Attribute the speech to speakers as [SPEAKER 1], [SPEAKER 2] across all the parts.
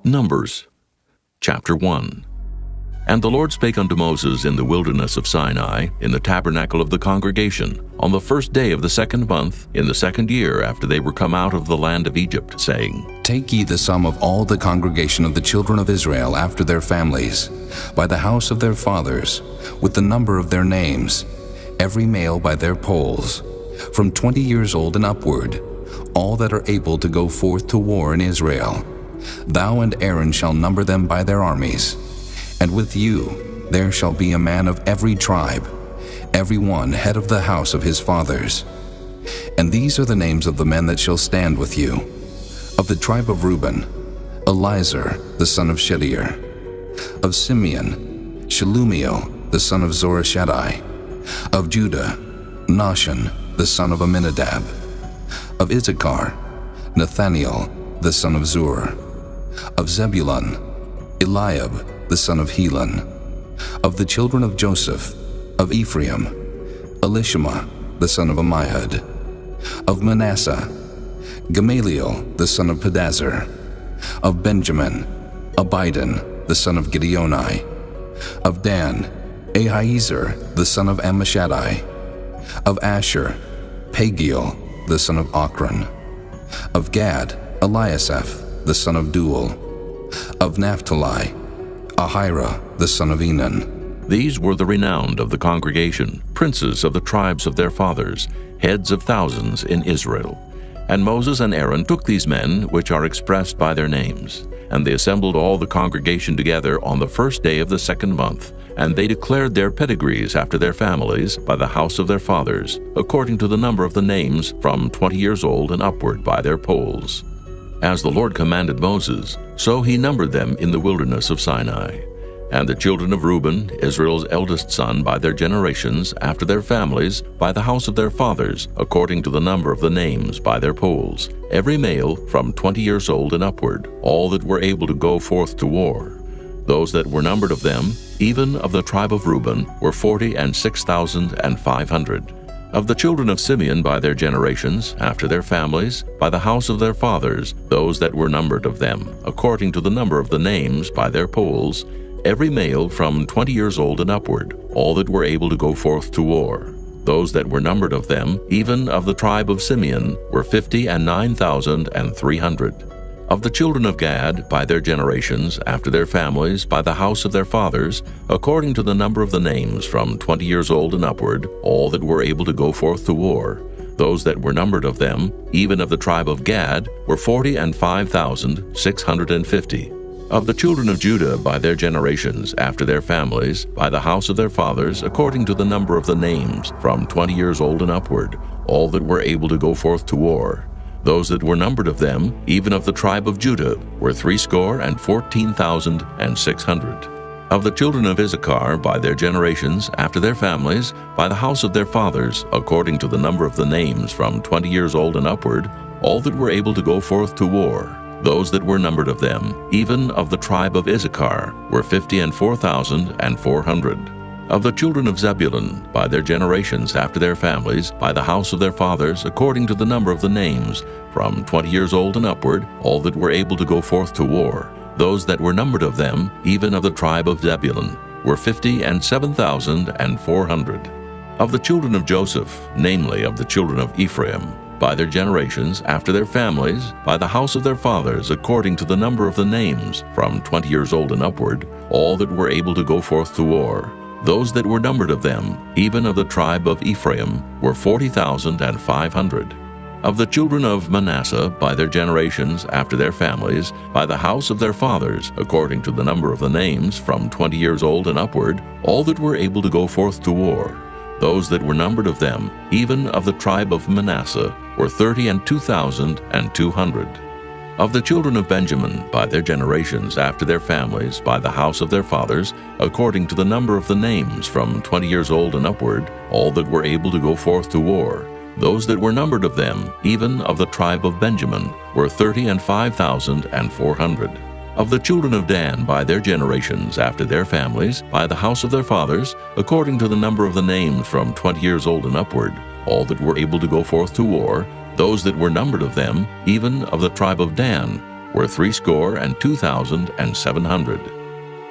[SPEAKER 1] Numbers, chapter 1. And the Lord spake unto Moses in the wilderness of Sinai, in the tabernacle of the congregation, on the first day of the 2nd month, in the 2nd year after they were come out of the land of Egypt, saying,
[SPEAKER 2] Take ye the sum of all the congregation of the children of Israel after their families, by the house of their fathers, with the number of their names, every male by their polls, from 20 years old and upward, all that are able to go forth to war in Israel. Thou and Aaron shall number them by their armies. And with you there shall be a man of every tribe, every one head of the house of his fathers. And these are the names of the men that shall stand with you. Of the tribe of Reuben, Elizur the son of Shedeur. Of Simeon, Shelumiel the son of Zurishaddai. Of Judah, Nahshon the son of Amminadab. Of Issachar, Nathaniel the son of Zur. Of Zebulun, Eliab the son of Helon. Of the children of Joseph, of Ephraim, Elishama the son of Ammihud. Of Manasseh, Gamaliel the son of Pedazur. Of Benjamin, Abidan the son of Gideoni. Of Dan, Ahiezer the son of Ammishaddai. Of Asher, Pagiel the son of Ochran. Of Gad, Eliasaph the son of Duel. Of Naphtali, Ahira the son of Enan.
[SPEAKER 1] These were the renowned of the congregation, princes of the tribes of their fathers, heads of thousands in Israel. And Moses and Aaron took these men, which are expressed by their names, and they assembled all the congregation together on the first day of the 2nd month, and they declared their pedigrees after their families by the house of their fathers, according to the number of the names from 20 years old and upward by their polls. As the Lord commanded Moses, so he numbered them in the wilderness of Sinai. And the children of Reuben, Israel's eldest son, by their generations, after their families, by the house of their fathers, according to the number of the names by their polls, every male from 20 years old and upward, all that were able to go forth to war. Those that were numbered of them, even of the tribe of Reuben, were 46,500. Of the children of Simeon by their generations, after their families, by the house of their fathers, those that were numbered of them, according to the number of the names by their polls, every male from 20 years old and upward, all that were able to go forth to war. Those that were numbered of them, even of the tribe of Simeon, were 59,300. Of the children of Gad, by their generations, after their families, by the house of their fathers, according to the number of the names from 20 years old and upward, all that were able to go forth to war. Those that were numbered of them, even of the tribe of Gad, were 45,650. Of the children of Judah, by their generations, after their families, by the house of their fathers, according to the number of the names from 20 years old and upward, all that were able to go forth to war. Those that were numbered of them, even of the tribe of Judah, were 314,600. Of the children of Issachar, by their generations, after their families, by the house of their fathers, according to the number of the names from 20 years old and upward, all that were able to go forth to war. Those that were numbered of them, even of the tribe of Issachar, were 54,400. Of the children of Zebulun, by their generations, after their families, by the house of their fathers, according to the number of the names, from 20 years old and upward, all that were able to go forth to war. Those that were numbered of them, even of the tribe of Zebulun, were 57,400. Of the children of Joseph, namely of the children of Ephraim, by their generations, after their families, by the house of their fathers, according to the number of the names, from 20 years old and upward, all that were able to go forth to war. Those that were numbered of them, even of the tribe of Ephraim, were 40,500. Of the children of Manasseh, by their generations, after their families, by the house of their fathers, according to the number of the names, from 20 years old and upward, all that were able to go forth to war. Those that were numbered of them, even of the tribe of Manasseh, were 32,200. Of the children of Benjamin, by their generations, after their families, by the house of their fathers, according to the number of the names, from 20 years old and upward, all that were able to go forth to war. Those that were numbered of them, even of the tribe of Benjamin, were 35,400. Of the children of Dan, by their generations, after their families, by the house of their fathers, according to the number of the names from 20 years old and upward, all that were able to go forth to war, those that were numbered of them, even of the tribe of Dan, were 62,700.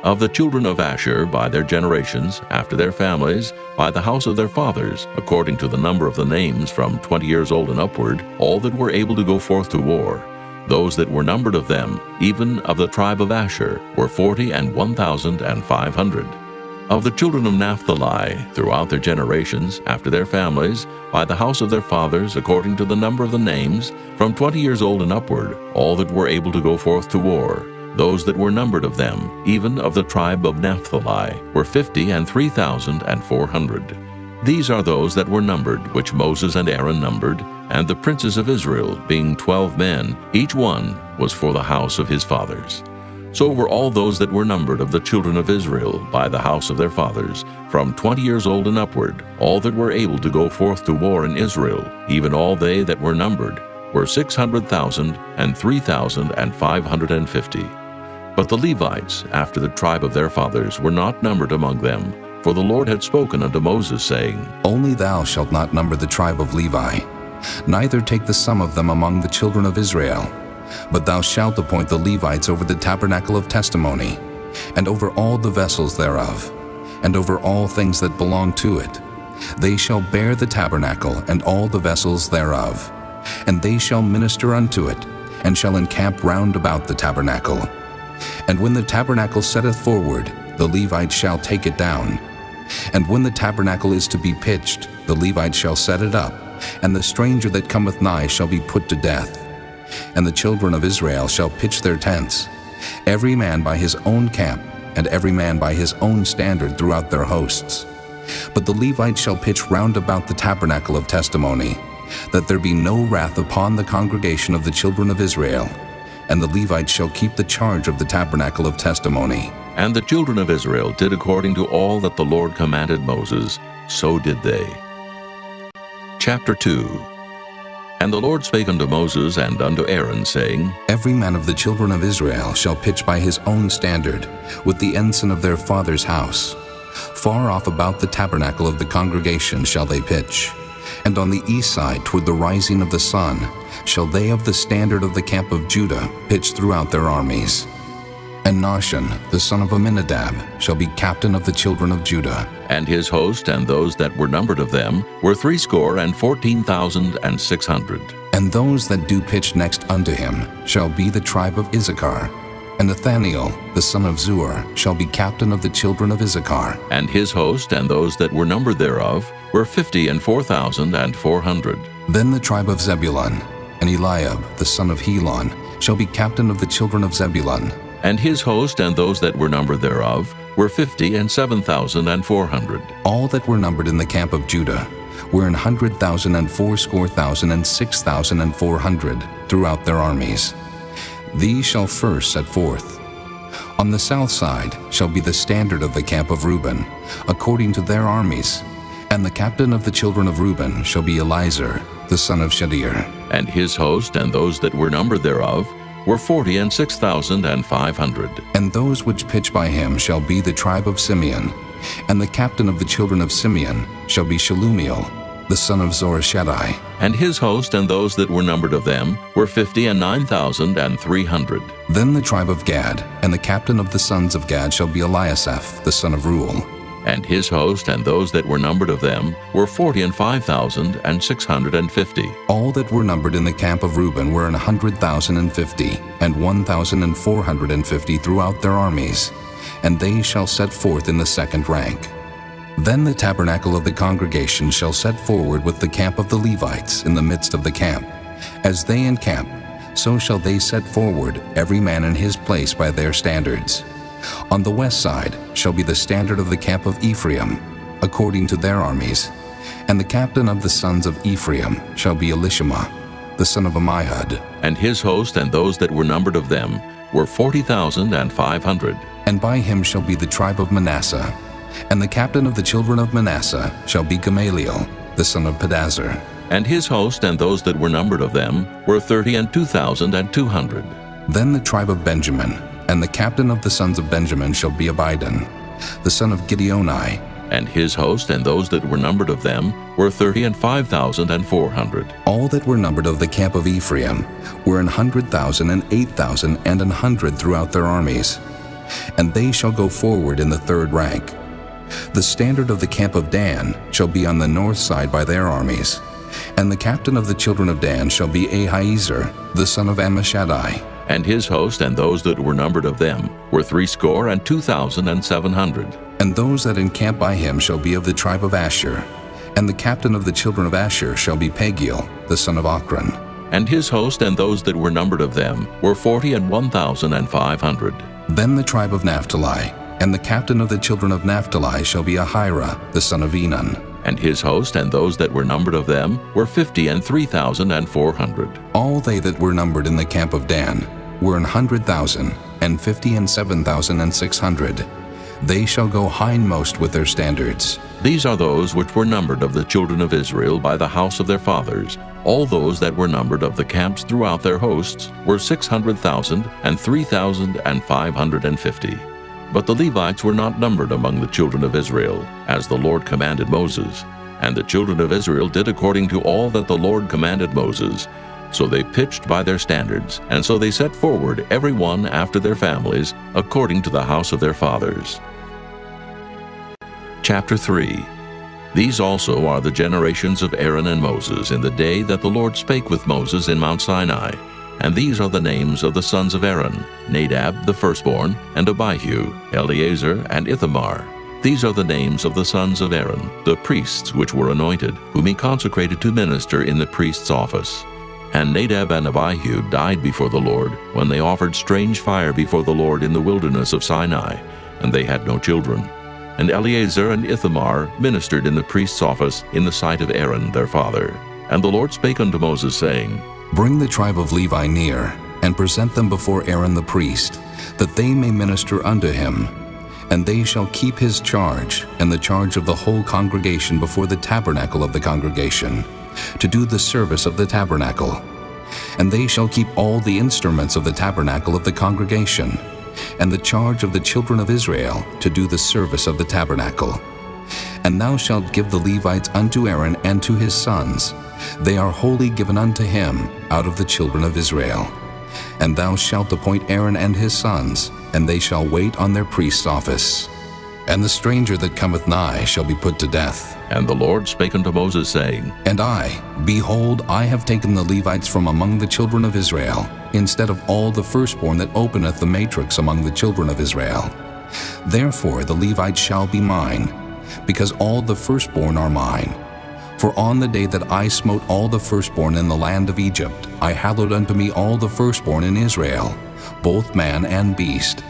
[SPEAKER 1] Of the children of Asher by their generations, after their families, by the house of their fathers, according to the number of the names from 20 years old and upward, all that were able to go forth to war, those that were numbered of them, even of the tribe of Asher, were 41,500. Of the children of Naphtali, throughout their generations, after their families, by the house of their fathers, according to the number of the names, from 20 years old and upward, all that were able to go forth to war, those that were numbered of them, even of the tribe of Naphtali, were 53,400. These are those that were numbered, which Moses and Aaron numbered, and the princes of Israel, being 12 men, each one was for the house of his fathers. So were all those that were numbered of the children of Israel by the house of their fathers, from 20 years old and upward, all that were able to go forth to war in Israel, even all they that were numbered, were 600,003,550. But the Levites, after the tribe of their fathers, were not numbered among them, for the Lord had spoken unto Moses, saying,
[SPEAKER 2] Only thou shalt not number the tribe of Levi, neither take the sum of them among the children of Israel. But thou shalt appoint the Levites over the tabernacle of testimony, and over all the vessels thereof, and over all things that belong to it. They shall bear the tabernacle and all the vessels thereof, and they shall minister unto it, and shall encamp round about the tabernacle. And when the tabernacle setteth forward, the Levites shall take it down. And when the tabernacle is to be pitched, the Levites shall set it up, and the stranger that cometh nigh shall be put to death. And the children of Israel shall pitch their tents, every man by his own camp, and every man by his own standard throughout their hosts. But the Levites shall pitch round about the tabernacle of testimony, that there be no wrath upon the congregation of the children of Israel. And the Levites shall keep the charge of the tabernacle of testimony.
[SPEAKER 1] And the children of Israel did according to all that the Lord commanded Moses, so did they. Chapter 2. And the Lord spake unto Moses and unto Aaron, saying,
[SPEAKER 2] Every man of the children of Israel shall pitch by his own standard, with the ensign of their father's house. Far off about the tabernacle of the congregation shall they pitch. And on the east side toward the rising of the sun shall they of the standard of the camp of Judah pitch throughout their armies. And Nahshon, the son of Amminadab, shall be captain of the children of Judah.
[SPEAKER 1] And his host and those that were numbered of them were 614,600.
[SPEAKER 2] And those that do pitch next unto him shall be the tribe of Issachar. And Nathaniel, the son of Zuar, shall be captain of the children of Issachar.
[SPEAKER 1] And his host and those that were numbered thereof were 54,400.
[SPEAKER 2] Then the tribe of Zebulun, and Eliab, the son of Helon, shall be captain of the children of Zebulun.
[SPEAKER 1] And his host and those that were numbered thereof were 57,400.
[SPEAKER 2] All that were numbered in the camp of Judah were 100,000 and 80,000 and 6,400 throughout their armies. These shall first set forth. On the south side shall be the standard of the camp of Reuben, according to their armies. And the captain of the children of Reuben shall be Elizur, the son of Shedeur.
[SPEAKER 1] And his host and those that were numbered thereof were 46,500.
[SPEAKER 2] And those which pitch by him shall be the tribe of Simeon. And the captain of the children of Simeon shall be Shelumiel, the son of Zorishaddai.
[SPEAKER 1] And his host and those that were numbered of them were 59,300.
[SPEAKER 2] Then the tribe of Gad, and the captain of the sons of Gad shall be Eliasaph, the son of Reuel.
[SPEAKER 1] And his host and those that were numbered of them were 45,650.
[SPEAKER 2] All that were numbered in the camp of Reuben were 100,050, and 1,450 throughout their armies, and they shall set forth in the second rank. Then the tabernacle of the congregation shall set forward with the camp of the Levites in the midst of the camp. As they encamp, so shall they set forward, every man in his place by their standards. On the west side shall be the standard of the camp of Ephraim, according to their armies. And the captain of the sons of Ephraim shall be Elishama, the son of Ammihud.
[SPEAKER 1] And his host and those that were numbered of them were 40,500.
[SPEAKER 2] And by him shall be the tribe of Manasseh. And the captain of the children of Manasseh shall be Gamaliel, the son of Pedazur.
[SPEAKER 1] And his host and those that were numbered of them were 32,200.
[SPEAKER 2] Then the tribe of Benjamin, and the captain of the sons of Benjamin shall be Abidan, the son of Gideoni,
[SPEAKER 1] And his host and those that were numbered of them were 35,400.
[SPEAKER 2] All that were numbered of the camp of Ephraim were 100,000 and 8,000 and 100 throughout their armies. And they shall go forward in the third rank. The standard of the camp of Dan shall be on the north side by their armies. And the captain of the children of Dan shall be Ahiezer, the son of Ammishaddai.
[SPEAKER 1] And his host and those that were numbered of them were 62,700.
[SPEAKER 2] And those that encamp by him shall be of the tribe of Asher. And the captain of the children of Asher shall be Pagiel, the son of Ochran.
[SPEAKER 1] And his host and those that were numbered of them were 41,500.
[SPEAKER 2] Then the tribe of Naphtali, and the captain of the children of Naphtali shall be Ahira, the son of Enan.
[SPEAKER 1] And his host and those that were numbered of them were 53,400.
[SPEAKER 2] All they that were numbered in the camp of Dan were 100,000, and 57,600. They shall go hindmost with their standards.
[SPEAKER 1] These are those which were numbered of the children of Israel by the house of their fathers. All those that were numbered of the camps throughout their hosts were 600,000 and 3,550. But the Levites were not numbered among the children of Israel, as the Lord commanded Moses. And the children of Israel did according to all that the Lord commanded Moses. So they pitched by their standards, and so they set forward every one after their families, according to the house of their fathers. Chapter 3. These also are the generations of Aaron and Moses in the day that the Lord spake with Moses in Mount Sinai. And these are the names of the sons of Aaron, Nadab the firstborn, and Abihu, Eleazar, and Ithamar. These are the names of the sons of Aaron, the priests which were anointed, whom he consecrated to minister in the priest's office. And Nadab and Abihu died before the Lord, when they offered strange fire before the Lord in the wilderness of Sinai, and they had no children. And Eleazar and Ithamar ministered in the priest's office in the sight of Aaron their father. And the Lord spake unto Moses, saying,
[SPEAKER 2] Bring the tribe of Levi near, and present them before Aaron the priest, that they may minister unto him. And they shall keep his charge, and the charge of the whole congregation before the tabernacle of the congregation, to do the service of the tabernacle. And they shall keep all the instruments of the tabernacle of the congregation, and the charge of the children of Israel to do the service of the tabernacle. And thou shalt give the Levites unto Aaron and to his sons. They are wholly given unto him out of the children of Israel. And thou shalt appoint Aaron and his sons, and they shall wait on their priest's office. And the stranger that cometh nigh shall be put to death.
[SPEAKER 1] And the Lord spake unto Moses, saying,
[SPEAKER 2] And I, behold, I have taken the Levites from among the children of Israel, instead of all the firstborn that openeth the matrix among the children of Israel. Therefore the Levites shall be mine, because all the firstborn are mine. For on the day that I smote all the firstborn in the land of Egypt, I hallowed unto me all the firstborn in Israel, both man and beast.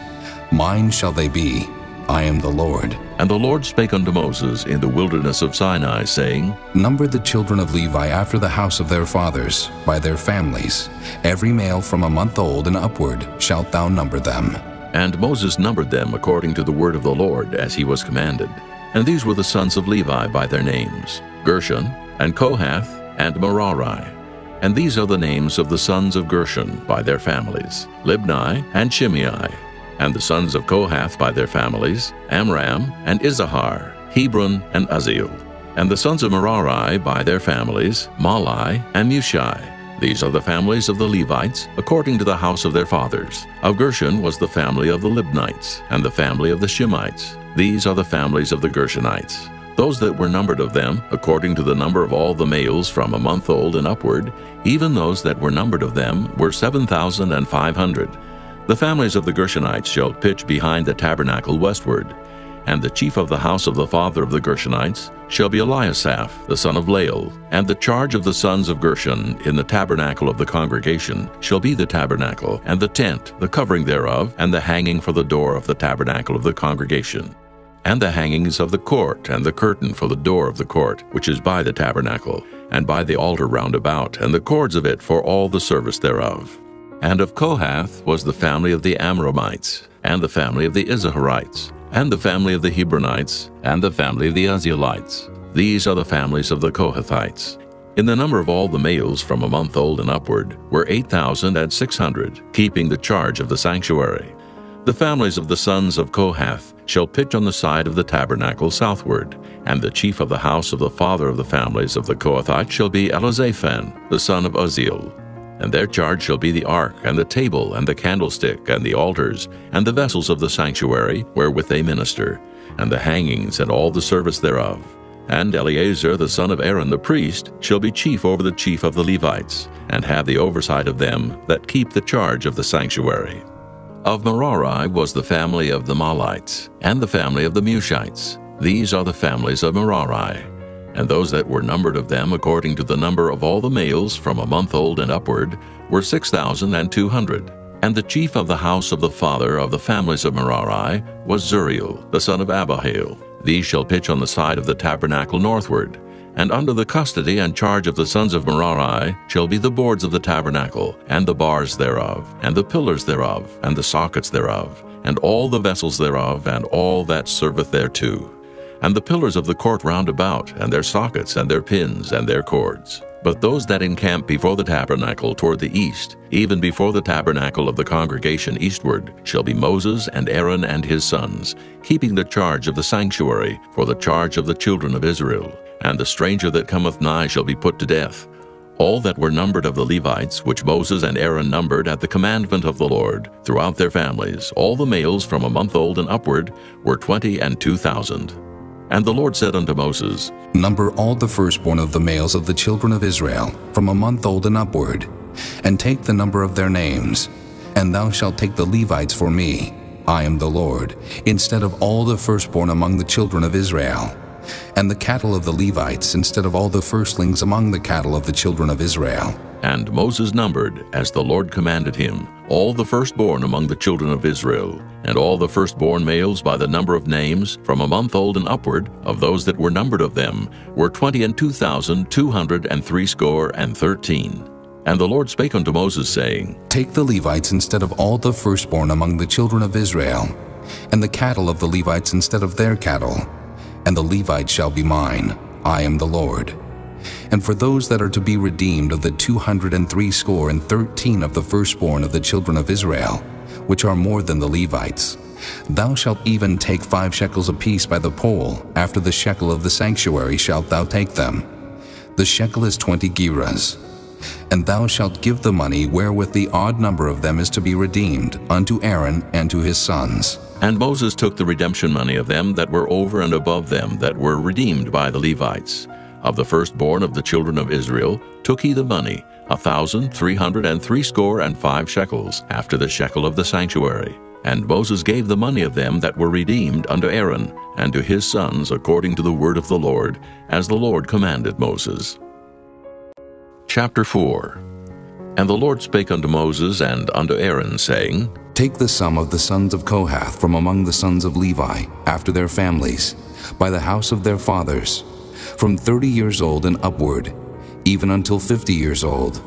[SPEAKER 2] Mine shall they be. I am the Lord.
[SPEAKER 1] And the Lord spake unto Moses in the wilderness of Sinai, saying,
[SPEAKER 2] Number the children of Levi after the house of their fathers, by their families. Every male from a month old and upward shalt thou number them.
[SPEAKER 1] And Moses numbered them according to the word of the Lord, as he was commanded. And these were the sons of Levi by their names, Gershon, and Kohath, and Merari. And these are the names of the sons of Gershon by their families, Libni and Shimei. And the sons of Kohath by their families, Amram and Izahar, Hebron and Uzziel. And the sons of Merari by their families, Mahli and Mushi. These are the families of the Levites, according to the house of their fathers. Of Gershon was the family of the Libnites, and the family of the Shimites. These are the families of the Gershonites. Those that were numbered of them, according to the number of all the males from a month old and upward, even those that were numbered of them were 7,500. The families of the Gershonites shall pitch behind the tabernacle westward. And the chief of the house of the father of the Gershonites shall be Eliasaph, the son of Lael. And the charge of the sons of Gershon in the tabernacle of the congregation shall be the tabernacle, and the tent, the covering thereof, and the hanging for the door of the tabernacle of the congregation, and the hangings of the court, and the curtain for the door of the court, which is by the tabernacle, and by the altar round about, and the cords of it for all the service thereof. And of Kohath was the family of the Amramites, and the family of the Izaharites, and the family of the Hebronites, and the family of the Uzzielites. These are the families of the Kohathites. In the number of all the males from a month old and upward were 8,600, keeping the charge of the sanctuary. The families of the sons of Kohath shall pitch on the side of the tabernacle southward, and the chief of the house of the father of the families of the Kohathites shall be Elizaphan, the son of Uzziel. And their charge shall be the ark, and the table, and the candlestick, and the altars, and the vessels of the sanctuary, wherewith they minister, and the hangings, and all the service thereof. And Eleazar the son of Aaron the priest shall be chief over the chief of the Levites, and have the oversight of them that keep the charge of the sanctuary. Of Merari was the family of the Mahlites, and the family of the Mushites. These are the families of Merari. And those that were numbered of them according to the number of all the males from a month old and upward were 6,200. And the chief of the house of the father of the families of Merari was Zuriel, the son of Abihail. These shall pitch on the side of the tabernacle northward. And under the custody and charge of the sons of Merari shall be the boards of the tabernacle, and the bars thereof, and the pillars thereof, and the sockets thereof, and all the vessels thereof, and all that serveth thereto, and the pillars of the court round about, and their sockets, and their pins, and their cords. But those that encamp before the tabernacle toward the east, even before the tabernacle of the congregation eastward, shall be Moses and Aaron and his sons, keeping the charge of the sanctuary for the charge of the children of Israel. And the stranger that cometh nigh shall be put to death. All that were numbered of the Levites, which Moses and Aaron numbered at the commandment of the Lord, throughout their families, all the males from a month old and upward, were 22,000. And the Lord said unto Moses,
[SPEAKER 2] Number all the firstborn of the males of the children of Israel, from a month old and upward, and take the number of their names. And thou shalt take the Levites for me, I am the Lord, instead of all the firstborn among the children of Israel, and the cattle of the Levites instead of all the firstlings among the cattle of the children of Israel.
[SPEAKER 1] And Moses numbered, as the Lord commanded him, all the firstborn among the children of Israel, and all the firstborn males by the number of names, from a month old and upward, of those that were numbered of them, were 22,213. And the Lord spake unto Moses, saying,
[SPEAKER 2] Take the Levites instead of all the firstborn among the children of Israel, and the cattle of the Levites instead of their cattle, and the Levites shall be mine, I am the Lord. And for those that are to be redeemed of the 213 of the firstborn of the children of Israel, which are more than the Levites, thou shalt even take 5 shekels apiece by the poll. After the shekel of the sanctuary shalt thou take them. The shekel is 20 gerahs. And thou shalt give the money wherewith the odd number of them is to be redeemed unto Aaron and to his sons.
[SPEAKER 1] And Moses took the redemption money of them that were over and above them that were redeemed by the Levites. Of the firstborn of the children of Israel took he the money, 1,365 shekels, after the shekel of the sanctuary. And Moses gave the money of them that were redeemed unto Aaron and to his sons according to the word of the Lord, as the Lord commanded Moses. Chapter 4. And the Lord spake unto Moses and unto Aaron, saying,
[SPEAKER 2] Take the sum of the sons of Kohath from among the sons of Levi, after their families, by the house of their fathers, from 30 years old and upward, even until 50 years old,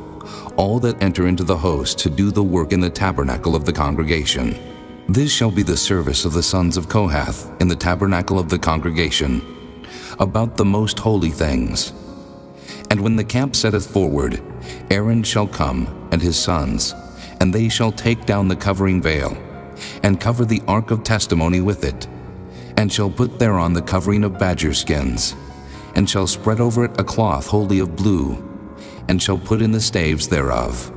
[SPEAKER 2] all that enter into the host to do the work in the tabernacle of the congregation. This shall be the service of the sons of Kohath in the tabernacle of the congregation, about the most holy things. And when the camp setteth forward, Aaron shall come, and his sons, and they shall take down the covering veil, and cover the ark of testimony with it, and shall put thereon the covering of badger skins, and shall spread over it a cloth wholly of blue, and shall put in the staves thereof.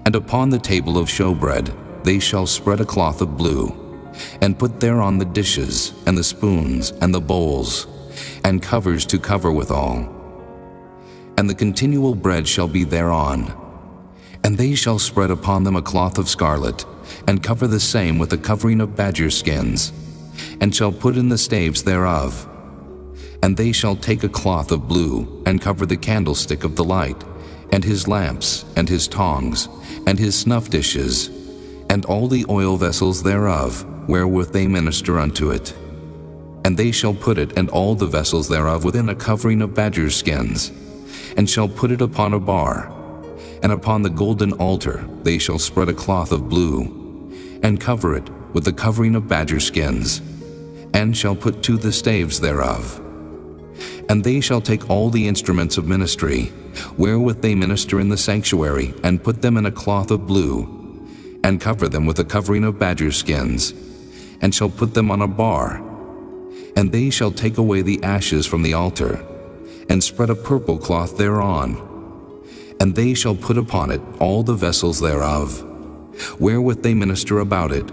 [SPEAKER 2] And upon the table of showbread they shall spread a cloth of blue, and put thereon the dishes, and the spoons, and the bowls, and covers to cover withal. And the continual bread shall be thereon. And they shall spread upon them a cloth of scarlet, and cover the same with a covering of badger skins, and shall put in the staves thereof. And they shall take a cloth of blue, and cover the candlestick of the light, and his lamps, and his tongs, and his snuff dishes, and all the oil vessels thereof, wherewith they minister unto it. And they shall put it and all the vessels thereof within a covering of badger skins, and shall put it upon a bar. And upon the golden altar they shall spread a cloth of blue, and cover it with the covering of badger skins, and shall put to the staves thereof. And they shall take all the instruments of ministry, wherewith they minister in the sanctuary, and put them in a cloth of blue, and cover them with a covering of badger skins, and shall put them on a bar. And they shall take away the ashes from the altar, and spread a purple cloth thereon. And they shall put upon it all the vessels thereof, wherewith they minister about it,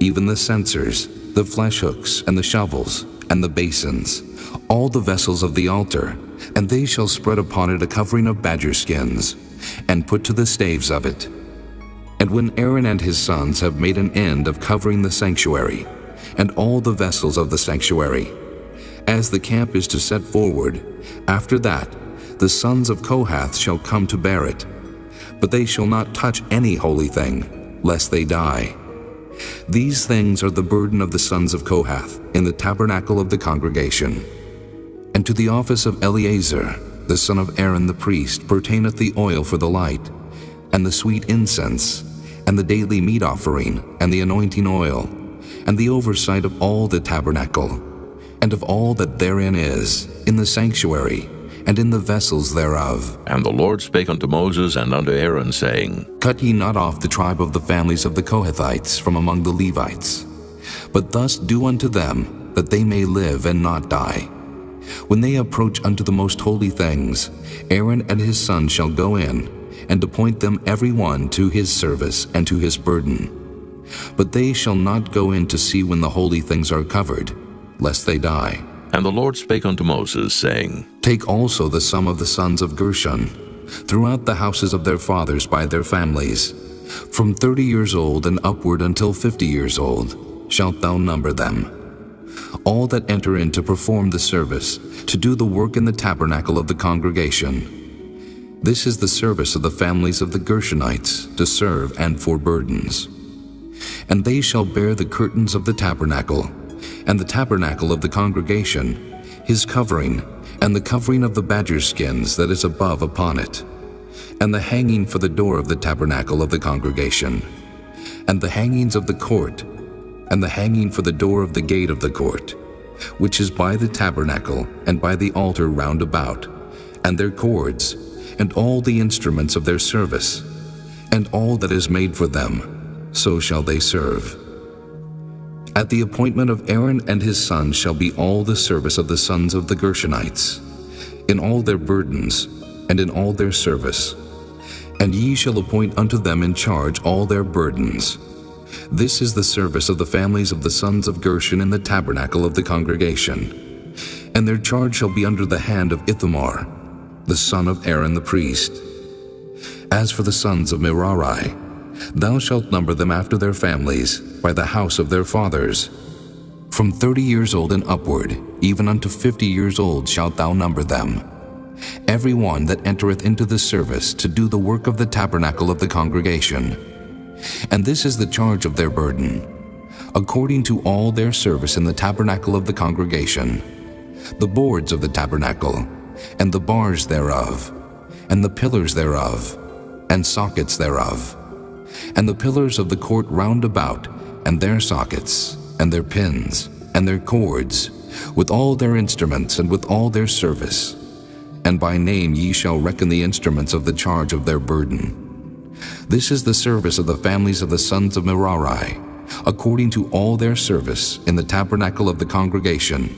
[SPEAKER 2] even the censers, the flesh hooks, and the shovels, and the basins, all the vessels of the altar. And they shall spread upon it a covering of badger skins, and put to the staves of it. And when Aaron and his sons have made an end of covering the sanctuary, and all the vessels of the sanctuary, as the camp is to set forward, after that the sons of Kohath shall come to bear it. But they shall not touch any holy thing, lest they die. These things are the burden of the sons of Kohath in the tabernacle of the congregation. And to the office of Eleazar, the son of Aaron the priest, pertaineth the oil for the light, and the sweet incense, and the daily meat offering, and the anointing oil, and the oversight of all the tabernacle, and of all that therein is, in the sanctuary, and in the vessels thereof.
[SPEAKER 1] And the Lord spake unto Moses and unto Aaron, saying,
[SPEAKER 2] Cut ye not off the tribe of the families of the Kohathites from among the Levites, but thus do unto them, that they may live and not die. When they approach unto the most holy things, Aaron and his sons shall go in, and appoint them every one to his service and to his burden. But they shall not go in to see when the holy things are covered, lest they die.
[SPEAKER 1] And the Lord spake unto Moses, saying,
[SPEAKER 2] Take also the sum of the sons of Gershon, throughout the houses of their fathers by their families, from 30 years old and upward until 50 years old, shalt thou number them. All that enter in to perform the service, to do the work in the tabernacle of the congregation. This is the service of the families of the Gershonites, to serve and for burdens. And they shall bear the curtains of the tabernacle, and the tabernacle of the congregation, his covering, and the covering of the badger skins that is above upon it, and the hanging for the door of the tabernacle of the congregation, and the hangings of the court, and the hanging for the door of the gate of the court, which is by the tabernacle and by the altar round about, and their cords, and all the instruments of their service, and all that is made for them, so shall they serve. At the appointment of Aaron and his sons shall be all the service of the sons of the Gershonites, in all their burdens, and in all their service. And ye shall appoint unto them in charge all their burdens. This is the service of the families of the sons of Gershon in the tabernacle of the congregation. And their charge shall be under the hand of Ithamar, the son of Aaron the priest. As for the sons of Merari, thou shalt number them after their families, by the house of their fathers. From 30 years old and upward, even unto 50 years old shalt thou number them. Every one that entereth into the service to do the work of the tabernacle of the congregation. And this is the charge of their burden, according to all their service in the tabernacle of the congregation, the boards of the tabernacle, and the bars thereof, and the pillars thereof, and sockets thereof, and the pillars of the court round about, and their sockets, and their pins, and their cords, with all their instruments, and with all their service. And by name ye shall reckon the instruments of the charge of their burden. This is the service of the families of the sons of Merari, according to all their service in the tabernacle of the congregation,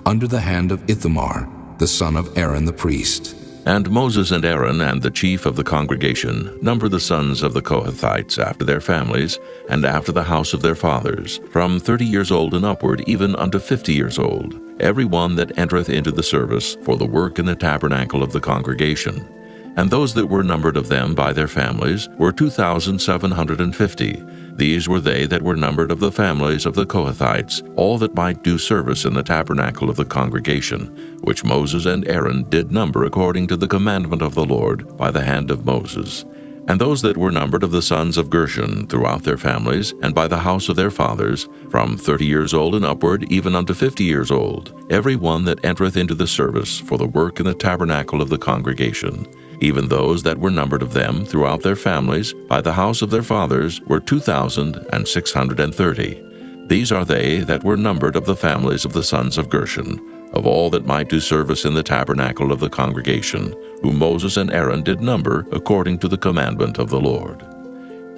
[SPEAKER 2] under the hand of Ithamar, the son of Aaron the priest.
[SPEAKER 1] And Moses and Aaron and the chief of the congregation numbered the sons of the Kohathites after their families, and after the house of their fathers, from 30 years old and upward, even unto 50 years old, every one that entereth into the service for the work in the tabernacle of the congregation. And those that were numbered of them by their families were 2,750. These were they that were numbered of the families of the Kohathites, all that might do service in the tabernacle of the congregation, which Moses and Aaron did number according to the commandment of the Lord by the hand of Moses. And those that were numbered of the sons of Gershon throughout their families, and by the house of their fathers, from 30 years old and upward, even unto 50 years old, every one that entereth into the service for the work in the tabernacle of the congregation. Even those that were numbered of them throughout their families, by the house of their fathers, were 2,630. These are they that were numbered of the families of the sons of Gershon, of all that might do service in the tabernacle of the congregation, whom Moses and Aaron did number according to the commandment of the Lord.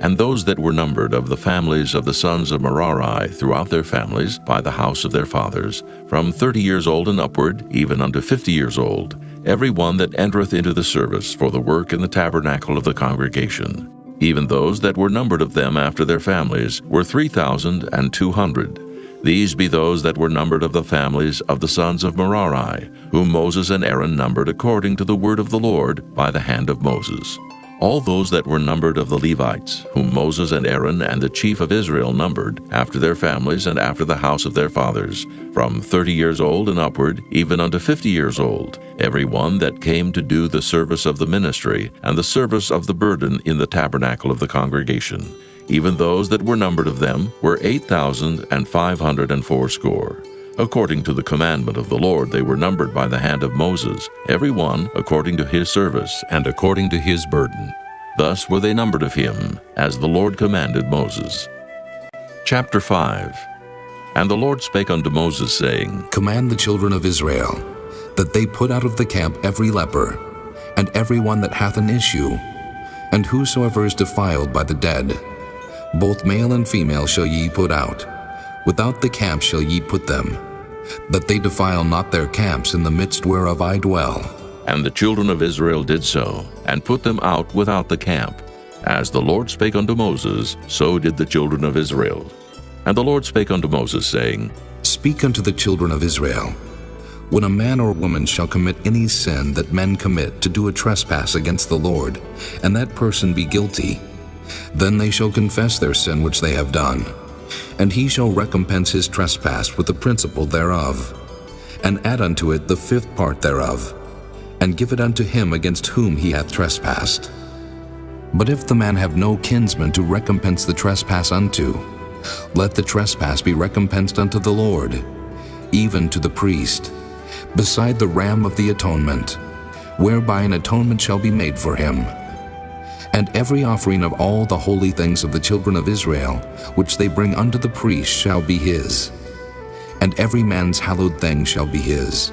[SPEAKER 1] And those that were numbered of the families of the sons of Merari throughout their families, by the house of their fathers, from 30 years old and upward, even unto 50 years old, every one that entereth into the service for the work in the tabernacle of the congregation. Even those that were numbered of them after their families were 3,200. These be those that were numbered of the families of the sons of Merari, whom Moses and Aaron numbered according to the word of the Lord by the hand of Moses. All those that were numbered of the Levites, whom Moses and Aaron and the chief of Israel numbered, after their families and after the house of their fathers, from 30 years old and upward, even unto 50 years old, every one that came to do the service of the ministry and the service of the burden in the tabernacle of the congregation. Even those that were numbered of them were 8,580. According to the commandment of the Lord they were numbered by the hand of Moses, every one according to his service and according to his burden. Thus were they numbered of him, as the Lord commanded Moses. Chapter 5. And the Lord spake unto Moses, saying,
[SPEAKER 2] Command the children of Israel, that they put out of the camp every leper, and every one that hath an issue, and whosoever is defiled by the dead. Both male and female shall ye put out. Without the camp shall ye put them, that they defile not their camps in the midst whereof I dwell.
[SPEAKER 1] And the children of Israel did so, and put them out without the camp. As the Lord spake unto Moses, so did the children of Israel. And the Lord spake unto Moses, saying,
[SPEAKER 2] Speak unto the children of Israel, when a man or woman shall commit any sin that men commit to do a trespass against the Lord, and that person be guilty, then they shall confess their sin which they have done, and he shall recompense his trespass with the principal thereof, and add unto it the 5th part thereof, and give it unto him against whom he hath trespassed. But if the man have no kinsman to recompense the trespass unto, let the trespass be recompensed unto the Lord, even to the priest, beside the ram of the atonement, whereby an atonement shall be made for him. And every offering of all the holy things of the children of Israel, which they bring unto the priest, shall be his. And every man's hallowed thing shall be his.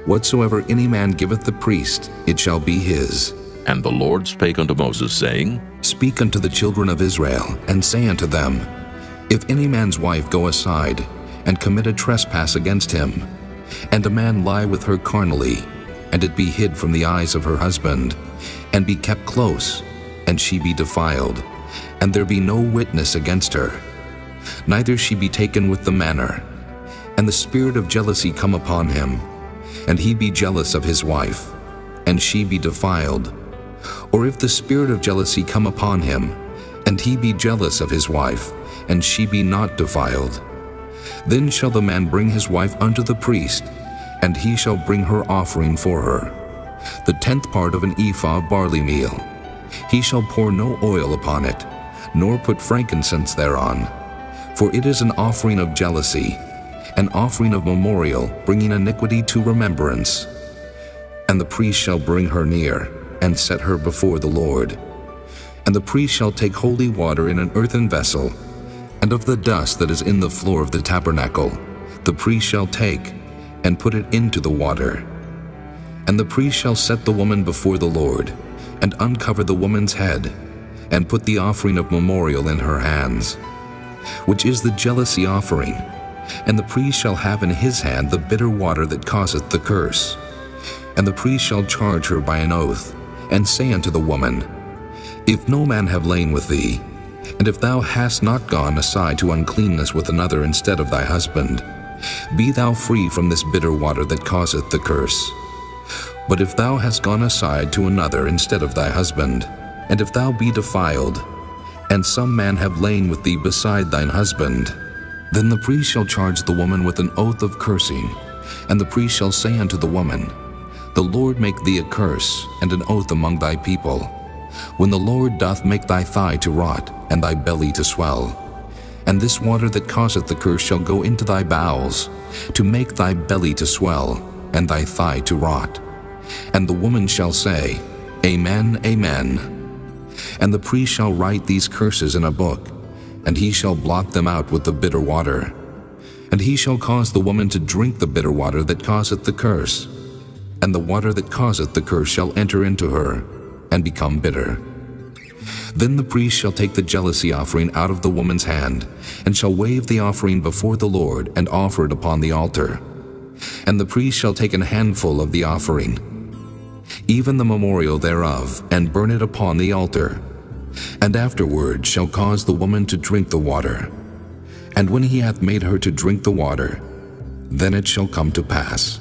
[SPEAKER 2] Whatsoever any man giveth the priest, it shall be his.
[SPEAKER 1] And the Lord spake unto Moses, saying,
[SPEAKER 2] Speak unto the children of Israel, and say unto them, If any man's wife go aside, and commit a trespass against him, and a man lie with her carnally, and it be hid from the eyes of her husband, and be kept close, and she be defiled, and there be no witness against her, neither she be taken with the manner, and the spirit of jealousy come upon him, and he be jealous of his wife, and she be defiled, or if the spirit of jealousy come upon him, and he be jealous of his wife, and she be not defiled, then shall the man bring his wife unto the priest, and he shall bring her offering for her, the 10th part of an ephah of barley meal. He shall pour no oil upon it, nor put frankincense thereon, for it is an offering of jealousy, an offering of memorial, bringing iniquity to remembrance. And the priest shall bring her near, and set her before the Lord. And the priest shall take holy water in an earthen vessel, and of the dust that is in the floor of the tabernacle, the priest shall take, and put it into the water. And the priest shall set the woman before the Lord, and uncover the woman's head, and put the offering of memorial in her hands, which is the jealousy offering. And the priest shall have in his hand the bitter water that causeth the curse. And the priest shall charge her by an oath, and say unto the woman, If no man have lain with thee, and if thou hast not gone aside to uncleanness with another instead of thy husband, be thou free from this bitter water that causeth the curse. But if thou hast gone aside to another instead of thy husband, and if thou be defiled, and some man have lain with thee beside thine husband, then the priest shall charge the woman with an oath of cursing, and the priest shall say unto the woman, The Lord make thee a curse and an oath among thy people, when the Lord doth make thy thigh to rot, and thy belly to swell. And this water that causeth the curse shall go into thy bowels, to make thy belly to swell, and thy thigh to rot. And the woman shall say, Amen, Amen. And the priest shall write these curses in a book, and he shall blot them out with the bitter water. And he shall cause the woman to drink the bitter water that causeth the curse, and the water that causeth the curse shall enter into her, and become bitter. Then the priest shall take the jealousy offering out of the woman's hand, and shall wave the offering before the Lord, and offer it upon the altar. And the priest shall take an handful of the offering, even the memorial thereof, and burn it upon the altar, and afterward shall cause the woman to drink the water. And when he hath made her to drink the water, then it shall come to pass,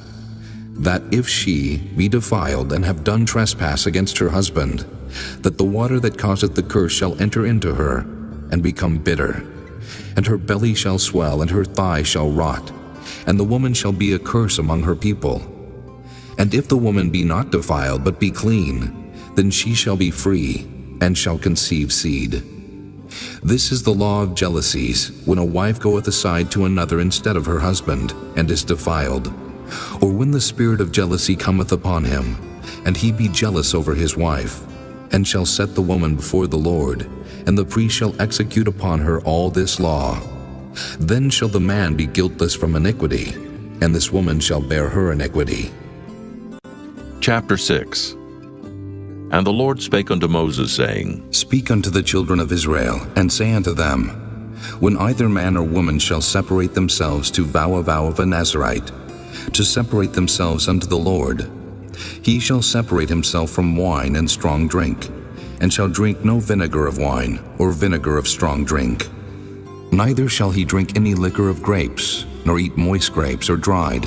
[SPEAKER 2] that if she be defiled and have done trespass against her husband, that the water that causeth the curse shall enter into her, and become bitter, and her belly shall swell, and her thigh shall rot, and the woman shall be a curse among her people. And if the woman be not defiled, but be clean, then she shall be free, and shall conceive seed. This is the law of jealousies, when a wife goeth aside to another instead of her husband, and is defiled, or when the spirit of jealousy cometh upon him, and he be jealous over his wife, and shall set the woman before the Lord, and the priest shall execute upon her all this law. Then shall the man be guiltless from iniquity, and this woman shall bear her iniquity.
[SPEAKER 1] Chapter 6. And the Lord spake unto Moses, saying,
[SPEAKER 2] Speak unto the children of Israel, and say unto them, When either man or woman shall separate themselves to vow a vow of a Nazarite, to separate themselves unto the Lord, he shall separate himself from wine and strong drink, and shall drink no vinegar of wine, or vinegar of strong drink. Neither shall he drink any liquor of grapes, nor eat moist grapes or dried.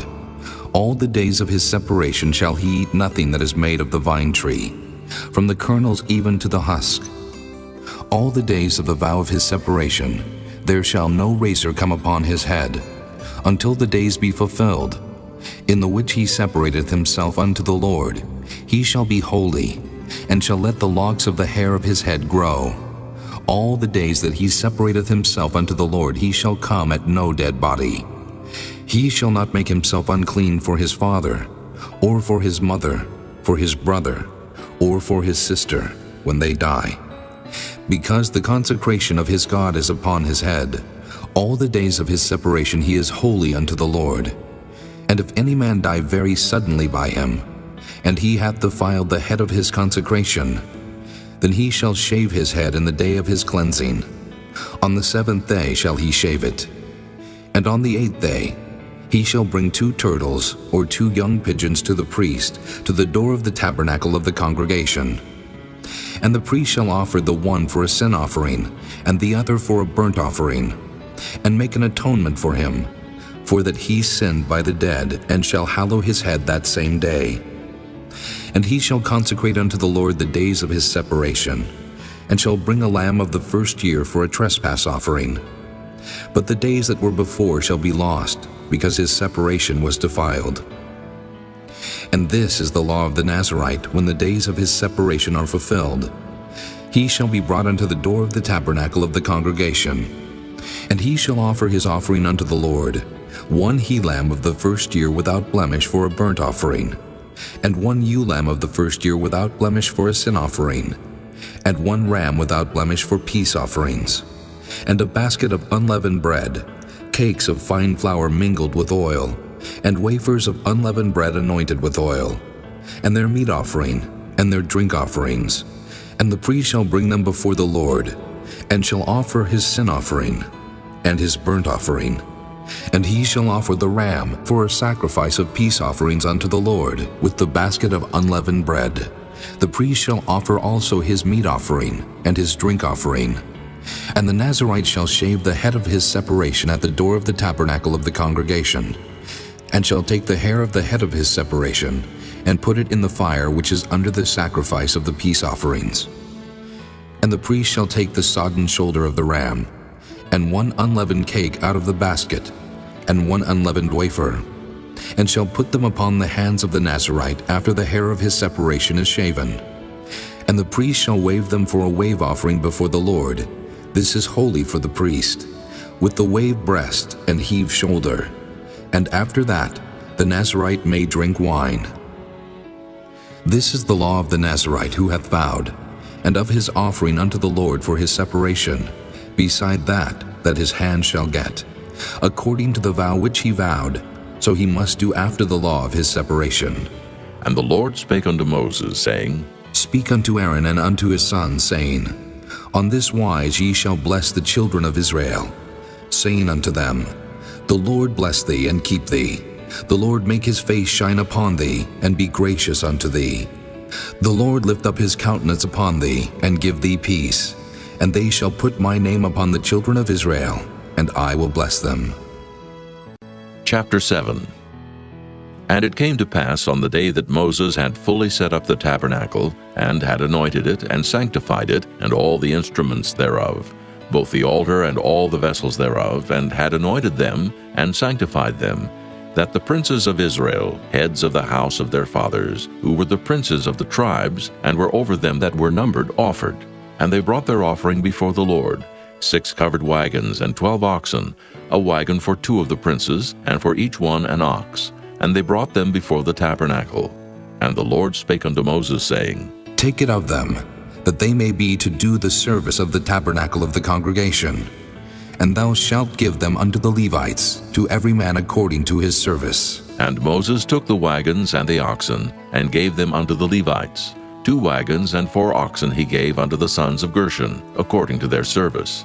[SPEAKER 2] All the days of his separation shall he eat nothing that is made of the vine tree, from the kernels even to the husk. All the days of the vow of his separation, there shall no razor come upon his head, until the days be fulfilled, in the which he separateth himself unto the Lord. He shall be holy, and shall let the locks of the hair of his head grow. All the days that he separateth himself unto the Lord, he shall come at no dead body. He shall not make himself unclean for his father, or for his mother, for his brother, or for his sister, when they die. Because the consecration of his God is upon his head, all the days of his separation he is holy unto the Lord. And if any man die very suddenly by him, and he hath defiled the head of his consecration, then he shall shave his head in the day of his cleansing. On the 7th day shall he shave it. And on the 8th day he shall bring 2 turtles or 2 young pigeons to the priest, to the door of the tabernacle of the congregation. And the priest shall offer the one for a sin offering, and the other for a burnt offering, and make an atonement for him, for that he sinned by the dead, and shall hallow his head that same day. And he shall consecrate unto the Lord the days of his separation, and shall bring a lamb of the first year for a trespass offering. But the days that were before shall be lost, because his separation was defiled. And this is the law of the Nazarite, when the days of his separation are fulfilled. He shall be brought unto the door of the tabernacle of the congregation, and he shall offer his offering unto the Lord, 1 he-lamb of the first year without blemish for a burnt offering, and 1 ewe-lamb of the first year without blemish for a sin offering, and 1 ram without blemish for peace offerings, and a basket of unleavened bread, cakes of fine flour mingled with oil, and wafers of unleavened bread anointed with oil, and their meat offering, and their drink offerings. And the priest shall bring them before the Lord, and shall offer his sin offering, and his burnt offering. And he shall offer the ram for a sacrifice of peace offerings unto the Lord, with the basket of unleavened bread. The priest shall offer also his meat offering, and his drink offering. And the Nazarite shall shave the head of his separation at the door of the tabernacle of the congregation, and shall take the hair of the head of his separation, and put it in the fire which is under the sacrifice of the peace offerings. And the priest shall take the sodden shoulder of the ram, and 1 unleavened cake out of the basket, and 1 unleavened wafer, and shall put them upon the hands of the Nazarite after the hair of his separation is shaven. And the priest shall wave them for a wave offering before the Lord. This is holy for the priest, with the wave breast and heave shoulder. And after that, the Nazarite may drink wine. This is the law of the Nazarite who hath vowed, and of his offering unto the Lord for his separation, beside that his hand shall get, according to the vow which he vowed, so he must do after the law of his separation.
[SPEAKER 1] And the Lord spake unto Moses, saying,
[SPEAKER 2] Speak unto Aaron and unto his sons, saying, On this wise ye shall bless the children of Israel, saying unto them, The Lord bless thee and keep thee. The Lord make his face shine upon thee, and be gracious unto thee. The Lord lift up his countenance upon thee, and give thee peace. And they shall put my name upon the children of Israel, and I will bless them.
[SPEAKER 1] Chapter 7. And it came to pass on the day that Moses had fully set up the tabernacle, and had anointed it, and sanctified it, and all the instruments thereof, both the altar and all the vessels thereof, and had anointed them, and sanctified them, that the princes of Israel, heads of the house of their fathers, who were the princes of the tribes, and were over them that were numbered, offered. And they brought their offering before the Lord, 6 covered wagons, and 12 oxen, a wagon for 2 of the princes, and for each one an ox. And they brought them before the tabernacle. And the Lord spake unto Moses, saying,
[SPEAKER 2] Take it of them, that they may be to do the service of the tabernacle of the congregation. And thou shalt give them unto the Levites, to every man according to his service.
[SPEAKER 1] And Moses took the wagons and the oxen, and gave them unto the Levites. 2 wagons and 4 oxen he gave unto the sons of Gershon, according to their service.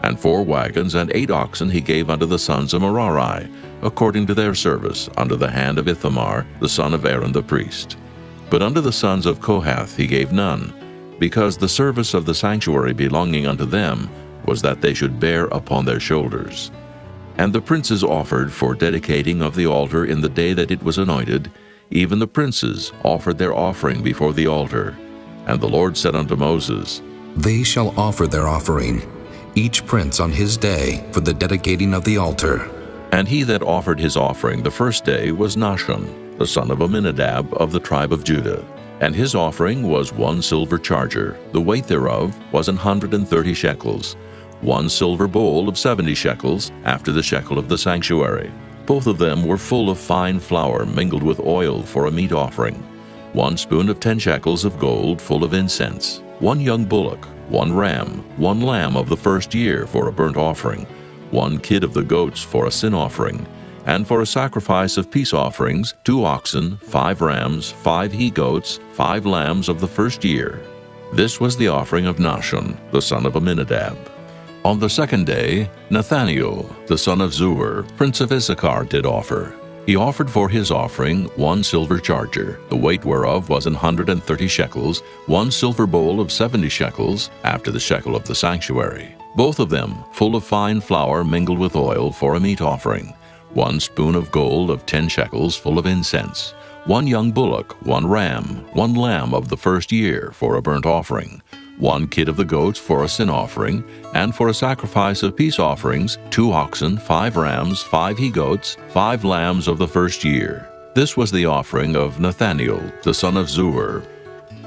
[SPEAKER 1] And 4 wagons and 8 oxen he gave unto the sons of Merari, according to their service, under the hand of Ithamar, the son of Aaron the priest. But unto the sons of Kohath he gave none, because the service of the sanctuary belonging unto them was that they should bear upon their shoulders. And the princes offered for dedicating of the altar in the day that it was anointed, even the princes offered their offering before the altar. And the Lord said unto Moses,
[SPEAKER 2] They shall offer their offering, each prince on his day, for the dedicating of the altar.
[SPEAKER 1] And he that offered his offering the first day was Nahshon, the son of Amminadab of the tribe of Judah. And his offering was 1 silver charger, the weight thereof was 130 shekels, 1 silver bowl of 70 shekels, after the shekel of the sanctuary. Both of them were full of fine flour mingled with oil for a meat offering. 1 spoon of 10 shekels of gold full of incense, 1 young bullock, 1 ram, 1 lamb of the first year for a burnt offering, 1 kid of the goats for a sin offering, and for a sacrifice of peace offerings, 2 oxen, 5 rams, 5 he-goats, 5 lambs of the first year. This was the offering of Nahshon, the son of Amminadab. On the second day, Nathaniel, the son of Zuar, prince of Issachar, did offer. He offered for his offering 1 silver charger, the weight whereof was 130 shekels, 1 silver bowl of 70 shekels, after the shekel of the sanctuary. Both of them full of fine flour mingled with oil for a meat offering. 1 spoon of gold of 10 shekels full of incense, 1 young bullock, 1 ram, 1 lamb of the first year for a burnt offering, 1 kid of the goats for a sin offering, and for a sacrifice of peace offerings, 2 oxen, 5 rams, 5 he-goats, 5 lambs of the first year. This was the offering of Nathaniel, the son of Zuar.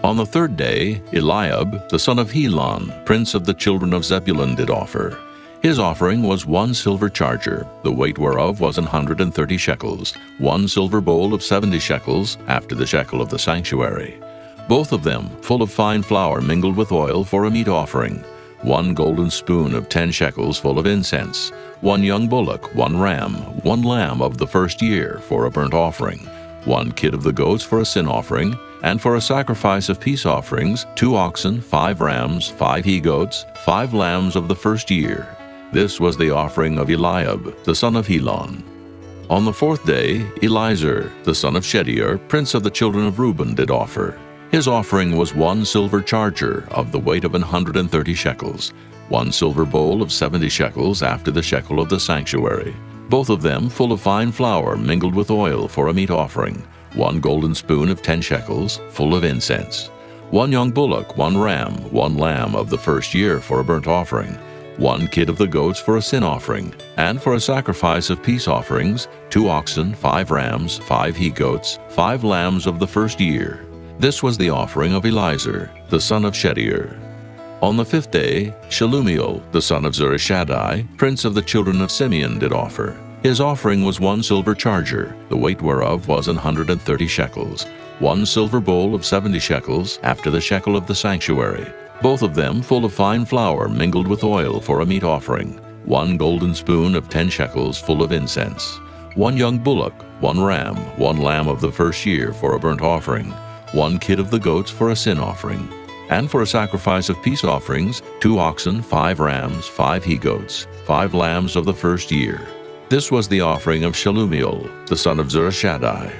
[SPEAKER 1] On the third day, Eliab, the son of Helon, prince of the children of Zebulun, did offer. His offering was 1 silver charger, the weight whereof was 130 shekels, 1 silver bowl of 70 shekels, after the shekel of the sanctuary. Both of them full of fine flour mingled with oil for a meat offering, 1 golden spoon of 10 shekels full of incense, 1 young bullock, 1 ram, 1 lamb of the first year for a burnt offering, 1 kid of the goats for a sin offering, and for a sacrifice of peace offerings, 2 oxen, 5 rams, 5 he-goats, 5 lambs of the first year. This was the offering of Eliab, the son of Helon. On the fourth day, Elizur, the son of Shedeur, prince of the children of Reuben, did offer. His offering was 1 silver charger of the weight of 130 shekels, 1 silver bowl of 70 shekels after the shekel of the sanctuary, both of them full of fine flour mingled with oil for a meat offering, 1 golden spoon of 10 shekels, full of incense, 1 young bullock, 1 ram, 1 lamb of the first year for a burnt offering, 1 kid of the goats for a sin offering, and for a sacrifice of peace offerings, 2 oxen, 5 rams, 5 he-goats, 5 lambs of the first year. This was the offering of Elizur, the son of Shedeur. On the fifth day, Shelumiel, the son of Zurishaddai, prince of the children of Simeon, did offer. His offering was 1 silver charger, the weight whereof was 130 shekels, 1 silver bowl of 70 shekels, after the shekel of the sanctuary, both of them full of fine flour mingled with oil for a meat offering, 1 golden spoon of 10 shekels full of incense, 1 young bullock, 1 ram, 1 lamb of the first year for a burnt offering, 1 kid of the goats for a sin offering, And for a sacrifice of peace offerings, 2 oxen, 5 rams, 5 he-goats, 5 lambs of the first year. This was the offering of Shelumiel, the son of Zurishaddai.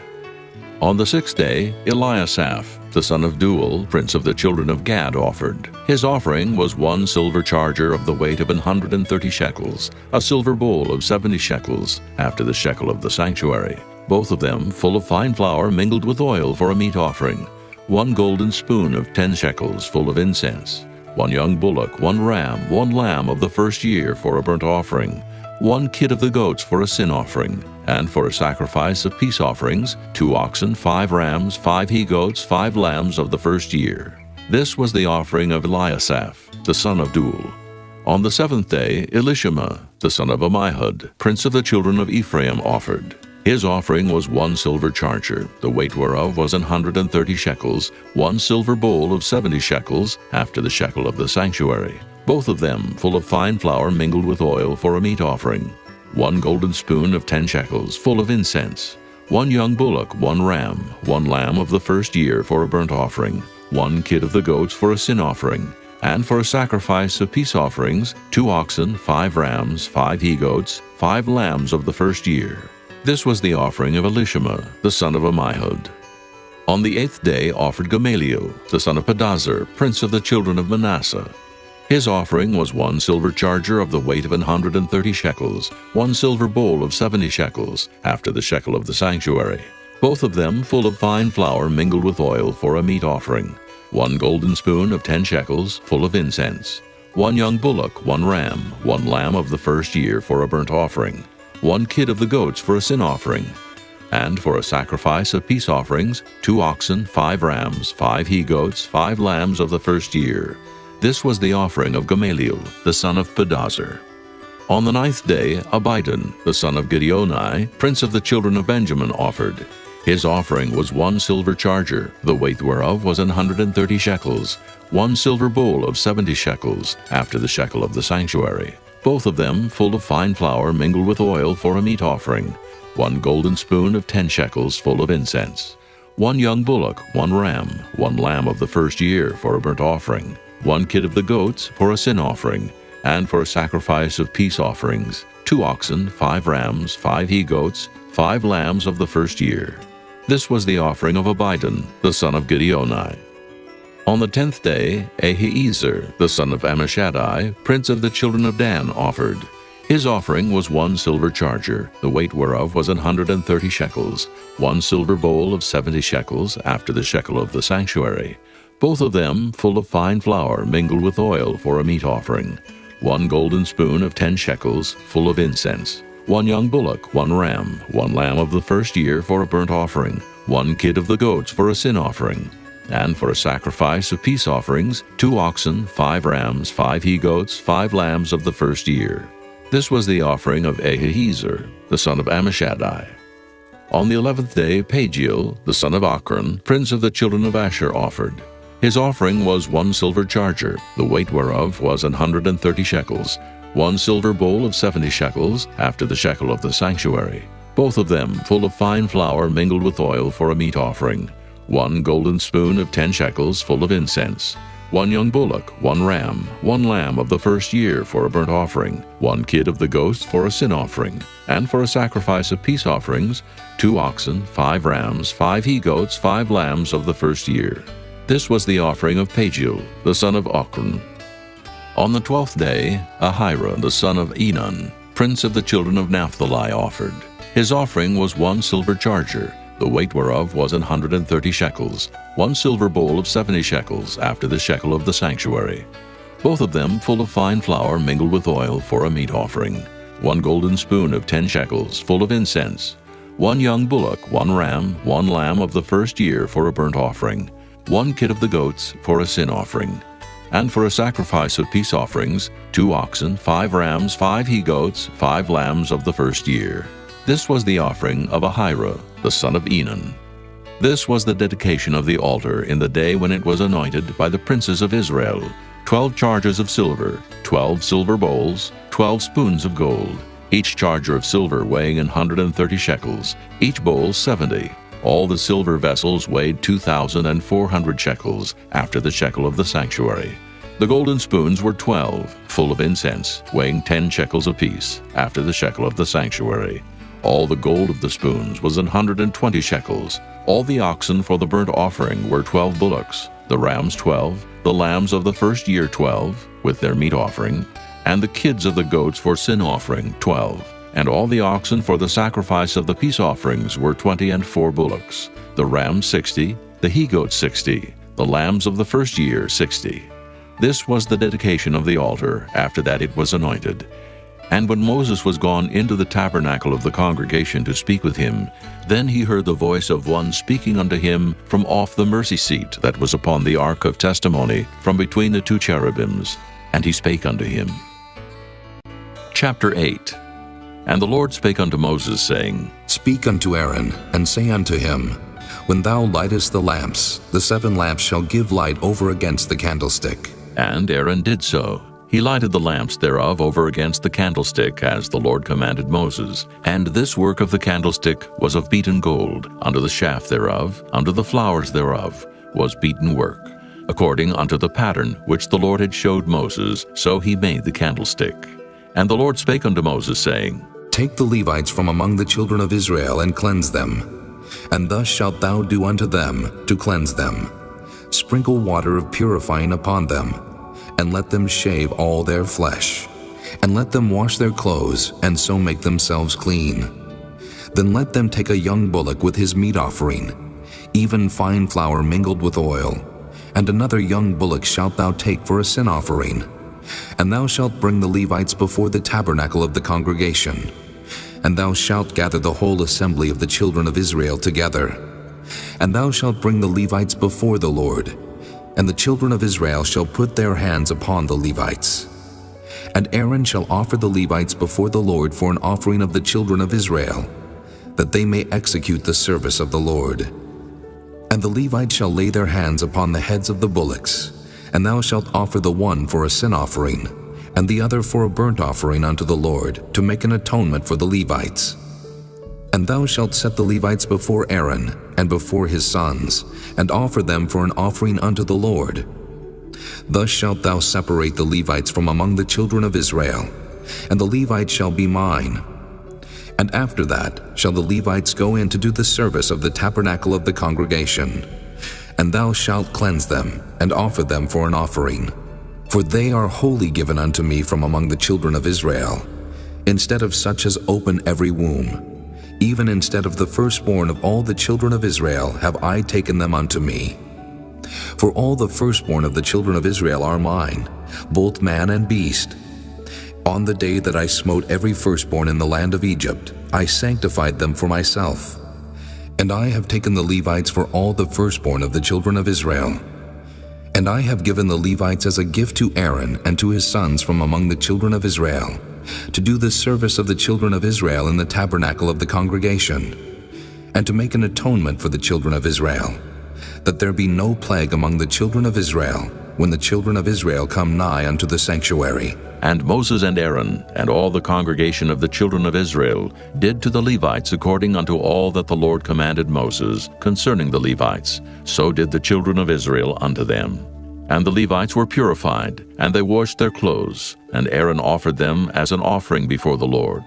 [SPEAKER 1] On the 6th day, Eliasaph, the son of Deuel, prince of the children of Gad, offered. His offering was 1 silver charger of the weight of 130 shekels, a silver bowl of 70 shekels, after the shekel of the sanctuary, both of them full of fine flour mingled with oil for a meat offering, 1 golden spoon of 10 shekels full of incense, 1 young bullock, 1 ram, 1 lamb of the first year for a burnt offering, 1 kid of the goats for a sin offering, and for a sacrifice of peace offerings, 2 oxen, 5 rams, 5 he-goats, 5 lambs of the first year. This was the offering of Eliasaph, the son of Deuel. On the 7th day, Elishama, the son of Ammihud, prince of the children of Ephraim, offered. His offering was 1 silver charger, the weight whereof was 130 shekels, 1 silver bowl of 70 shekels, after the shekel of the sanctuary, both of them full of fine flour mingled with oil for a meat offering, 1 golden spoon of 10 shekels full of incense, 1 young bullock, 1 ram, 1 lamb of the first year for a burnt offering, 1 kid of the goats for a sin offering, and for a sacrifice of peace offerings, 2 oxen, 5 rams, 5 he-goats, 5 lambs of the first year. This was the offering of Elishama, the son of Ammihud. On the 8th day offered Gamaliel, the son of Pedahzur, prince of the children of Manasseh. His offering was 1 silver charger of the weight of 130 shekels, 1 silver bowl of 70 shekels, after the shekel of the sanctuary, both of them full of fine flour mingled with oil for a meat offering, 1 golden spoon of 10 shekels, full of incense, 1 young bullock, 1 ram, 1 lamb of the first year for a burnt offering, 1 kid of the goats for a sin offering, and for a sacrifice of peace offerings, 2 oxen, 5 rams, 5 he-goats, 5 lambs of the first year. This was the offering of Gamaliel, the son of Pedahzur. On the 9th day, Abidan, the son of Gideoni, prince of the children of Benjamin, offered. His offering was 1 silver charger, the weight whereof was 130 shekels, 1 silver bowl of 70 shekels, after the shekel of the sanctuary, both of them full of fine flour mingled with oil for a meat offering, 1 golden spoon of 10 shekels full of incense, 1 young bullock, 1 ram, 1 lamb of the first year for a burnt offering, 1 kid of the goats for a sin offering, and for a sacrifice of peace offerings, 2 oxen, 5 rams, 5 he-goats, 5 lambs of the first year. This was the offering of Abidan, the son of Gideoni. On the 10th day, Ahiezer, the son of Ammishaddai, prince of the children of Dan, offered. His offering was 1 silver charger, the weight whereof was 130 shekels, 1 silver bowl of 70 shekels, after the shekel of the sanctuary, both of them full of fine flour mingled with oil for a meat offering, 1 golden spoon of 10 shekels, full of incense, 1 young bullock, 1 ram, 1 lamb of the first year for a burnt offering, 1 kid of the goats for a sin offering, and for a sacrifice of peace offerings, 2 oxen, 5 rams, 5 he-goats, 5 lambs of the first year. This was the offering of Ahiezer, the son of Ammishaddai. On the 11th day, Pagiel, the son of Ochran, prince of the children of Asher, offered. His offering was 1 silver charger, the weight whereof was 130 shekels, 1 silver bowl of 70 shekels, after the shekel of the sanctuary, both of them full of fine flour mingled with oil for a meat offering, 1 golden spoon of 10 shekels full of incense, 1 young bullock, 1 ram, 1 lamb of the first year for a burnt offering, 1 kid of the goats for a sin offering, and for a sacrifice of peace offerings, 2 oxen, 5 rams, 5 he-goats, 5 lambs of the first year. This was the offering of Pagiel, the son of Ochran. On the 12th day, Ahira, the son of Enan, prince of the children of Naphtali, offered. His offering was 1 silver charger, the weight whereof was 130 shekels, 1 silver bowl of 70 shekels, after the shekel of the sanctuary, both of them full of fine flour mingled with oil for a meat offering, 1 golden spoon of 10 shekels, full of incense, 1 young bullock, 1 ram, 1 lamb of the first year for a burnt offering, 1 kid of the goats for a sin offering, and for a sacrifice of peace offerings, 2 oxen, 5 rams, 5 he-goats, 5 lambs of the first year. This was the offering of Ahira, the son of Enan. This was the dedication of the altar in the day when it was anointed by the princes of Israel, 12 chargers of silver, 12 silver bowls, 12 spoons of gold, each charger of silver weighing 130 shekels, each bowl 70, All the silver vessels weighed 2,400 shekels, after the shekel of the sanctuary. The golden spoons were 12, full of incense, weighing 10 shekels apiece, after the shekel of the sanctuary. All the gold of the spoons was 120 shekels. All the oxen for the burnt offering were 12 bullocks, the rams 12, the lambs of the first year 12, with their meat offering, and the kids of the goats for sin offering 12. And all the oxen for the sacrifice of the peace offerings were 20 and 4 bullocks, the rams 60, the he-goats 60, the lambs of the first year 60. This was the dedication of the altar. After that it was anointed. And when Moses was gone into the tabernacle of the congregation to speak with him, then he heard the voice of one speaking unto him from off the mercy seat that was upon the ark of testimony, from between the 2 cherubims. And he spake unto him. Chapter 8. And the Lord spake unto Moses, saying,
[SPEAKER 2] Speak unto Aaron, and say unto him, When thou lightest the lamps, the 7 lamps shall give light over against the candlestick.
[SPEAKER 1] And Aaron did so. He lighted the lamps thereof over against the candlestick, as the Lord commanded Moses. And this work of the candlestick was of beaten gold. Under the shaft thereof, under the flowers thereof, was beaten work. According unto the pattern which the Lord had showed Moses, so he made the candlestick. And the Lord spake unto Moses, saying,
[SPEAKER 2] Take the Levites from among the children of Israel, and cleanse them. And thus shalt thou do unto them, to cleanse them. Sprinkle water of purifying upon them, and let them shave all their flesh, and let them wash their clothes, and so make themselves clean. Then let them take a young bullock with his meat offering, even fine flour mingled with oil, and another young bullock shalt thou take for a sin offering. And thou shalt bring the Levites before the tabernacle of the congregation, and thou shalt gather the whole assembly of the children of Israel together. And thou shalt bring the Levites before the Lord, and the children of Israel shall put their hands upon the Levites. And Aaron shall offer the Levites before the Lord for an offering of the children of Israel, that they may execute the service of the Lord. And the Levites shall lay their hands upon the heads of the bullocks, and thou shalt offer the one for a sin offering, and the other for a burnt offering unto the Lord, to make an atonement for the Levites. And thou shalt set the Levites before Aaron, and before his sons, and offer them for an offering unto the Lord. Thus shalt thou separate the Levites from among the children of Israel, and the Levites shall be mine. And after that shall the Levites go in to do the service of the tabernacle of the congregation. And thou shalt cleanse them, and offer them for an offering. For they are wholly given unto me from among the children of Israel, instead of such as open every womb. Even instead of the firstborn of all the children of Israel have I taken them unto me. For all the firstborn of the children of Israel are mine, both man and beast. On the day that I smote every firstborn in the land of Egypt, I sanctified them for myself. And I have taken the Levites for all the firstborn of the children of Israel. And I have given the Levites as a gift to Aaron and to his sons from among the children of Israel, to do the service of the children of Israel in the tabernacle of the congregation, and to make an atonement for the children of Israel, that there be no plague among the children of Israel, when the children of Israel come nigh unto the sanctuary.
[SPEAKER 1] And Moses and Aaron, and all the congregation of the children of Israel, did to the Levites according unto all that the Lord commanded Moses concerning the Levites. So did the children of Israel unto them. And the Levites were purified, and they washed their clothes, and Aaron offered them as an offering before the Lord.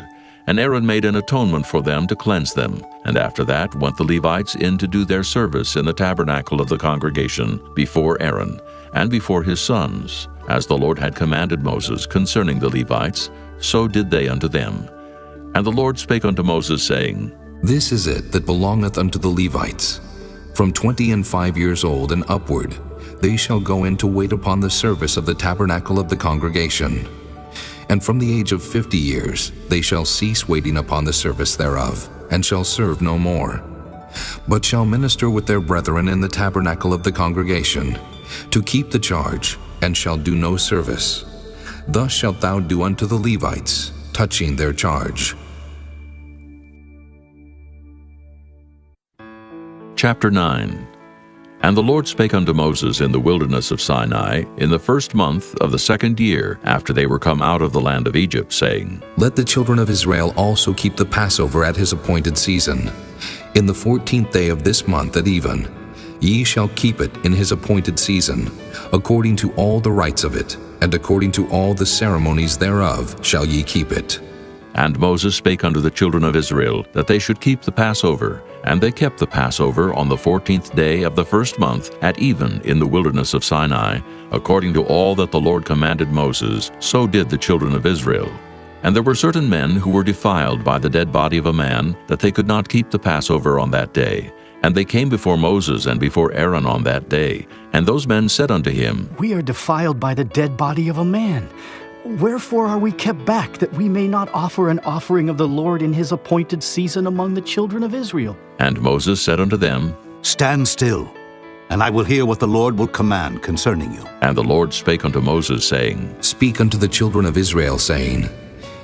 [SPEAKER 1] And Aaron made an atonement for them to cleanse them. And after that went the Levites in to do their service in the tabernacle of the congregation before Aaron, and before his sons. As the Lord had commanded Moses concerning the Levites, so did they unto them. And the Lord spake unto Moses, saying,
[SPEAKER 2] This is it that belongeth unto the Levites. From 25 years old and upward, they shall go in to wait upon the service of the tabernacle of the congregation. And from the age of 50 years they shall cease waiting upon the service thereof, and shall serve no more, but shall minister with their brethren in the tabernacle of the congregation, to keep the charge, and shall do no service. Thus shalt thou do unto the Levites, touching their charge.
[SPEAKER 1] Chapter 9. And the Lord spake unto Moses in the wilderness of Sinai in the 1st month of the 2nd year after they were come out of the land of Egypt, saying,
[SPEAKER 2] Let the children of Israel also keep the Passover at his appointed season. In the 14th day of this month at even, ye shall keep it in his appointed season, according to all the rites of it, and according to all the ceremonies thereof shall ye keep it.
[SPEAKER 1] And Moses spake unto the children of Israel that they should keep the Passover. And they kept the Passover on the 14th day of the first month at even in the wilderness of Sinai, according to all that the Lord commanded Moses, so did the children of Israel. And there were certain men who were defiled by the dead body of a man, that they could not keep the Passover on that day. And they came before Moses and before Aaron on that day. And those men said unto him,
[SPEAKER 3] We are defiled by the dead body of a man. Wherefore are we kept back, that we may not offer an offering of the Lord in his appointed season among the children of Israel?
[SPEAKER 1] And Moses said unto them,
[SPEAKER 4] Stand still, and I will hear what the Lord will command concerning you.
[SPEAKER 1] And the Lord spake unto Moses, saying,
[SPEAKER 2] Speak unto the children of Israel, saying,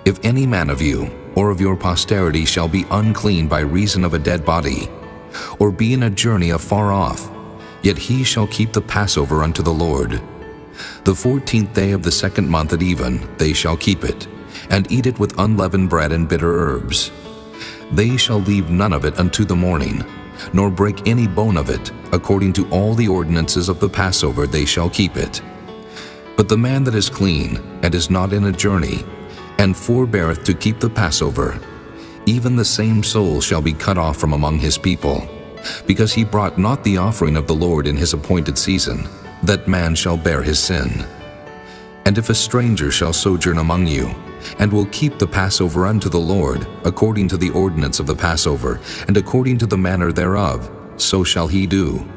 [SPEAKER 2] If any man of you, or of your posterity, shall be unclean by reason of a dead body, or be in a journey afar off, yet he shall keep the Passover unto the Lord. The 14th day of the second month at even they shall keep it, and eat it with unleavened bread and bitter herbs. They shall leave none of it unto the morning, nor break any bone of it. According to all the ordinances of the Passover they shall keep it. But the man that is clean, and is not in a journey, and forbeareth to keep the Passover, even the same soul shall be cut off from among his people, because he brought not the offering of the Lord in his appointed season. That man shall bear his sin. And if a stranger shall sojourn among you, and will keep the Passover unto the Lord, according to the ordinance of the Passover, and according to the manner thereof, so shall he do.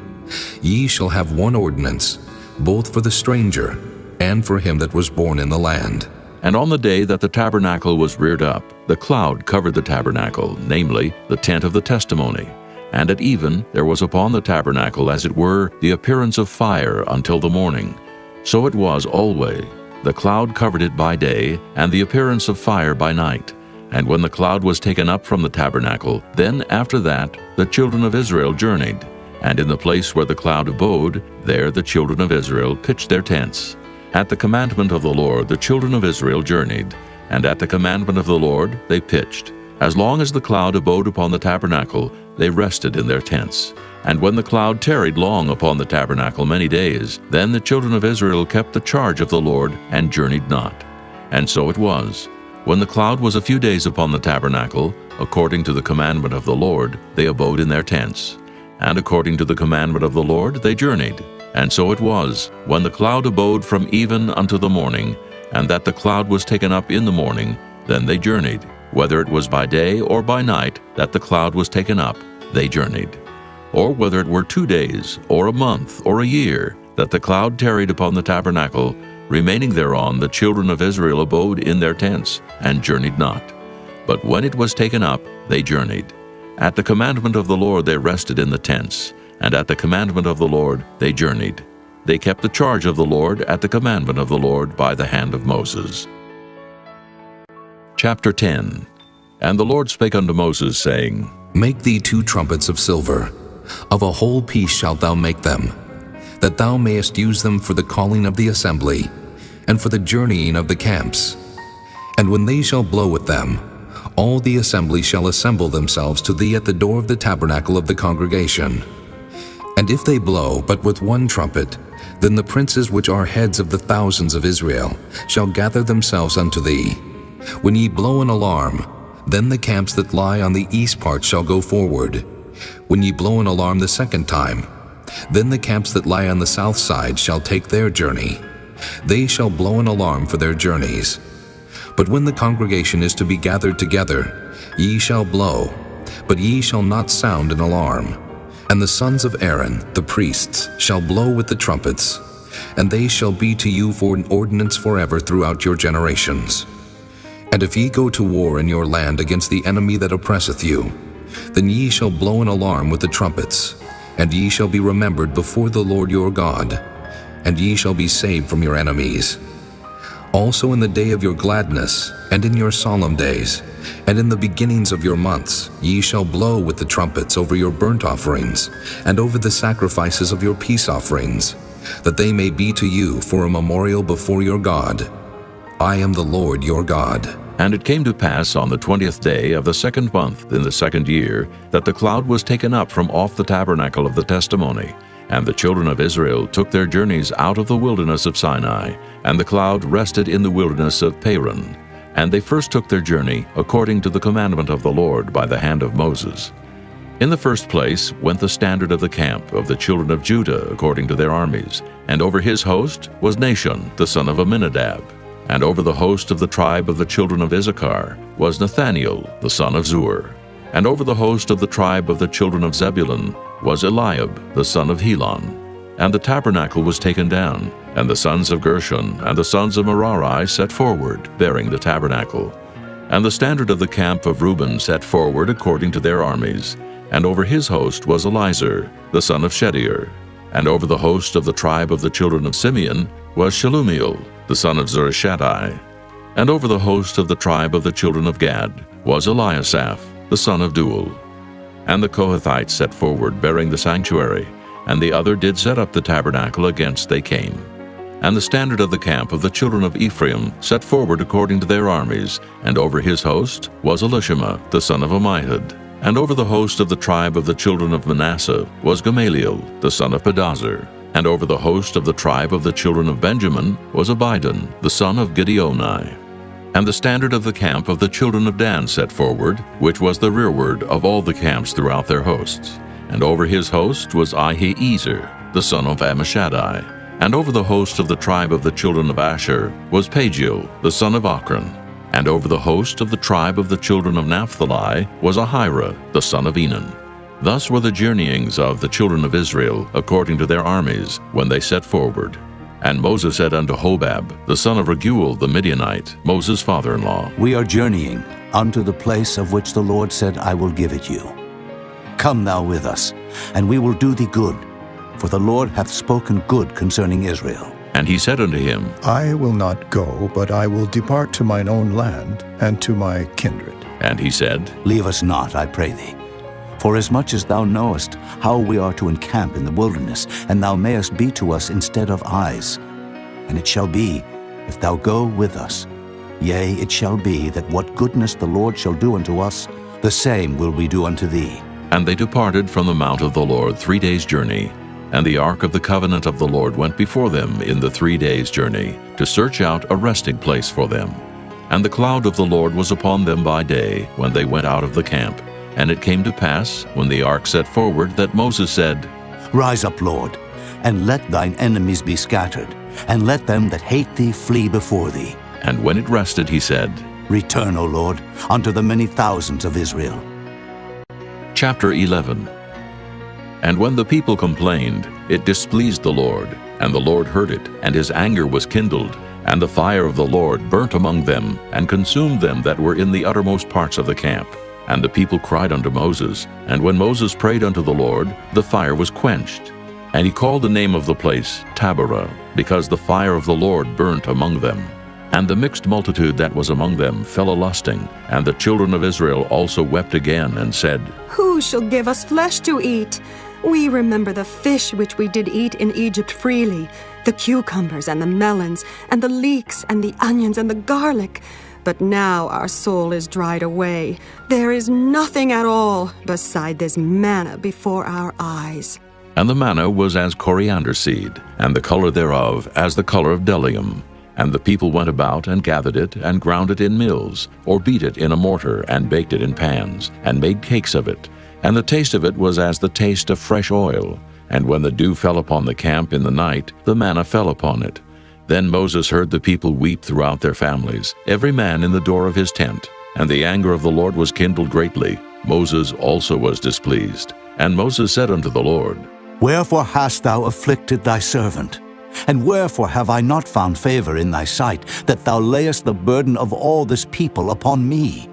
[SPEAKER 2] Ye shall have one ordinance, both for the stranger, and for him that was born in the land.
[SPEAKER 1] And on the day that the tabernacle was reared up, the cloud covered the tabernacle, namely, the tent of the testimony. And at even there was upon the tabernacle, as it were, the appearance of fire until the morning. So it was always. The cloud covered it by day, and the appearance of fire by night. And when the cloud was taken up from the tabernacle, then after that the children of Israel journeyed. And in the place where the cloud abode, there the children of Israel pitched their tents. At the commandment of the Lord the children of Israel journeyed, and at the commandment of the Lord they pitched. As long as the cloud abode upon the tabernacle, they rested in their tents. And when the cloud tarried long upon the tabernacle many days, then the children of Israel kept the charge of the Lord, and journeyed not. And so it was. When the cloud was a few days upon the tabernacle, according to the commandment of the Lord, they abode in their tents. And according to the commandment of the Lord they journeyed. And so it was, when the cloud abode from even unto the morning, and that the cloud was taken up in the morning, then they journeyed. Whether it was by day or by night that the cloud was taken up, they journeyed. Or whether it were 2 days, or a month, or a year, that the cloud tarried upon the tabernacle, remaining thereon the children of Israel abode in their tents, and journeyed not. But when it was taken up, they journeyed. At the commandment of the Lord they rested in the tents, and at the commandment of the Lord they journeyed. They kept the charge of the Lord at the commandment of the Lord by the hand of Moses. Chapter 10. And the Lord spake unto Moses, saying,
[SPEAKER 2] Make thee 2 trumpets of silver, of a whole piece shalt thou make them, that thou mayest use them for the calling of the assembly, and for the journeying of the camps. And when they shall blow with them, all the assembly shall assemble themselves to thee at the door of the tabernacle of the congregation. And if they blow but with 1 trumpet, then the princes which are heads of the thousands of Israel shall gather themselves unto thee. When ye blow an alarm, then the camps that lie on the east part shall go forward. When ye blow an alarm the second time, then the camps that lie on the south side shall take their journey. They shall blow an alarm for their journeys. But when the congregation is to be gathered together, ye shall blow, but ye shall not sound an alarm. And the sons of Aaron, the priests, shall blow with the trumpets, and they shall be to you for an ordinance forever throughout your generations. And if ye go to war in your land against the enemy that oppresseth you, then ye shall blow an alarm with the trumpets, and ye shall be remembered before the Lord your God, and ye shall be saved from your enemies. Also in the day of your gladness, and in your solemn days, and in the beginnings of your months, ye shall blow with the trumpets over your burnt offerings, and over the sacrifices of your peace offerings, that they may be to you for a memorial before your God. I am the Lord your God.
[SPEAKER 1] And it came to pass on the 20th day of the 2nd month in the 2nd year, that the cloud was taken up from off the tabernacle of the testimony. And the children of Israel took their journeys out of the wilderness of Sinai, and the cloud rested in the wilderness of Paran. And they first took their journey according to the commandment of the Lord by the hand of Moses. In the first place went the standard of the camp of the children of Judah according to their armies, and over his host was Nahshon the son of Amminadab. And over the host of the tribe of the children of Issachar was Nathaniel the son of Zuar. And over the host of the tribe of the children of Zebulun was Eliab the son of Helon. And the tabernacle was taken down, and the sons of Gershon and the sons of Merari set forward, bearing the tabernacle. And the standard of the camp of Reuben set forward according to their armies, and over his host was Elizur the son of Shedeur. And over the host of the tribe of the children of Simeon was Shelumiel the son of Zurishaddai. And over the host of the tribe of the children of Gad was Eliasaph the son of Deuel. And the Kohathites set forward, bearing the sanctuary, and the other did set up the tabernacle against they came. And the standard of the camp of the children of Ephraim set forward according to their armies, and over his host was Elishama the son of Ammihud. And over the host of the tribe of the children of Manasseh was Gamaliel the son of Pedazur. And over the host of the tribe of the children of Benjamin was Abidan the son of Gideoni. And the standard of the camp of the children of Dan set forward, which was the rearward of all the camps throughout their hosts. And over his host was Ahiezer the son of Ammishaddai. And over the host of the tribe of the children of Asher was Pagiel the son of Ochran. And over the host of the tribe of the children of Naphtali was Ahira the son of Enan. Thus were the journeyings of the children of Israel according to their armies when they set forward. And Moses said unto Hobab the son of Raguel the Midianite, Moses' father-in-law,
[SPEAKER 4] We are journeying unto the place of which the Lord said, I will give it you. Come thou with us, and we will do thee good, for the Lord hath spoken good concerning Israel.
[SPEAKER 1] And he said unto him,
[SPEAKER 5] I will not go, but I will depart to mine own land and to my kindred.
[SPEAKER 1] And he said,
[SPEAKER 4] Leave us not, I pray thee. For as much as thou knowest how we are to encamp in the wilderness, and thou mayest be to us instead of eyes. And it shall be, if thou go with us, yea, it shall be that what goodness the Lord shall do unto us, the same will we do unto thee.
[SPEAKER 1] And they departed from the mount of the Lord 3 days' journey. And the ark of the covenant of the Lord went before them in the 3 days' journey, to search out a resting place for them. And the cloud of the Lord was upon them by day, when they went out of the camp. And it came to pass, when the ark set forward, that Moses said,
[SPEAKER 4] Rise up, Lord, and let thine enemies be scattered, and let them that hate thee flee before thee.
[SPEAKER 1] And when it rested, he said,
[SPEAKER 4] Return, O Lord, unto the many thousands of Israel.
[SPEAKER 1] Chapter 11. And when the people complained, it displeased the Lord, and the Lord heard it, and his anger was kindled, and the fire of the Lord burnt among them, and consumed them that were in the uttermost parts of the camp. And the people cried unto Moses, and when Moses prayed unto the Lord, the fire was quenched. And he called the name of the place Taberah, because the fire of the Lord burnt among them. And the mixed multitude that was among them fell a-lusting, and the children of Israel also wept again, and said,
[SPEAKER 6] Who shall give us flesh to eat? We remember the fish which we did eat in Egypt freely, the cucumbers and the melons, and the leeks and the onions and the garlic. But now our soul is dried away. There is nothing at all beside this manna before our eyes.
[SPEAKER 1] And the manna was as coriander seed, and the color thereof as the color of bdellium. And the people went about and gathered it, and ground it in mills, or beat it in a mortar, and baked it in pans, and made cakes of it. And the taste of it was as the taste of fresh oil. And when the dew fell upon the camp in the night, the manna fell upon it. Then Moses heard the people weep throughout their families, every man in the door of his tent. And the anger of the Lord was kindled greatly. Moses also was displeased. And Moses said unto the Lord,
[SPEAKER 4] Wherefore hast thou afflicted thy servant? And wherefore have I not found favor in thy sight, that thou layest the burden of all this people upon me?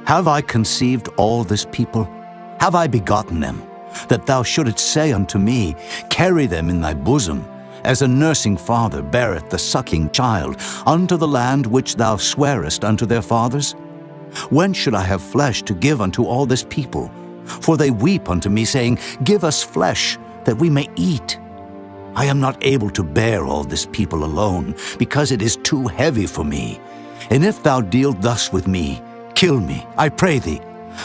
[SPEAKER 4] Have I conceived all this people? Have I begotten them? That thou shouldest say unto me, Carry them in thy bosom, as a nursing father beareth the sucking child, unto the land which thou swarest unto their fathers? When should I have flesh to give unto all this people? For they weep unto me, saying, Give us flesh, that we may eat. I am not able to bear all this people alone, because it is too heavy for me. And if thou deal thus with me, kill me, I pray thee,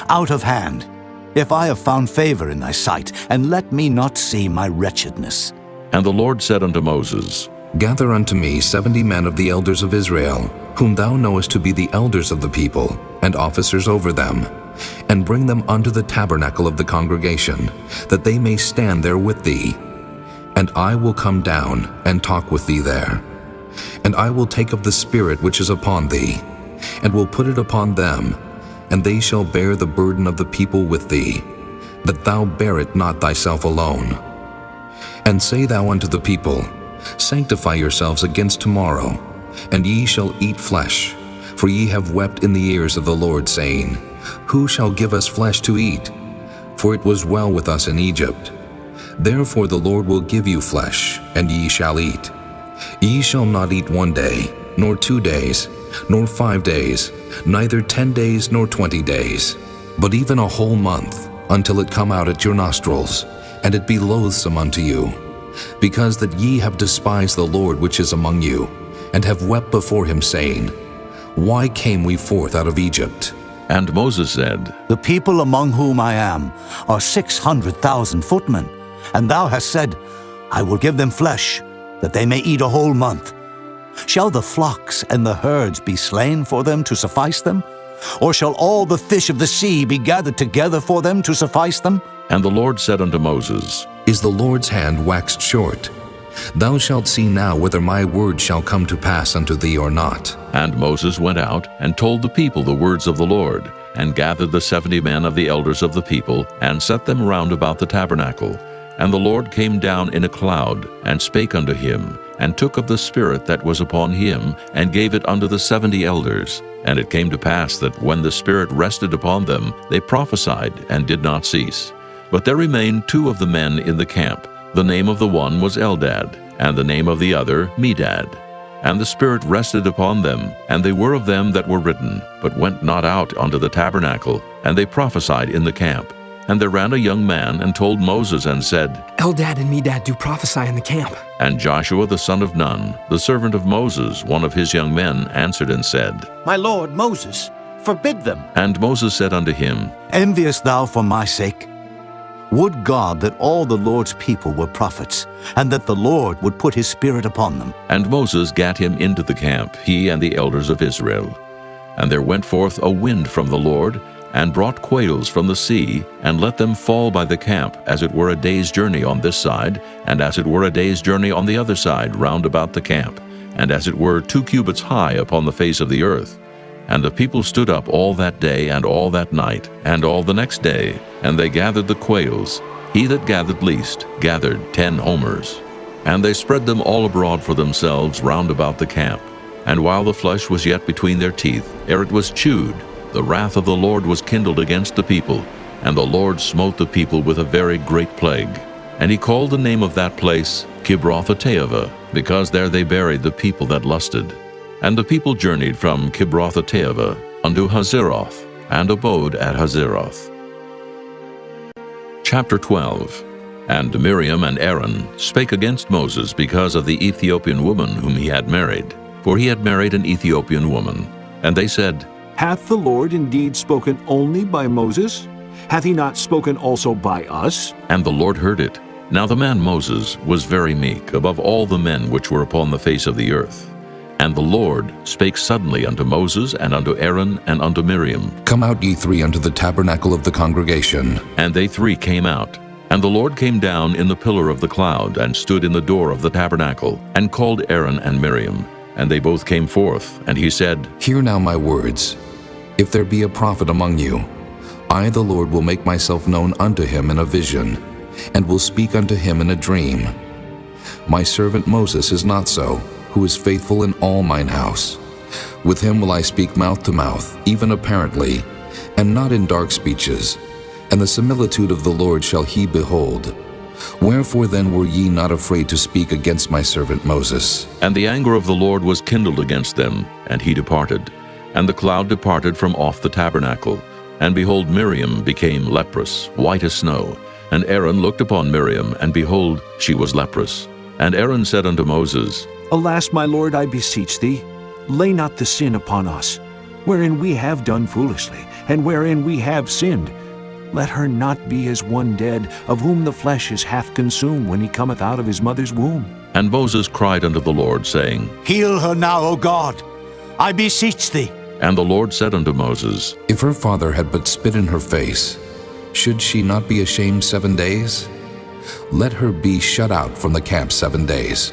[SPEAKER 4] out of hand, if I have found favor in thy sight, and let me not see my wretchedness.
[SPEAKER 1] And the Lord said unto Moses,
[SPEAKER 2] Gather unto me 70 men of the elders of Israel, whom thou knowest to be the elders of the people, and officers over them, and bring them unto the tabernacle of the congregation, that they may stand there with thee. And I will come down and talk with thee there. And I will take of the Spirit which is upon thee, and will put it upon them, and they shall bear the burden of the people with thee, that thou bear it not thyself alone. And say thou unto the people, Sanctify yourselves against tomorrow, and ye shall eat flesh, for ye have wept in the ears of the Lord, saying, Who shall give us flesh to eat? For it was well with us in Egypt. Therefore the Lord will give you flesh, and ye shall eat. Ye shall not eat 1 day, nor 2 days, nor 5 days, neither 10 days nor 20 days, but even a whole month, until it come out at your nostrils, and it be loathsome unto you, because that ye have despised the Lord which is among you, and have wept before him, saying, Why came we forth out of Egypt?
[SPEAKER 1] And Moses said,
[SPEAKER 4] The people among whom I am are 600,000 footmen, and thou hast said, I will give them flesh, that they may eat a whole month. Shall the flocks and the herds be slain for them to suffice them? Or shall all the fish of the sea be gathered together for them to suffice them?
[SPEAKER 1] And the Lord said unto Moses,
[SPEAKER 2] Is the Lord's hand waxed short? Thou shalt see now whether my word shall come to pass unto thee or not.
[SPEAKER 1] And Moses went out and told the people the words of the Lord, and gathered the 70 men of the elders of the people, and set them round about the tabernacle. And the Lord came down in a cloud, and spake unto him, and took of the Spirit that was upon him, and gave it unto the 70 elders. And it came to pass that when the Spirit rested upon them, they prophesied, and did not cease. But there remained 2 of the men in the camp. The name of the one was Eldad, and the name of the other Medad. And the Spirit rested upon them, and they were of them that were written, but went not out unto the tabernacle, and they prophesied in the camp. And there ran a young man, and told Moses, and said,
[SPEAKER 7] Eldad and Medad do prophesy in the camp.
[SPEAKER 1] And Joshua the son of Nun, the servant of Moses, one of his young men, answered and said,
[SPEAKER 8] My lord Moses, forbid them.
[SPEAKER 1] And Moses said unto him,
[SPEAKER 4] Enviest thou for my sake? Would God that all the Lord's people were prophets, and that the Lord would put his Spirit upon them.
[SPEAKER 1] And Moses gat him into the camp, he and the elders of Israel. And there went forth a wind from the Lord, and brought quails from the sea, and let them fall by the camp, as it were a day's journey on this side, and as it were a day's journey on the other side round about the camp, and as it were 2 cubits high upon the face of the earth. And the people stood up all that day and all that night, and all the next day, and they gathered the quails. He that gathered least gathered 10 homers. And they spread them all abroad for themselves round about the camp. And while the flesh was yet between their teeth, ere it was chewed, the wrath of the Lord was kindled against the people, and the Lord smote the people with a very great plague. And he called the name of that place Kibroth-hattaavah, because there they buried the people that lusted. And the people journeyed from Kibroth-hattaavah unto Hazeroth, and abode at Hazeroth. Chapter 12. And Miriam and Aaron spake against Moses because of the Ethiopian woman whom he had married, for he had married an Ethiopian woman. And they said,
[SPEAKER 9] Hath the Lord indeed spoken only by Moses? Hath he not spoken also by us?
[SPEAKER 1] And the Lord heard it. Now the man Moses was very meek above all the men which were upon the face of the earth. And the Lord spake suddenly unto Moses, and unto Aaron, and unto Miriam.
[SPEAKER 2] Come out, ye 3, unto the tabernacle of the congregation.
[SPEAKER 1] And they 3 came out. And the Lord came down in the pillar of the cloud, and stood in the door of the tabernacle, and called Aaron and Miriam. And they both came forth, and he said,
[SPEAKER 2] Hear now my words. If there be a prophet among you, I the Lord will make myself known unto him in a vision, and will speak unto him in a dream. My servant Moses is not so, who is faithful in all mine house. With him will I speak mouth to mouth, even apparently, and not in dark speeches. And the similitude of the Lord shall he behold. Wherefore then were ye not afraid to speak against my servant Moses?
[SPEAKER 1] And the anger of the Lord was kindled against them, and he departed. And the cloud departed from off the tabernacle. And behold, Miriam became leprous, white as snow. And Aaron looked upon Miriam, and behold, she was leprous. And Aaron said unto Moses,
[SPEAKER 9] Alas, my lord, I beseech thee, lay not the sin upon us, wherein we have done foolishly, and wherein we have sinned. Let her not be as one dead, of whom the flesh is half consumed when he cometh out of his mother's womb.
[SPEAKER 1] And Moses cried unto the Lord, saying,
[SPEAKER 4] Heal her now, O God, I beseech thee.
[SPEAKER 1] And the Lord said unto Moses,
[SPEAKER 2] If her father had but spit in her face, should she not be ashamed 7 days? Let her be shut out from the camp 7 days,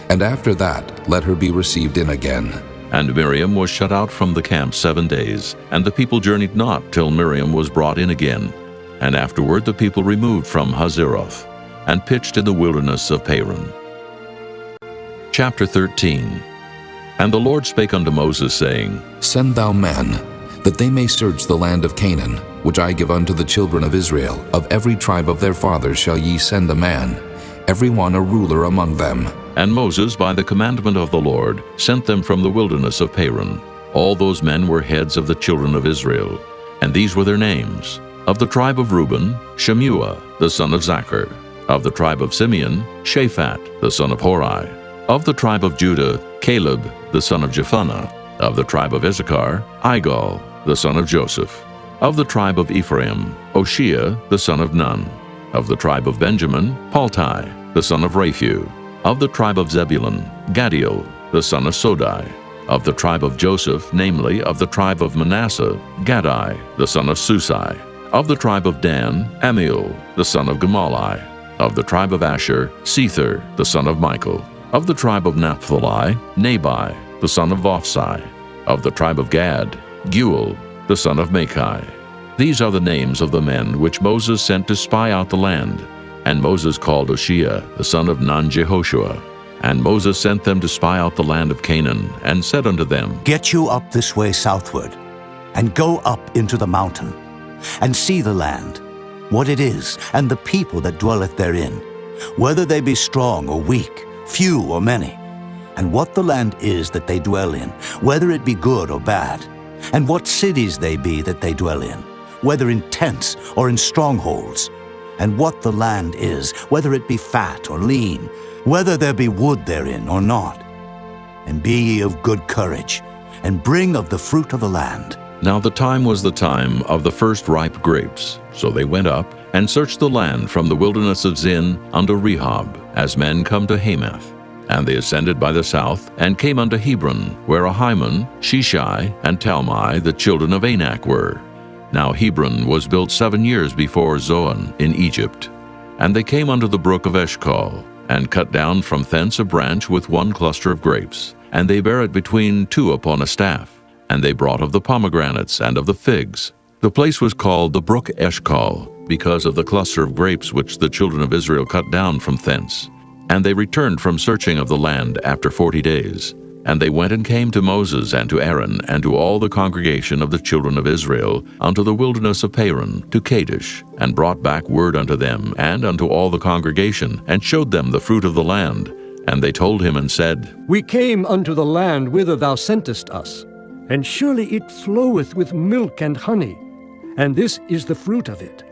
[SPEAKER 2] and after that let her be received in again.
[SPEAKER 1] And Miriam was shut out from the camp 7 days, and the people journeyed not till Miriam was brought in again. And afterward the people removed from Hazeroth, and pitched in the wilderness of Paran. Chapter 13. And the Lord spake unto Moses, saying,
[SPEAKER 2] Send thou men, that they may search the land of Canaan, which I give unto the children of Israel. Of every tribe of their fathers shall ye send a man, every one a ruler among them.
[SPEAKER 1] And Moses, by the commandment of the Lord, sent them from the wilderness of Paran. All those men were heads of the children of Israel, and these were their names. Of the tribe of Reuben, Shemuah, the son of Zachar. Of the tribe of Simeon, Shaphat, the son of Hori. Of the tribe of Judah, Caleb, the son of Jephunneh. Of the tribe of Issachar, Igal, the son of Joseph. Of the tribe of Ephraim, Oshea, the son of Nun. Of the tribe of Benjamin, Paltai, the son of Raphu. Of the tribe of Zebulun, Gadiel, the son of Sodai. Of the tribe of Joseph, namely, of the tribe of Manasseh, Gadai, the son of Susai. Of the tribe of Dan, Amiel, the son of Gemalli. Of the tribe of Asher, Sether, the son of Michael. Of the tribe of Naphtali, Nabai, the son of Vophsi. Of the tribe of Gad, Guel, the son of Machi. These are the names of the men which Moses sent to spy out the land. And Moses called Oshea, the son of Nun-Jehoshua. And Moses sent them to spy out the land of Canaan, and said unto them,
[SPEAKER 4] Get you up this way southward, and go up into the mountain, and see the land, what it is, and the people that dwelleth therein, whether they be strong or weak, few or many, and what the land is that they dwell in, whether it be good or bad, and what cities they be that they dwell in, whether in tents or in strongholds, and what the land is, whether it be fat or lean, whether there be wood therein or not. And be ye of good courage, and bring of the fruit of the land.
[SPEAKER 1] Now the time was the time of the first ripe grapes. So they went up, and searched the land from the wilderness of Zin unto Rehob, as men come to Hamath. And they ascended by the south, and came unto Hebron, where Ahiman, Sheshai, and Talmai, the children of Anak, were. Now Hebron was built 7 years before Zoan in Egypt. And they came unto the brook of Eshcol, and cut down from thence a branch with one cluster of grapes, and they bare it between two upon a staff. And they brought of the pomegranates and of the figs. The place was called the brook Eshcol, because of the cluster of grapes which the children of Israel cut down from thence. And they returned from searching of the land after 40 days. And they went and came to Moses and to Aaron and to all the congregation of the children of Israel unto the wilderness of Paran, to Kadesh, and brought back word unto them and unto all the congregation, and showed them the fruit of the land. And they told him and said,
[SPEAKER 10] We came unto the land whither thou sentest us, and surely it floweth with milk and honey, and this is the fruit of it.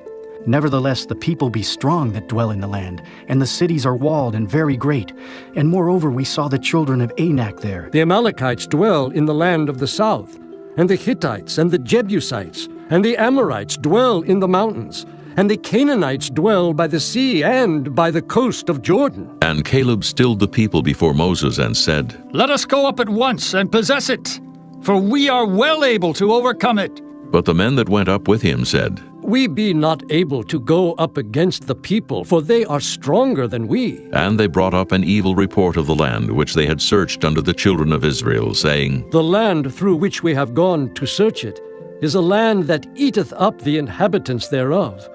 [SPEAKER 3] Nevertheless, the people be strong that dwell in the land, and the cities are walled and very great. And moreover, we saw the children of Anak there.
[SPEAKER 10] The Amalekites dwell in the land of the south, and the Hittites and the Jebusites and the Amorites dwell in the mountains, and the Canaanites dwell by the sea and by the coast of Jordan.
[SPEAKER 1] And Caleb stilled the people before Moses and said,
[SPEAKER 11] Let us go up at once and possess it, for we are well able to overcome it.
[SPEAKER 1] But the men that went up with him said,
[SPEAKER 10] We be not able to go up against the people, for they are stronger than we.
[SPEAKER 1] And they brought up an evil report of the land which they had searched unto the children of Israel, saying,
[SPEAKER 10] The land through which we have gone to search it is a land that eateth up the inhabitants thereof.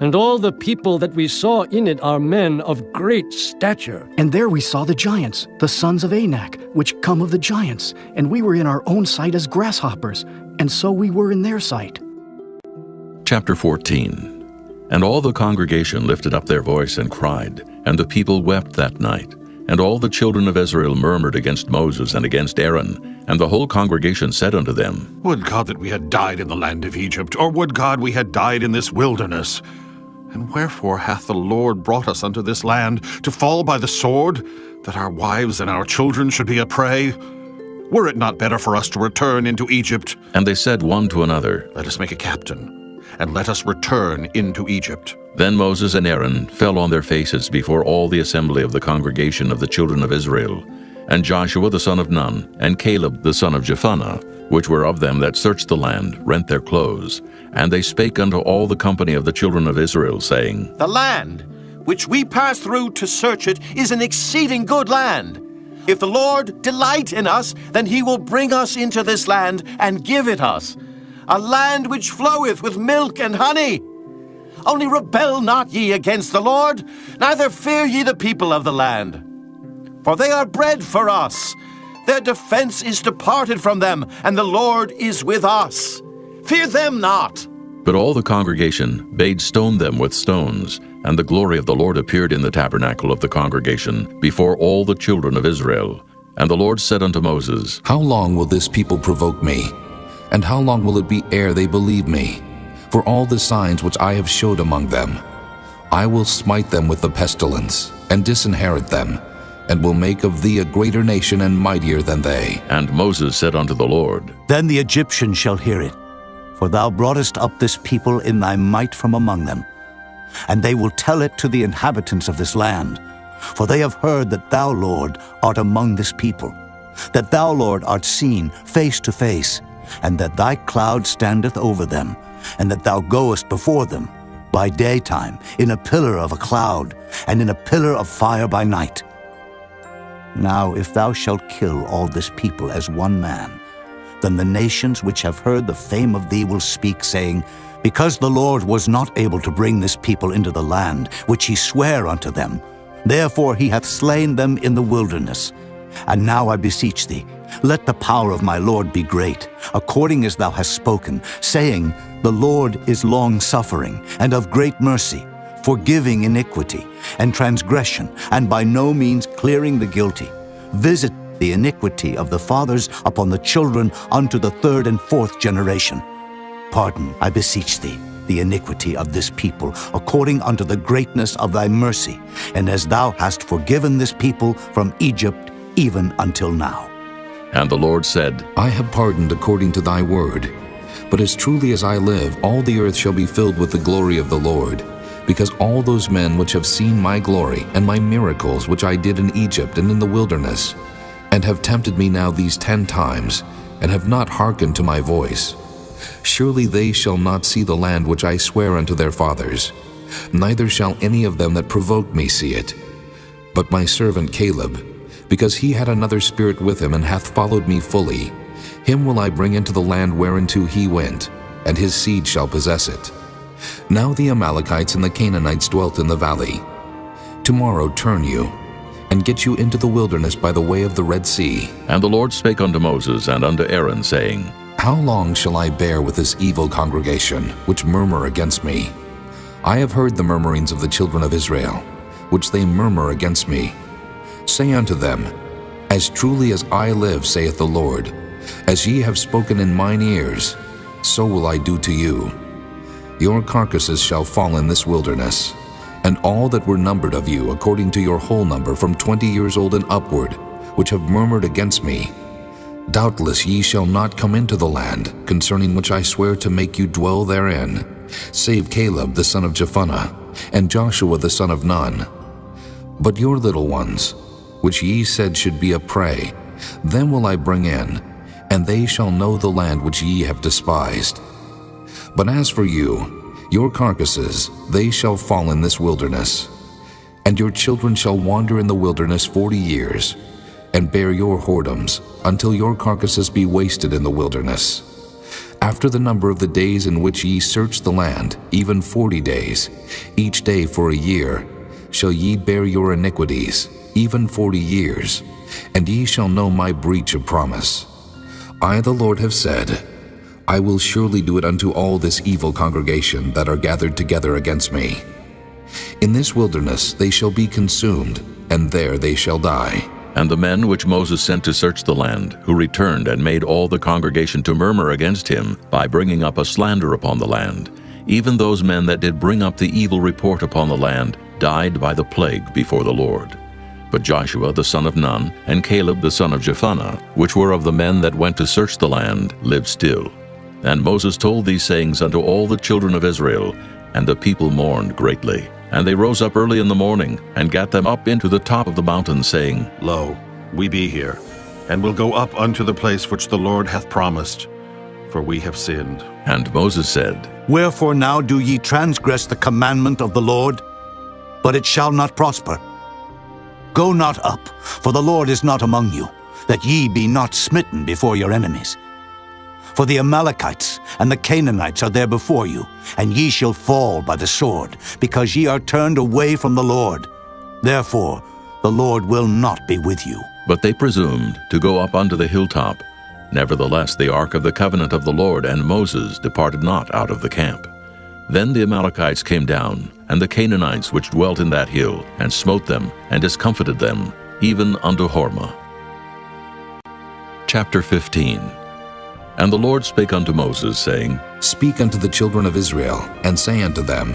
[SPEAKER 10] And all the people that we saw in it are men of great stature.
[SPEAKER 3] And there we saw the giants, the sons of Anak, which come of the giants. And we were in our own sight as grasshoppers, and so we were in their sight.
[SPEAKER 1] Chapter 14. And all the congregation lifted up their voice and cried, and the people wept that night. And all the children of Israel murmured against Moses and against Aaron. And the whole congregation said unto them,
[SPEAKER 12] Would God that we had died in the land of Egypt, or would God we had died in this wilderness? And wherefore hath the Lord brought us unto this land, to fall by the sword, that our wives and our children should be a prey? Were it not better for us to return into Egypt?
[SPEAKER 1] And they said one to another,
[SPEAKER 12] Let us make a captain, and let us return into Egypt.
[SPEAKER 1] Then Moses and Aaron fell on their faces before all the assembly of the congregation of the children of Israel. And Joshua the son of Nun, and Caleb the son of Jephunneh, which were of them that searched the land, rent their clothes. And they spake unto all the company of the children of Israel, saying,
[SPEAKER 8] The land which we passed through to search it is an exceeding good land. If the Lord delight in us, then he will bring us into this land and give it us, a land which floweth with milk and honey. Only rebel not ye against the Lord, neither fear ye the people of the land. For they are bread for us. Their defense is departed from them, and the Lord is with us. Fear them not.
[SPEAKER 1] But all the congregation bade stone them with stones, and the glory of the Lord appeared in the tabernacle of the congregation before all the children of Israel. And the Lord said unto Moses,
[SPEAKER 2] How long will this people provoke me? And how long will it be ere they believe me? For all the signs which I have showed among them, I will smite them with the pestilence, and disinherit them, and will make of thee a greater nation and mightier than they.
[SPEAKER 1] And Moses said unto the Lord,
[SPEAKER 4] Then the Egyptians shall hear it, for thou broughtest up this people in thy might from among them. And they will tell it to the inhabitants of this land, for they have heard that thou, Lord, art among this people, that thou, Lord, art seen face to face, and that thy cloud standeth over them, and that thou goest before them by daytime in a pillar of a cloud, and in a pillar of fire by night. Now if thou shalt kill all this people as one man, then the nations which have heard the fame of thee will speak, saying, Because the Lord was not able to bring this people into the land which he sware unto them, therefore he hath slain them in the wilderness. And now I beseech thee, let the power of my Lord be great, according as thou hast spoken, saying, The Lord is long-suffering, and of great mercy, forgiving iniquity and transgression, and by no means clearing the guilty. Visit the iniquity of the fathers upon the children unto the third and fourth generation. Pardon, I beseech thee, the iniquity of this people, according unto the greatness of thy mercy, and as thou hast forgiven this people from Egypt even until now.
[SPEAKER 1] And the Lord said,
[SPEAKER 2] I have pardoned according to thy word. But as truly as I live, all the earth shall be filled with the glory of the Lord, because all those men which have seen my glory and my miracles which I did in Egypt and in the wilderness, and have tempted me now these 10 times, and have not hearkened to my voice, surely they shall not see the land which I swear unto their fathers, neither shall any of them that provoked me see it. But my servant Caleb, because he had another spirit with him, and hath followed me fully, him will I bring into the land whereinto he went, and his seed shall possess it. Now the Amalekites and the Canaanites dwelt in the valley. Tomorrow turn you, and get you into the wilderness by the way of the Red Sea.
[SPEAKER 1] And the Lord spake unto Moses and unto Aaron, saying,
[SPEAKER 2] How long shall I bear with this evil congregation, which murmur against me? I have heard the murmurings of the children of Israel, which they murmur against me. Say unto them, As truly as I live, saith the Lord, as ye have spoken in mine ears, so will I do to you. Your carcasses shall fall in this wilderness, and all that were numbered of you according to your whole number from 20 years old and upward, which have murmured against me. Doubtless ye shall not come into the land, concerning which I swear to make you dwell therein, save Caleb the son of Jephunneh, and Joshua the son of Nun. But your little ones, which ye said should be a prey, them will I bring in, and they shall know the land which ye have despised. But as for you, your carcasses, they shall fall in this wilderness. And your children shall wander in the wilderness 40 years, and bear your whoredoms, until your carcasses be wasted in the wilderness. After the number of the days in which ye search the land, even 40 days, each day for a year, shall ye bear your iniquities, even 40 years, and ye shall know my breach of promise. I, the Lord, have said, I will surely do it unto all this evil congregation that are gathered together against me. In this wilderness they shall be consumed, and there they shall die.
[SPEAKER 1] And the men which Moses sent to search the land, who returned and made all the congregation to murmur against him, by bringing up a slander upon the land, even those men that did bring up the evil report upon the land, died by the plague before the Lord. But Joshua the son of Nun, and Caleb the son of Jephunneh, which were of the men that went to search the land, lived still. And Moses told these sayings unto all the children of Israel, and the people mourned greatly. And they rose up early in the morning, and gat them up into the top of the mountain, saying,
[SPEAKER 12] Lo, we be here, and will go up unto the place which the Lord hath promised, for we have sinned.
[SPEAKER 1] And Moses said,
[SPEAKER 4] Wherefore now do ye transgress the commandment of the Lord? But it shall not prosper. Go not up, for the Lord is not among you, that ye be not smitten before your enemies. For the Amalekites and the Canaanites are there before you, and ye shall fall by the sword, because ye are turned away from the Lord. Therefore the Lord will not be with you.
[SPEAKER 1] But they presumed to go up unto the hilltop. Nevertheless the ark of the covenant of the Lord and Moses departed not out of the camp. Then the Amalekites came down, and the Canaanites which dwelt in that hill, and smote them, and discomfited them, even unto Hormah. Chapter 15. And the Lord spake unto Moses, saying,
[SPEAKER 2] Speak unto the children of Israel, and say unto them,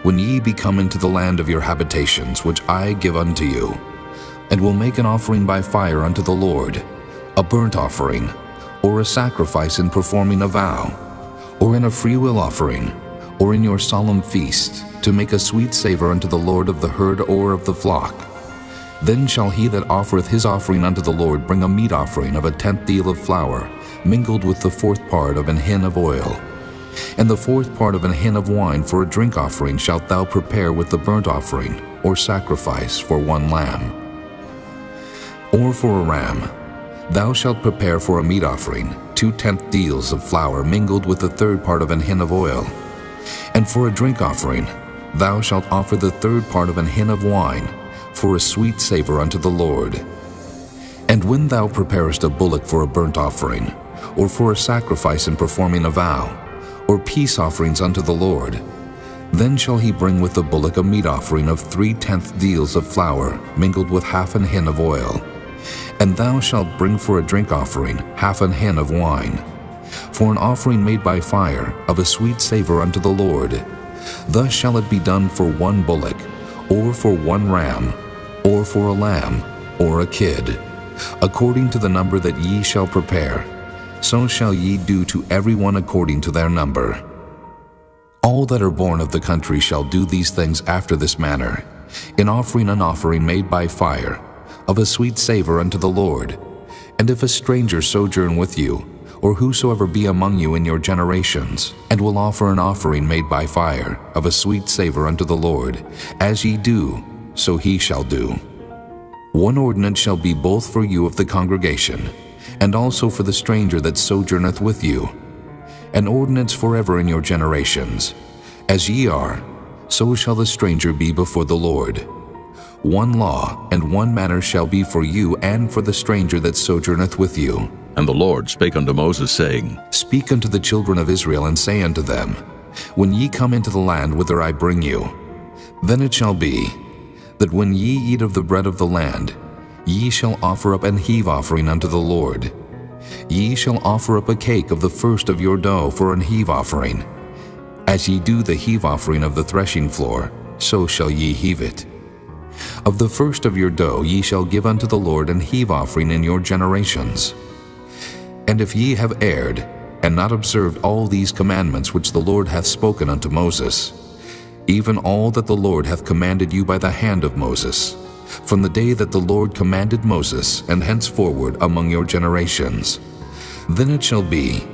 [SPEAKER 2] When ye be come into the land of your habitations, which I give unto you, and will make an offering by fire unto the Lord, a burnt offering, or a sacrifice in performing a vow, or in a freewill offering, or in your solemn feast, to make a sweet savor unto the Lord of the herd or of the flock. Then shall he that offereth his offering unto the Lord bring a meat offering of a 10th deal of flour, mingled with the 4th part of an hin of oil. And the 4th part of an hin of wine for a drink offering shalt thou prepare with the burnt offering, or sacrifice for 1 lamb. Or for a ram, thou shalt prepare for a meat offering 2 10th deals of flour mingled with the 3rd part of an hin of oil. And for a drink offering, thou shalt offer the 3rd part of an hin of wine, for a sweet savor unto the Lord. And when thou preparest a bullock for a burnt offering, or for a sacrifice in performing a vow, or peace offerings unto the Lord, then shall he bring with the bullock a meat offering of 3 10th deals of flour, mingled with half an hin of oil. And thou shalt bring for a drink offering half an hin of wine, for an offering made by fire of a sweet savor unto the Lord. Thus shall it be done for 1 bullock, or for 1 ram, or for a lamb, or a kid, according to the number that ye shall prepare. So shall ye do to every one according to their number. All that are born of the country shall do these things after this manner, in offering an offering made by fire, of a sweet savor unto the Lord. And if a stranger sojourn with you, or whosoever be among you in your generations, and will offer an offering made by fire, of a sweet savor unto the Lord, as ye do, so he shall do. 1 ordinance shall be both for you of the congregation, and also for the stranger that sojourneth with you. An ordinance forever in your generations. As ye are, so shall the stranger be before the Lord. 1 law and 1 manner shall be for you and for the stranger that sojourneth with you.
[SPEAKER 1] And the Lord spake unto Moses, saying,
[SPEAKER 2] Speak unto the children of Israel, and say unto them, When ye come into the land whither I bring you, then it shall be, that when ye eat of the bread of the land, ye shall offer up an heave offering unto the Lord. Ye shall offer up a cake of the first of your dough for an heave offering. As ye do the heave offering of the threshing floor, so shall ye heave it. Of the first of your dough ye shall give unto the Lord an heave offering in your generations. And if ye have erred, and not observed all these commandments which the Lord hath spoken unto Moses, even all that the Lord hath commanded you by the hand of Moses, from the day that the Lord commanded Moses, and henceforward among your generations, then it shall be,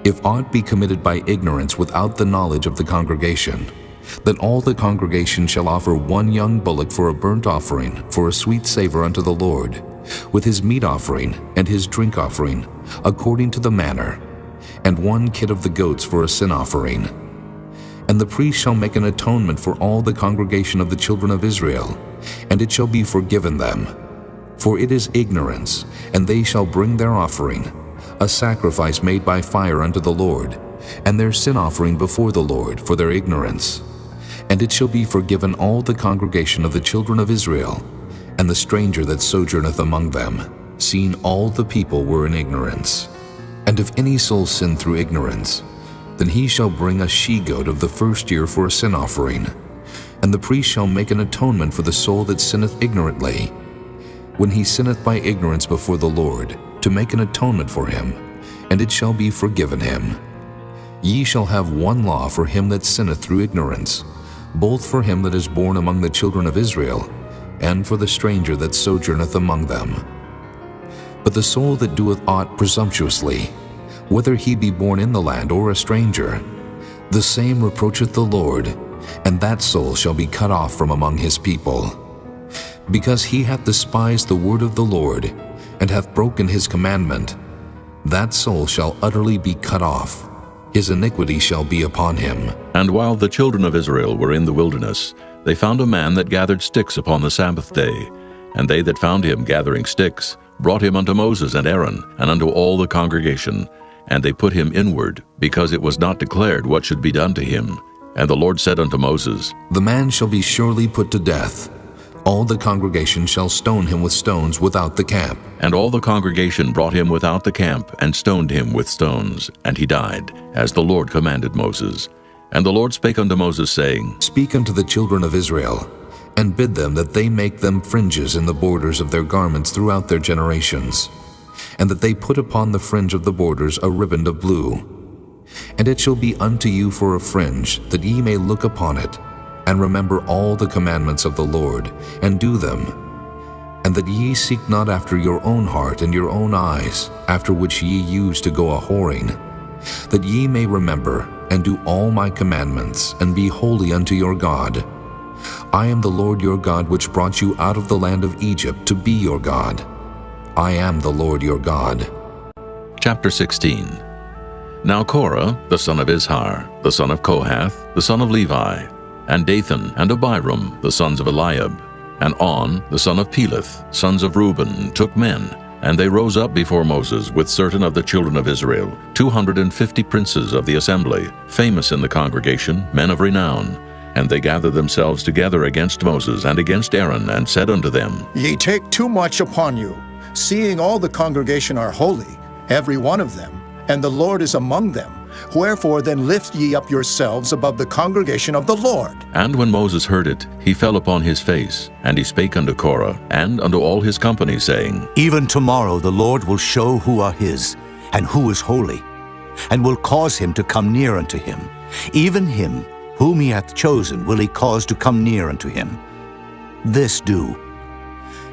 [SPEAKER 2] if aught be committed by ignorance without the knowledge of the congregation, then all the congregation shall offer 1 young bullock for a burnt offering, for a sweet savor unto the Lord, with his meat offering and his drink offering, according to the manner, and 1 kid of the goats for a sin offering. And the priest shall make an atonement for all the congregation of the children of Israel, and it shall be forgiven them. For it is ignorance, and they shall bring their offering, a sacrifice made by fire unto the Lord, and their sin offering before the Lord for their ignorance. And it shall be forgiven all the congregation of the children of Israel, and the stranger that sojourneth among them, seeing all the people were in ignorance. And if any soul sin through ignorance, then he shall bring a she-goat of the first year for a sin offering. And the priest shall make an atonement for the soul that sinneth ignorantly, when he sinneth by ignorance before the Lord, to make an atonement for him, and it shall be forgiven him. Ye shall have one law for him that sinneth through ignorance, both for him that is born among the children of Israel, and for the stranger that sojourneth among them. But the soul that doeth aught presumptuously, whether he be born in the land or a stranger, the same reproacheth the Lord, and that soul shall be cut off from among his people. Because he hath despised the word of the Lord, and hath broken his commandment, that soul shall utterly be cut off. His iniquity shall be upon him.
[SPEAKER 1] And while the children of Israel were in the wilderness, they found a man that gathered sticks upon the Sabbath day. And they that found him gathering sticks brought him unto Moses and Aaron, and unto all the congregation. And they put him inward, because it was not declared what should be done to him. And the Lord said unto Moses,
[SPEAKER 2] The man shall be surely put to death. All the congregation shall stone him with stones without the camp.
[SPEAKER 1] And all the congregation brought him without the camp, and stoned him with stones. And he died, as the Lord commanded Moses. And the Lord spake unto Moses, saying,
[SPEAKER 2] Speak unto the children of Israel, and bid them that they make them fringes in the borders of their garments throughout their generations, and that they put upon the fringe of the borders a riband of blue. And it shall be unto you for a fringe, that ye may look upon it, and remember all the commandments of the Lord, and do them, and that ye seek not after your own heart and your own eyes, after which ye used to go a-whoring, that ye may remember and do all my commandments, and be holy unto your God. I am the Lord your God, which brought you out of the land of Egypt to be your God. I am the Lord your God.
[SPEAKER 1] Chapter 16. Now Korah, the son of Izhar, the son of Kohath, the son of Levi, and Dathan and Abiram, the sons of Eliab, and On, the son of Peleth, sons of Reuben, took men, and they rose up before Moses with certain of the children of Israel, 250 princes of the assembly, famous in the congregation, men of renown. And they gathered themselves together against Moses and against Aaron, and said unto them,
[SPEAKER 5] Ye take too much upon you, seeing all the congregation are holy, every one of them, and the Lord is among them. Wherefore then lift ye up yourselves above the congregation of the Lord.
[SPEAKER 1] And when Moses heard it, he fell upon his face, and he spake unto Korah, and unto all his company, saying,
[SPEAKER 4] Even tomorrow the Lord will show who are his, and who is holy, and will cause him to come near unto him. Even him whom he hath chosen will he cause to come near unto him. This do.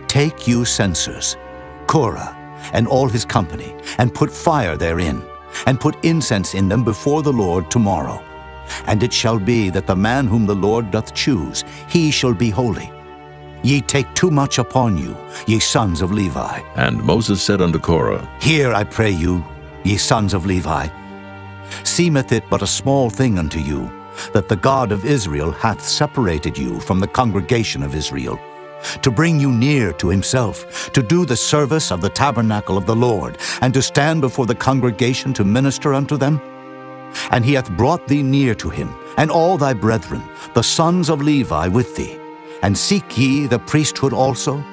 [SPEAKER 4] Take you censers, Korah, and all his company, and put fire therein, and put incense in them before the Lord tomorrow. And it shall be that the man whom the Lord doth choose, he shall be holy. Ye take too much upon you, ye sons of Levi.
[SPEAKER 1] And Moses said unto Korah,
[SPEAKER 4] Hear, I pray you, ye sons of Levi. Seemeth it but a small thing unto you, that the God of Israel hath separated you from the congregation of Israel, to bring you near to himself, to do the service of the tabernacle of the Lord, and to stand before the congregation to minister unto them? And he hath brought thee near to him, and all thy brethren, the sons of Levi, with thee. And seek ye the priesthood also?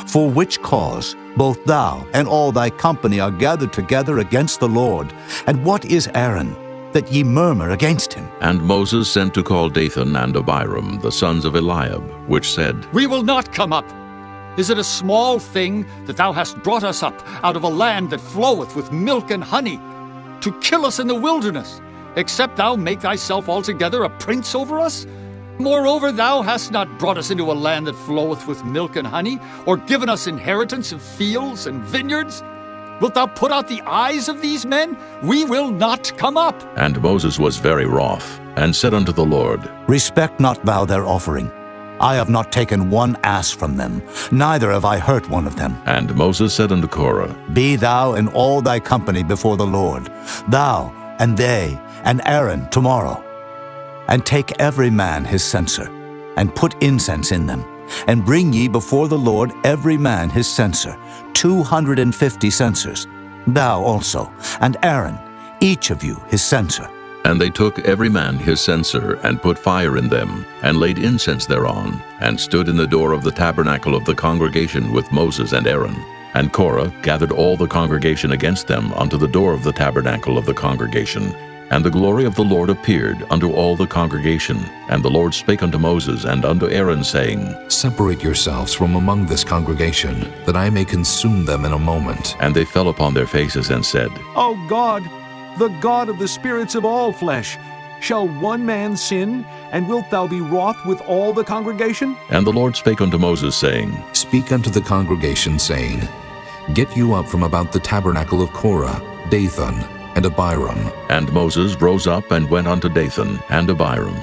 [SPEAKER 4] For which cause both thou and all thy company are gathered together against the Lord. And what is Aaron, that ye murmur against him?
[SPEAKER 1] And Moses sent to call Dathan and Abiram, the sons of Eliab, which said,
[SPEAKER 11] We will not come up. Is it a small thing that thou hast brought us up out of a land that floweth with milk and honey, to kill us in the wilderness, except thou make thyself altogether a prince over us? Moreover, thou hast not brought us into a land that floweth with milk and honey, or given us inheritance of fields and vineyards. Wilt thou put out the eyes of these men? We will not come up.
[SPEAKER 1] And Moses was very wroth, and said unto the Lord,
[SPEAKER 4] Respect not thou their offering. I have not taken one ass from them, neither have I hurt one of them.
[SPEAKER 1] And Moses said unto Korah,
[SPEAKER 4] Be thou and all thy company before the Lord, thou and they and Aaron tomorrow. And take every man his censer, and put incense in them, and bring ye before the Lord every man his censer, 250 censers, thou also, and Aaron, each of you his censer.
[SPEAKER 1] And they took every man his censer, and put fire in them, and laid incense thereon, and stood in the door of the tabernacle of the congregation with Moses and Aaron. And Korah gathered all the congregation against them unto the door of the tabernacle of the congregation, And the glory of the Lord appeared unto all the congregation. And the Lord spake unto Moses and unto Aaron, saying,
[SPEAKER 2] Separate yourselves from among this congregation, that I may consume them in a moment.
[SPEAKER 1] And they fell upon their faces and said,
[SPEAKER 9] O God, the God of the spirits of all flesh, shall one man sin, and wilt thou be wroth with all the congregation?
[SPEAKER 1] And the Lord spake unto Moses, saying,
[SPEAKER 2] Speak unto the congregation, saying, Get you up from about the tabernacle of Korah, Dathan, and Abiram.
[SPEAKER 1] And Moses rose up and went unto Dathan and Abiram.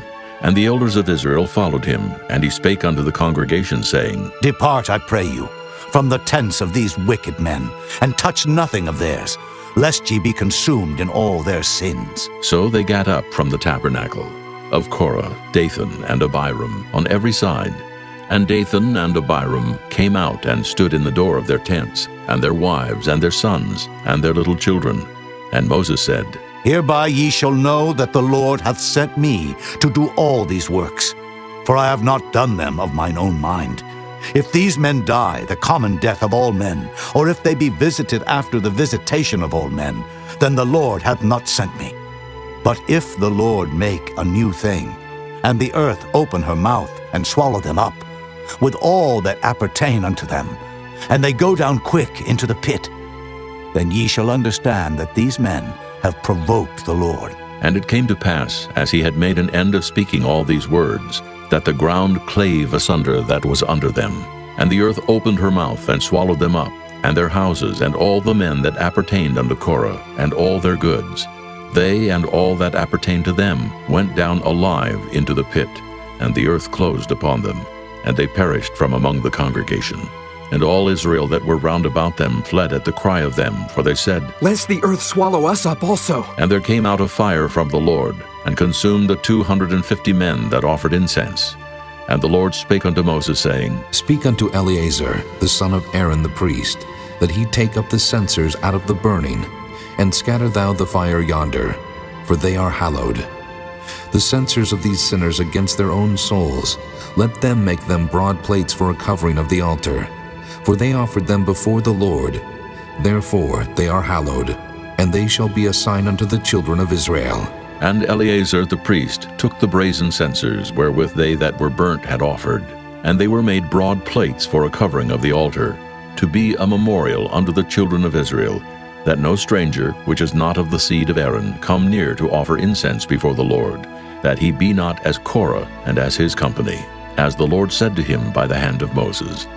[SPEAKER 1] And the elders of Israel followed him, and he spake unto the congregation, saying,
[SPEAKER 4] Depart, I pray you, from the tents of these wicked men, and touch nothing of theirs, lest ye be consumed in all their sins.
[SPEAKER 1] So they gat up from the tabernacle of Korah, Dathan, and Abiram on every side. And Dathan and Abiram came out and stood in the door of their tents, and their wives, and their sons, and their little children. And Moses said,
[SPEAKER 4] Hereby ye shall know that the Lord hath sent me to do all these works, for I have not done them of mine own mind. If these men die the common death of all men, or if they be visited after the visitation of all men, then the Lord hath not sent me. But if the Lord make a new thing, and the earth open her mouth and swallow them up, with all that appertain unto them, and they go down quick into the pit, then ye shall understand that these men have provoked the Lord.
[SPEAKER 1] And it came to pass, as he had made an end of speaking all these words, that the ground clave asunder that was under them. And the earth opened her mouth and swallowed them up, and their houses, and all the men that appertained unto Korah, and all their goods. They and all that appertained to them went down alive into the pit, and the earth closed upon them, and they perished from among the congregation. And all Israel that were round about them fled at the cry of them, for they said,
[SPEAKER 7] Lest the earth swallow us up also.
[SPEAKER 1] And there came out a fire from the Lord, and consumed the 250 men that offered incense. And the Lord spake unto Moses, saying,
[SPEAKER 2] Speak unto Eleazar, the son of Aaron the priest, that he take up the censers out of the burning, and scatter thou the fire yonder, for they are hallowed. The censers of these sinners against their own souls, let them make them broad plates for a covering of the altar. For they offered them before the Lord. Therefore they are hallowed, and they shall be a sign unto the children of Israel.
[SPEAKER 1] And Eleazar the priest took the brazen censers wherewith they that were burnt had offered, and they were made broad plates for a covering of the altar, to be a memorial unto the children of Israel, that no stranger, which is not of the seed of Aaron, come near to offer incense before the Lord, that he be not as Korah and as his company, as the Lord said to him by the hand of Moses.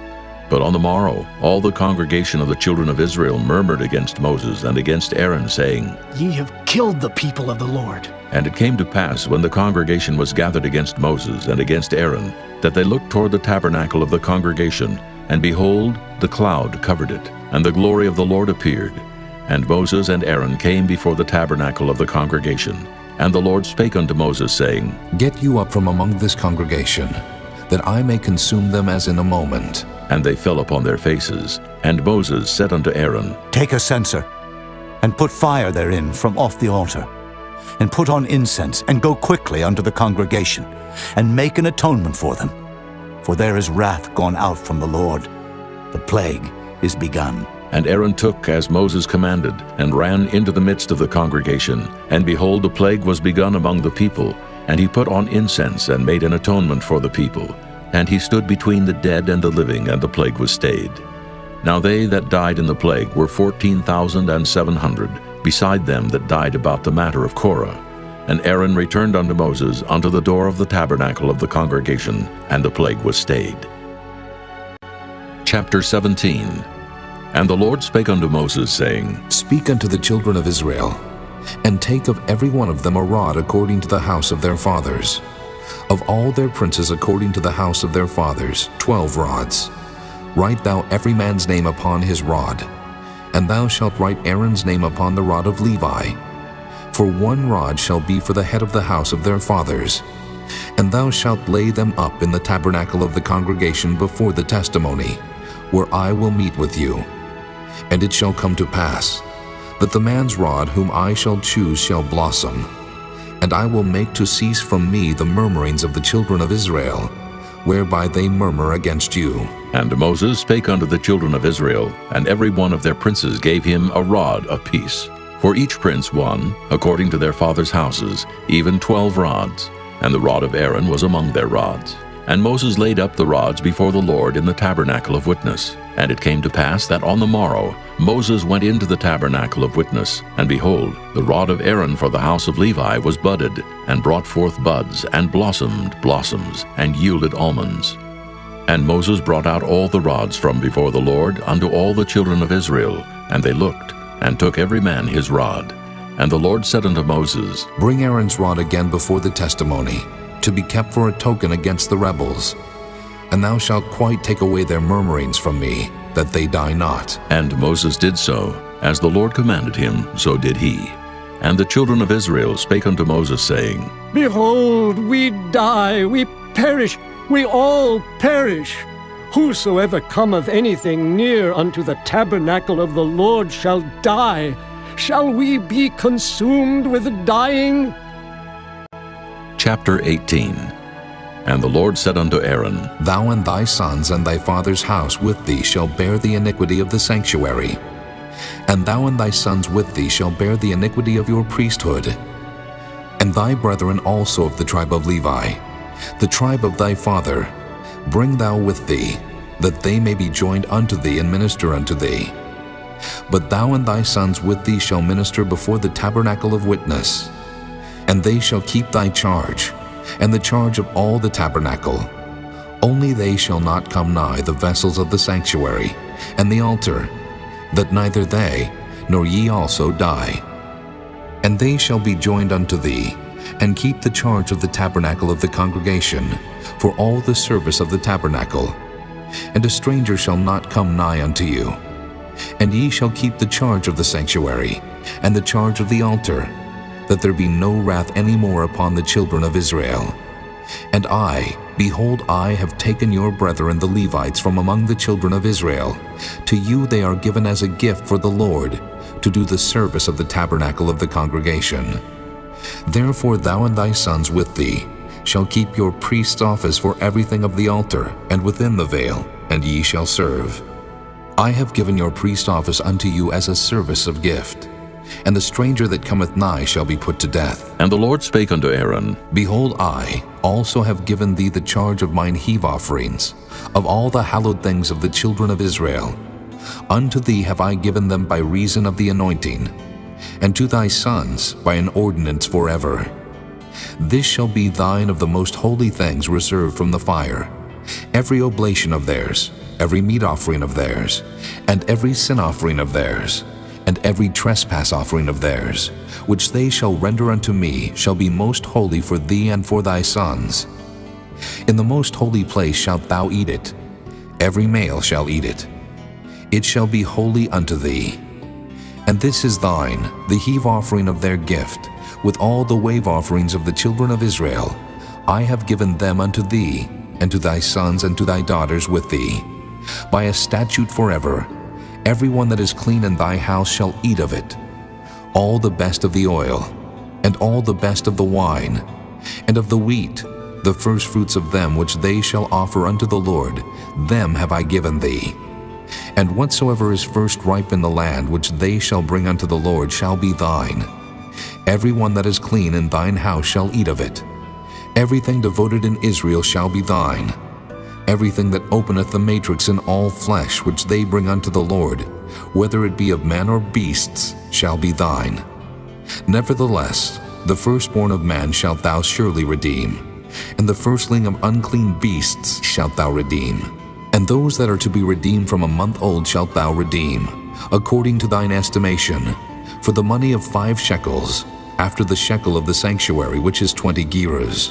[SPEAKER 1] But on the morrow all the congregation of the children of Israel murmured against Moses and against Aaron, saying,
[SPEAKER 3] Ye have killed the people of the Lord.
[SPEAKER 1] And it came to pass, when the congregation was gathered against Moses and against Aaron, that they looked toward the tabernacle of the congregation, and behold, the cloud covered it, and the glory of the Lord appeared. And Moses and Aaron came before the tabernacle of the congregation. And the Lord spake unto Moses, saying,
[SPEAKER 2] Get you up from among this congregation, that I may consume them as in a moment.
[SPEAKER 1] And they fell upon their faces. And Moses said unto Aaron,
[SPEAKER 4] Take a censer, and put fire therein from off the altar, and put on incense, and go quickly unto the congregation, and make an atonement for them. For there is wrath gone out from the Lord. The plague is begun.
[SPEAKER 1] And Aaron took as Moses commanded, and ran into the midst of the congregation. And behold, the plague was begun among the people. And he put on incense, and made an atonement for the people. And he stood between the dead and the living, and the plague was stayed. Now they that died in the plague were 14,700, beside them that died about the matter of Korah. And Aaron returned unto Moses unto the door of the tabernacle of the congregation, and the plague was stayed. Chapter 17. And the Lord spake unto Moses, saying,
[SPEAKER 2] Speak unto the children of Israel, and take of every one of them a rod according to the house of their fathers. Of all their princes according to the house of their fathers, 12 rods. Write thou every man's name upon his rod, and thou shalt write Aaron's name upon the rod of Levi. For 1 rod shall be for the head of the house of their fathers. And thou shalt lay them up in the tabernacle of the congregation before the testimony, where I will meet with you. And it shall come to pass, that the man's rod whom I shall choose shall blossom, and I will make to cease from me the murmurings of the children of Israel, whereby they murmur against you.
[SPEAKER 1] And Moses spake unto the children of Israel, and every one of their princes gave him a rod apiece. For each prince one, according to their fathers' houses, even 12 rods, and the rod of Aaron was among their rods. And Moses laid up the rods before the Lord in the tabernacle of witness. And it came to pass that on the morrow Moses went into the tabernacle of witness, and behold, the rod of Aaron for the house of Levi was budded, and brought forth buds, and blossomed blossoms, and yielded almonds. And Moses brought out all the rods from before the Lord unto all the children of Israel, and they looked, and took every man his rod. And the Lord said unto Moses,
[SPEAKER 2] Bring Aaron's rod again before the testimony, to be kept for a token against the rebels. And thou shalt quite take away their murmurings from me, that they die not.
[SPEAKER 1] And Moses did so. As the Lord commanded him, so did he. And the children of Israel spake unto Moses, saying,
[SPEAKER 10] Behold, we die, we perish, we all perish. Whosoever cometh anything near unto the tabernacle of the Lord shall die. Shall we be consumed with dying?
[SPEAKER 1] Chapter 18. And the Lord said unto Aaron,
[SPEAKER 2] Thou and thy sons and thy father's house with thee shall bear the iniquity of the sanctuary. And thou and thy sons with thee shall bear the iniquity of your priesthood. And thy brethren also of the tribe of Levi, the tribe of thy father, bring thou with thee, that they may be joined unto thee and minister unto thee. But thou and thy sons with thee shall minister before the tabernacle of witness. And they shall keep thy charge, and the charge of all the tabernacle. Only they shall not come nigh the vessels of the sanctuary, and the altar, that neither they, nor ye also die. And they shall be joined unto thee, and keep the charge of the tabernacle of the congregation, for all the service of the tabernacle. And a stranger shall not come nigh unto you. And ye shall keep the charge of the sanctuary, and the charge of the altar, that there be no wrath any more upon the children of Israel. And I, behold, I have taken your brethren the Levites from among the children of Israel. To you they are given as a gift for the Lord, to do the service of the tabernacle of the congregation. Therefore thou and thy sons with thee shall keep your priest's office for everything of the altar, and within the veil, and ye shall serve. I have given your priest office unto you as a service of gift. And the stranger that cometh nigh shall be put to death.
[SPEAKER 1] And the Lord spake unto Aaron,
[SPEAKER 2] Behold, I also have given thee the charge of mine heave offerings, of all the hallowed things of the children of Israel. Unto thee have I given them by reason of the anointing, and to thy sons by an ordinance forever. This shall be thine of the most holy things reserved from the fire, every oblation of theirs, every meat offering of theirs, and every sin offering of theirs, and every trespass offering of theirs, which they shall render unto me, shall be most holy for thee and for thy sons. In the most holy place shalt thou eat it. Every male shall eat it. It shall be holy unto thee. And this is thine, the heave offering of their gift, with all the wave offerings of the children of Israel. I have given them unto thee, and to thy sons and to thy daughters with thee, by a statute forever. Every one that is clean in thy house shall eat of it, all the best of the oil, and all the best of the wine, and of the wheat, the firstfruits of them which they shall offer unto the Lord, them have I given thee. And whatsoever is first ripe in the land which they shall bring unto the Lord shall be thine. Every one that is clean in thine house shall eat of it. Everything devoted in Israel shall be thine. Everything that openeth the matrix in all flesh which they bring unto the Lord, whether it be of man or beasts, shall be thine. Nevertheless, the firstborn of man shalt thou surely redeem, and the firstling of unclean beasts shalt thou redeem. And those that are to be redeemed from a month old shalt thou redeem, according to thine estimation, for the money of 5 shekels, after the shekel of the sanctuary, which is 20 gerahs.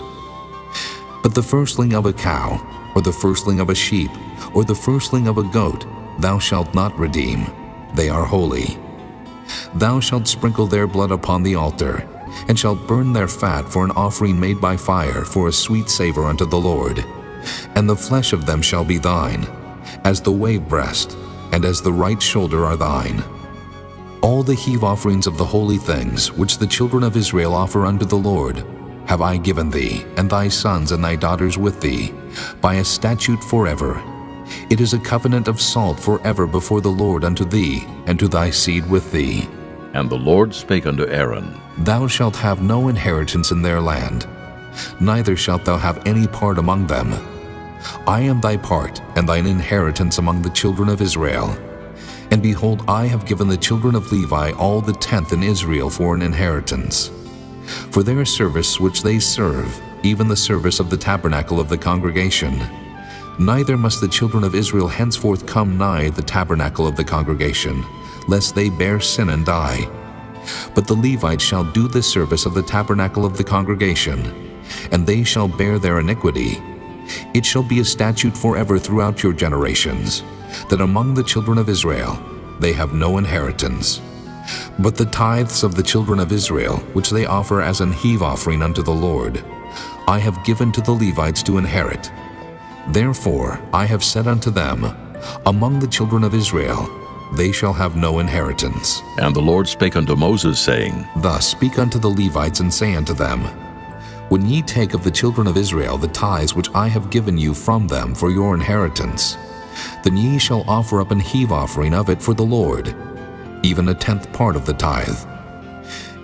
[SPEAKER 2] But the firstling of a cow, or the firstling of a sheep, or the firstling of a goat, thou shalt not redeem. They are holy. Thou shalt sprinkle their blood upon the altar, and shalt burn their fat for an offering made by fire, for a sweet savor unto the Lord. And the flesh of them shall be thine, as the wave breast, and as the right shoulder are thine. All the heave offerings of the holy things, which the children of Israel offer unto the Lord, have I given thee, and thy sons and thy daughters with thee, by a statute forever. It is a covenant of salt forever before the Lord unto thee, and to thy seed with thee.
[SPEAKER 1] And the Lord spake unto Aaron,
[SPEAKER 2] Thou shalt have no inheritance in their land, neither shalt thou have any part among them. I am thy part and thine inheritance among the children of Israel. And behold, I have given the children of Levi all the tenth in Israel for an inheritance, for their service which they serve, even the service of the tabernacle of the congregation. Neither must the children of Israel henceforth come nigh the tabernacle of the congregation, lest they bear sin and die. But the Levites shall do the service of the tabernacle of the congregation, and they shall bear their iniquity. It shall be a statute forever throughout your generations, that among the children of Israel they have no inheritance. But the tithes of the children of Israel, which they offer as an heave offering unto the Lord, I have given to the Levites to inherit. Therefore I have said unto them, Among the children of Israel they shall have no inheritance.
[SPEAKER 1] And the Lord spake unto Moses, saying,
[SPEAKER 2] Thus speak unto the Levites, and say unto them, When ye take of the children of Israel the tithes which I have given you from them for your inheritance, then ye shall offer up an heave offering of it for the Lord, even a tenth part of the tithe.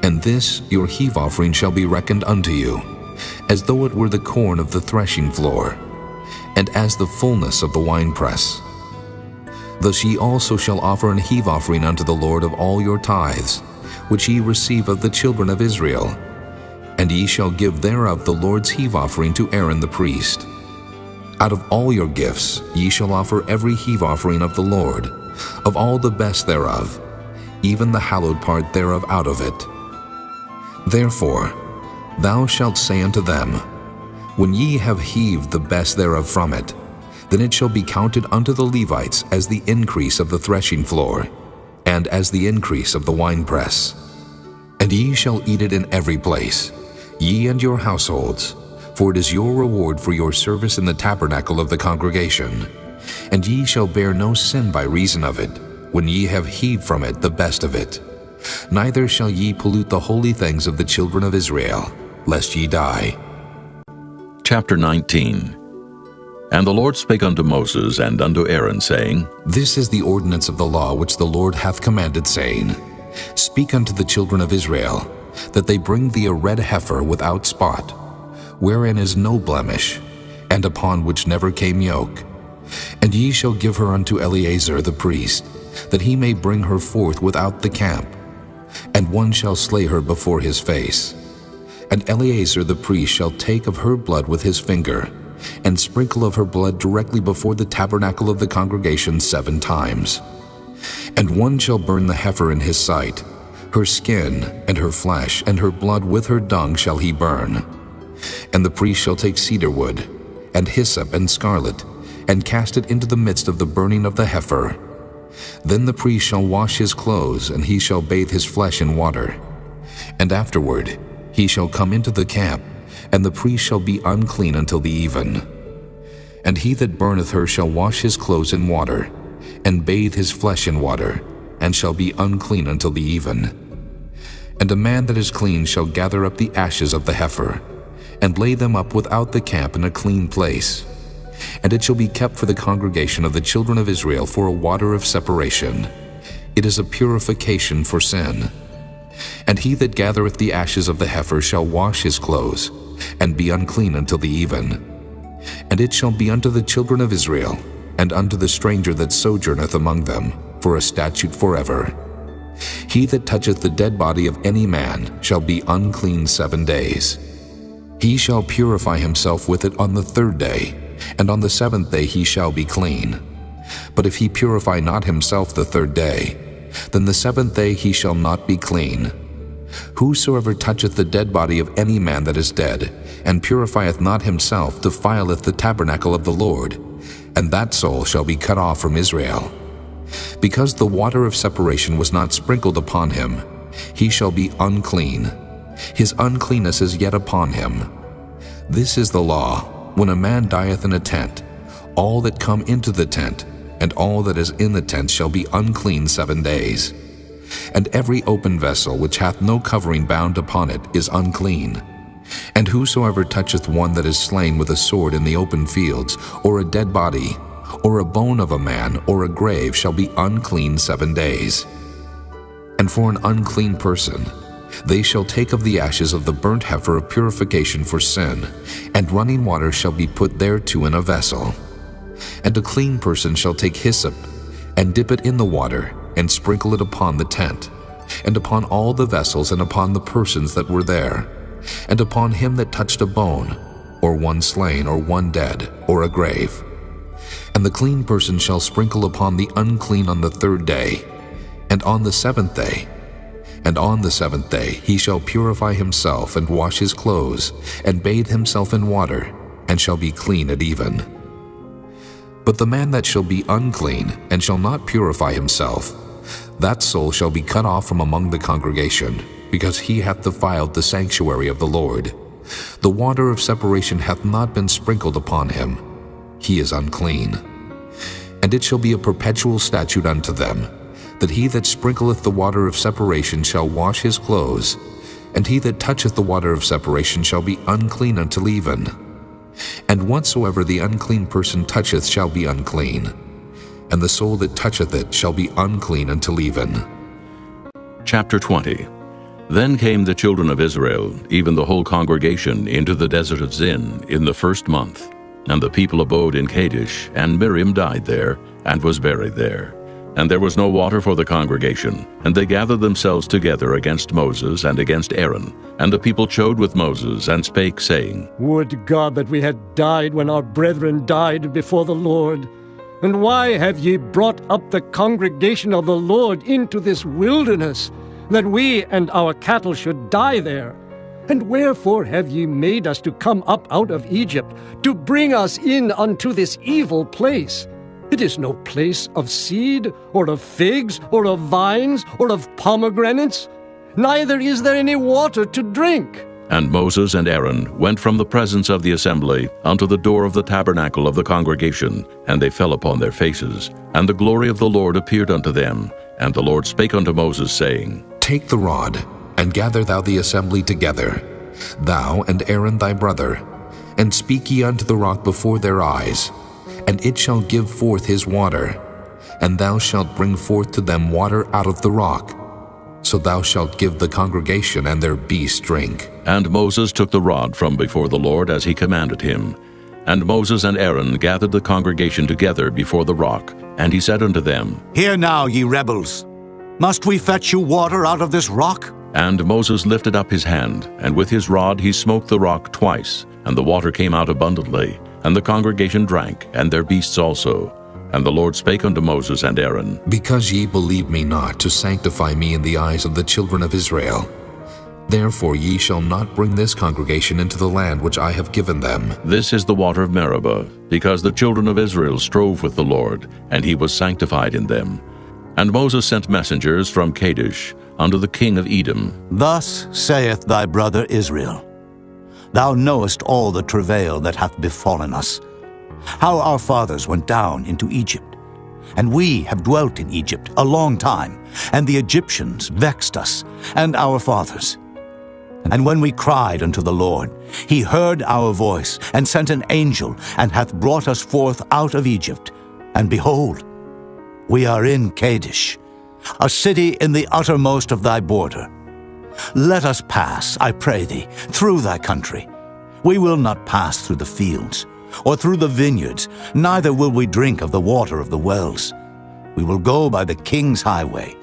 [SPEAKER 2] And this your heave offering shall be reckoned unto you, as though it were the corn of the threshing floor, and as the fullness of the winepress. Thus ye also shall offer an heave offering unto the Lord of all your tithes, which ye receive of the children of Israel, and ye shall give thereof the Lord's heave offering to Aaron the priest. Out of all your gifts ye shall offer every heave offering of the Lord, of all the best thereof, even the hallowed part thereof out of it. Therefore thou shalt say unto them, When ye have heaved the best thereof from it, then it shall be counted unto the Levites as the increase of the threshing floor, and as the increase of the winepress. And ye shall eat it in every place, ye and your households, for it is your reward for your service in the tabernacle of the congregation. And ye shall bear no sin by reason of it, when ye have heaved from it the best of it. Neither shall ye pollute the holy things of the children of Israel, lest ye die.
[SPEAKER 1] Chapter 19. And the Lord spake unto Moses and unto Aaron, saying,
[SPEAKER 2] This is the ordinance of the law which the Lord hath commanded, saying, Speak unto the children of Israel, that they bring thee a red heifer without spot, wherein is no blemish, and upon which never came yoke. And ye shall give her unto Eleazar the priest, that he may bring her forth without the camp, and one shall slay her before his face. And Eleazar the priest shall take of her blood with his finger, and sprinkle of her blood directly before the tabernacle of the congregation 7 times. And one shall burn the heifer in his sight, her skin and her flesh and her blood with her dung shall he burn. And the priest shall take cedar wood, and hyssop and scarlet, and cast it into the midst of the burning of the heifer. Then the priest shall wash his clothes, and he shall bathe his flesh in water. And afterward he shall come into the camp, and the priest shall be unclean until the even. And he that burneth her shall wash his clothes in water, and bathe his flesh in water, and shall be unclean until the even. And a man that is clean shall gather up the ashes of the heifer, and lay them up without the camp in a clean place. And it shall be kept for the congregation of the children of Israel for a water of separation. It is a purification for sin. And he that gathereth the ashes of the heifer shall wash his clothes, and be unclean until the even. And it shall be unto the children of Israel, and unto the stranger that sojourneth among them, for a statute forever. He that toucheth the dead body of any man shall be unclean 7 days. He shall purify himself with it on the 3rd day, and on the 7th day he shall be clean. But if he purify not himself the 3rd day, then the 7th day he shall not be clean. Whosoever toucheth the dead body of any man that is dead, and purifieth not himself, defileth the tabernacle of the Lord, and that soul shall be cut off from Israel. Because the water of separation was not sprinkled upon him, he shall be unclean. His uncleanness is yet upon him. This is the law, when a man dieth in a tent, all that come into the tent, and all that is in the tent shall be unclean 7 days. And every open vessel which hath no covering bound upon it is unclean. And whosoever toucheth one that is slain with a sword in the open fields, or a dead body, or a bone of a man, or a grave, shall be unclean 7 days. And for an unclean person, they shall take of the ashes of the burnt heifer of purification for sin, and running water shall be put thereto in a vessel. And a clean person shall take hyssop, and dip it in the water, and sprinkle it upon the tent, and upon all the vessels, and upon the persons that were there, and upon him that touched a bone, or one slain, or one dead, or a grave. And the clean person shall sprinkle upon the unclean on the 3rd day, and on the 7th day. And on the 7th day he shall purify himself, and wash his clothes, and bathe himself in water, and shall be clean at even. But the man that shall be unclean, and shall not purify himself, that soul shall be cut off from among the congregation, because he hath defiled the sanctuary of the Lord. The water of separation hath not been sprinkled upon him. He is unclean. And it shall be a perpetual statute unto them, that he that sprinkleth the water of separation shall wash his clothes, and he that toucheth the water of separation shall be unclean until even. And whatsoever the unclean person toucheth shall be unclean, and the soul that toucheth it shall be unclean until even.
[SPEAKER 1] Chapter 20. Then came the children of Israel, even the whole congregation, into the desert of Zin in the 1st month. And the people abode in Kadesh, and Miriam died there, and was buried there. And there was no water for the congregation, and they gathered themselves together against Moses and against Aaron. And the people chode with Moses, and spake, saying,
[SPEAKER 10] Would God that we had died when our brethren died before the Lord! And why have ye brought up the congregation of the Lord into this wilderness, that we and our cattle should die there? And wherefore have ye made us to come up out of Egypt, to bring us in unto this evil place? It is no place of seed, or of figs, or of vines, or of pomegranates, neither is there any water to drink.
[SPEAKER 1] And Moses and Aaron went from the presence of the assembly unto the door of the tabernacle of the congregation, and they fell upon their faces. And the glory of the Lord appeared unto them. And the Lord spake unto Moses, saying,
[SPEAKER 2] Take the rod, and gather thou the assembly together, thou and Aaron thy brother, and speak ye unto the rock before their eyes, and it shall give forth his water, and thou shalt bring forth to them water out of the rock. So thou shalt give the congregation and their beasts drink.
[SPEAKER 1] And Moses took the rod from before the Lord as he commanded him. And Moses and Aaron gathered the congregation together before the rock, and he said unto them,
[SPEAKER 4] Hear now, ye rebels, must we fetch you water out of this rock?
[SPEAKER 1] And Moses lifted up his hand, and with his rod he smote the rock twice, and the water came out abundantly, and the congregation drank, and their beasts also. And the Lord spake unto Moses and Aaron,
[SPEAKER 2] Because ye believe me not to sanctify me in the eyes of the children of Israel, therefore ye shall not bring this congregation into the land which I have given them.
[SPEAKER 1] This is the water of Meribah, because the children of Israel strove with the Lord, and he was sanctified in them. And Moses sent messengers from Kadesh unto the king of Edom.
[SPEAKER 4] Thus saith thy brother Israel, Thou knowest all the travail that hath befallen us, how our fathers went down into Egypt. And we have dwelt in Egypt a long time, and the Egyptians vexed us, and our fathers. And when we cried unto the Lord, he heard our voice, and sent an angel, and hath brought us forth out of Egypt. And behold, we are in Kadesh, a city in the uttermost of thy border. Let us pass, I pray thee, through thy country. We will not pass through the fields, or through the vineyards, neither will we drink of the water of the wells. We will go by the king's highway.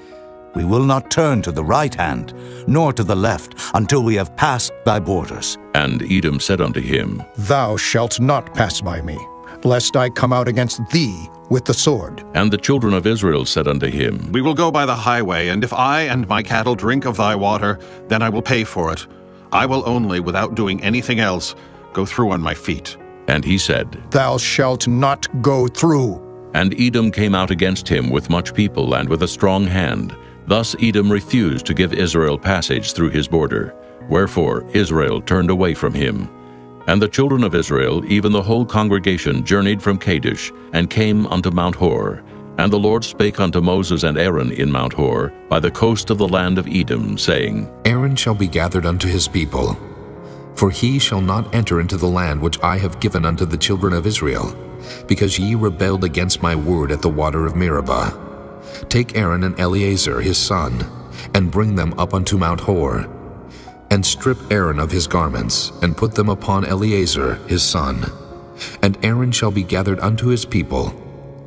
[SPEAKER 4] We will not turn to the right hand, nor to the left, until we have passed thy borders.
[SPEAKER 1] And Edom said unto him,
[SPEAKER 5] Thou shalt not pass by me, lest I come out against thee with the sword.
[SPEAKER 1] And the children of Israel said unto him,
[SPEAKER 12] We will go by the highway, and if I and my cattle drink of thy water, then I will pay for it. I will only, without doing anything else, go through on my feet.
[SPEAKER 1] And he said,
[SPEAKER 5] Thou shalt not go through.
[SPEAKER 1] And Edom came out against him with much people and with a strong hand. Thus Edom refused to give Israel passage through his border. Wherefore Israel turned away from him. And the children of Israel, even the whole congregation, journeyed from Kadesh, and came unto Mount Hor. And the Lord spake unto Moses and Aaron in Mount Hor, by the coast of the land of Edom, saying,
[SPEAKER 2] Aaron shall be gathered unto his people, for he shall not enter into the land which I have given unto the children of Israel, because ye rebelled against my word at the water of Meribah. Take Aaron and Eleazar his son, and bring them up unto Mount Hor, and strip Aaron of his garments, and put them upon Eleazar his son. And Aaron shall be gathered unto his people,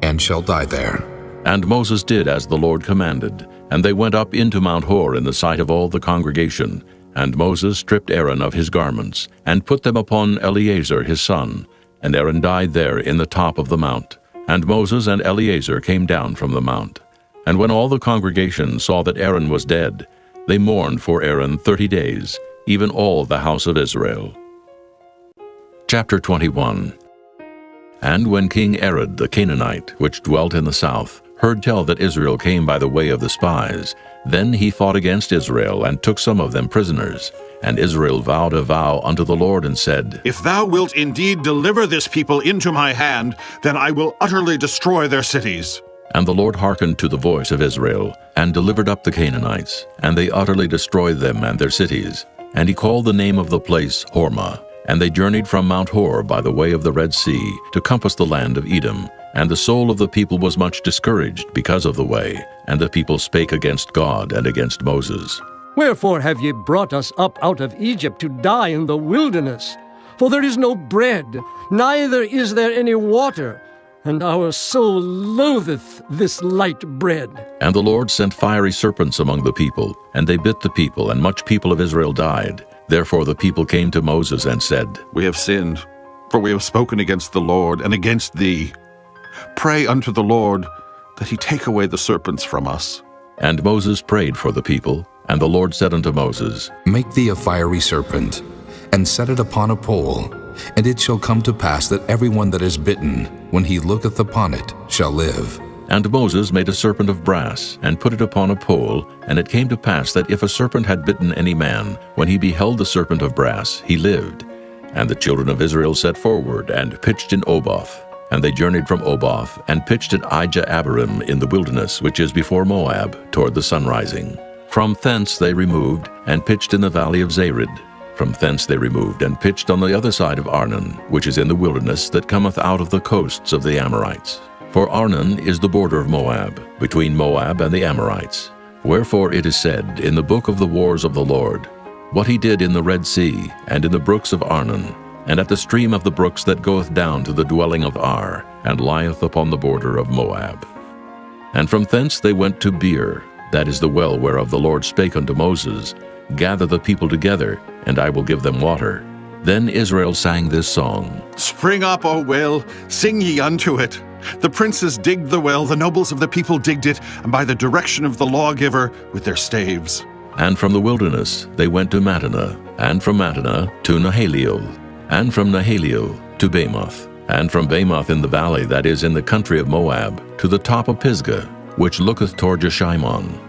[SPEAKER 2] and shall die there.
[SPEAKER 1] And Moses did as the Lord commanded, and they went up into Mount Hor in the sight of all the congregation. And Moses stripped Aaron of his garments, and put them upon Eleazar his son. And Aaron died there in the top of the mount. And Moses and Eleazar came down from the mount. And when all the congregation saw that Aaron was dead, they mourned for Aaron 30 days, even all the house of Israel. Chapter 21. And when King Arad the Canaanite, which dwelt in the south, heard tell that Israel came by the way of the spies, then he fought against Israel, and took some of them prisoners. And Israel vowed a vow unto the Lord, and said,
[SPEAKER 12] If thou wilt indeed deliver this people into my hand, then I will utterly destroy their cities.
[SPEAKER 1] And the Lord hearkened to the voice of Israel, and delivered up the Canaanites, and they utterly destroyed them and their cities. And he called the name of the place Hormah. And they journeyed from Mount Hor by the way of the Red Sea, to compass the land of Edom. And the soul of the people was much discouraged because of the way, and the people spake against God and against Moses.
[SPEAKER 10] Wherefore have ye brought us up out of Egypt to die in the wilderness? For there is no bread, neither is there any water, and our soul loatheth this light bread.
[SPEAKER 1] And the Lord sent fiery serpents among the people, and they bit the people, and much people of Israel died. Therefore the people came to Moses and said,
[SPEAKER 12] We have sinned, for we have spoken against the Lord and against thee. Pray unto the Lord that he take away the serpents from us.
[SPEAKER 1] And Moses prayed for the people, and the Lord said unto Moses,
[SPEAKER 2] Make thee a fiery serpent, and set it upon a pole, and it shall come to pass that every one that is bitten, when he looketh upon it, shall live.
[SPEAKER 1] And Moses made a serpent of brass, and put it upon a pole, and it came to pass that if a serpent had bitten any man, when he beheld the serpent of brass, he lived. And the children of Israel set forward, and pitched in Oboth. And they journeyed from Oboth, and pitched at Ijah-abarim in the wilderness, which is before Moab, toward the sunrising. From thence they removed, and pitched in the valley of Zared. From thence they removed, and pitched on the other side of Arnon, which is in the wilderness that cometh out of the coasts of the Amorites. For Arnon is the border of Moab, between Moab and the Amorites. Wherefore it is said in the book of the wars of the Lord, what he did in the Red Sea, and in the brooks of Arnon, and at the stream of the brooks that goeth down to the dwelling of Ar, and lieth upon the border of Moab. And from thence they went to Beer, that is the well whereof the Lord spake unto Moses, Gather the people together, and I will give them water. Then Israel sang this song,
[SPEAKER 12] Spring up, O well, sing ye unto it. The princes digged the well, the nobles of the people digged it, and by the direction of the lawgiver with their staves.
[SPEAKER 1] And from the wilderness they went to Mattanah, and from Mattanah to Nahaliel, and from Nahaliel to Bamoth, and from Bamoth in the valley that is in the country of Moab, to the top of Pisgah, which looketh toward Jeshimon.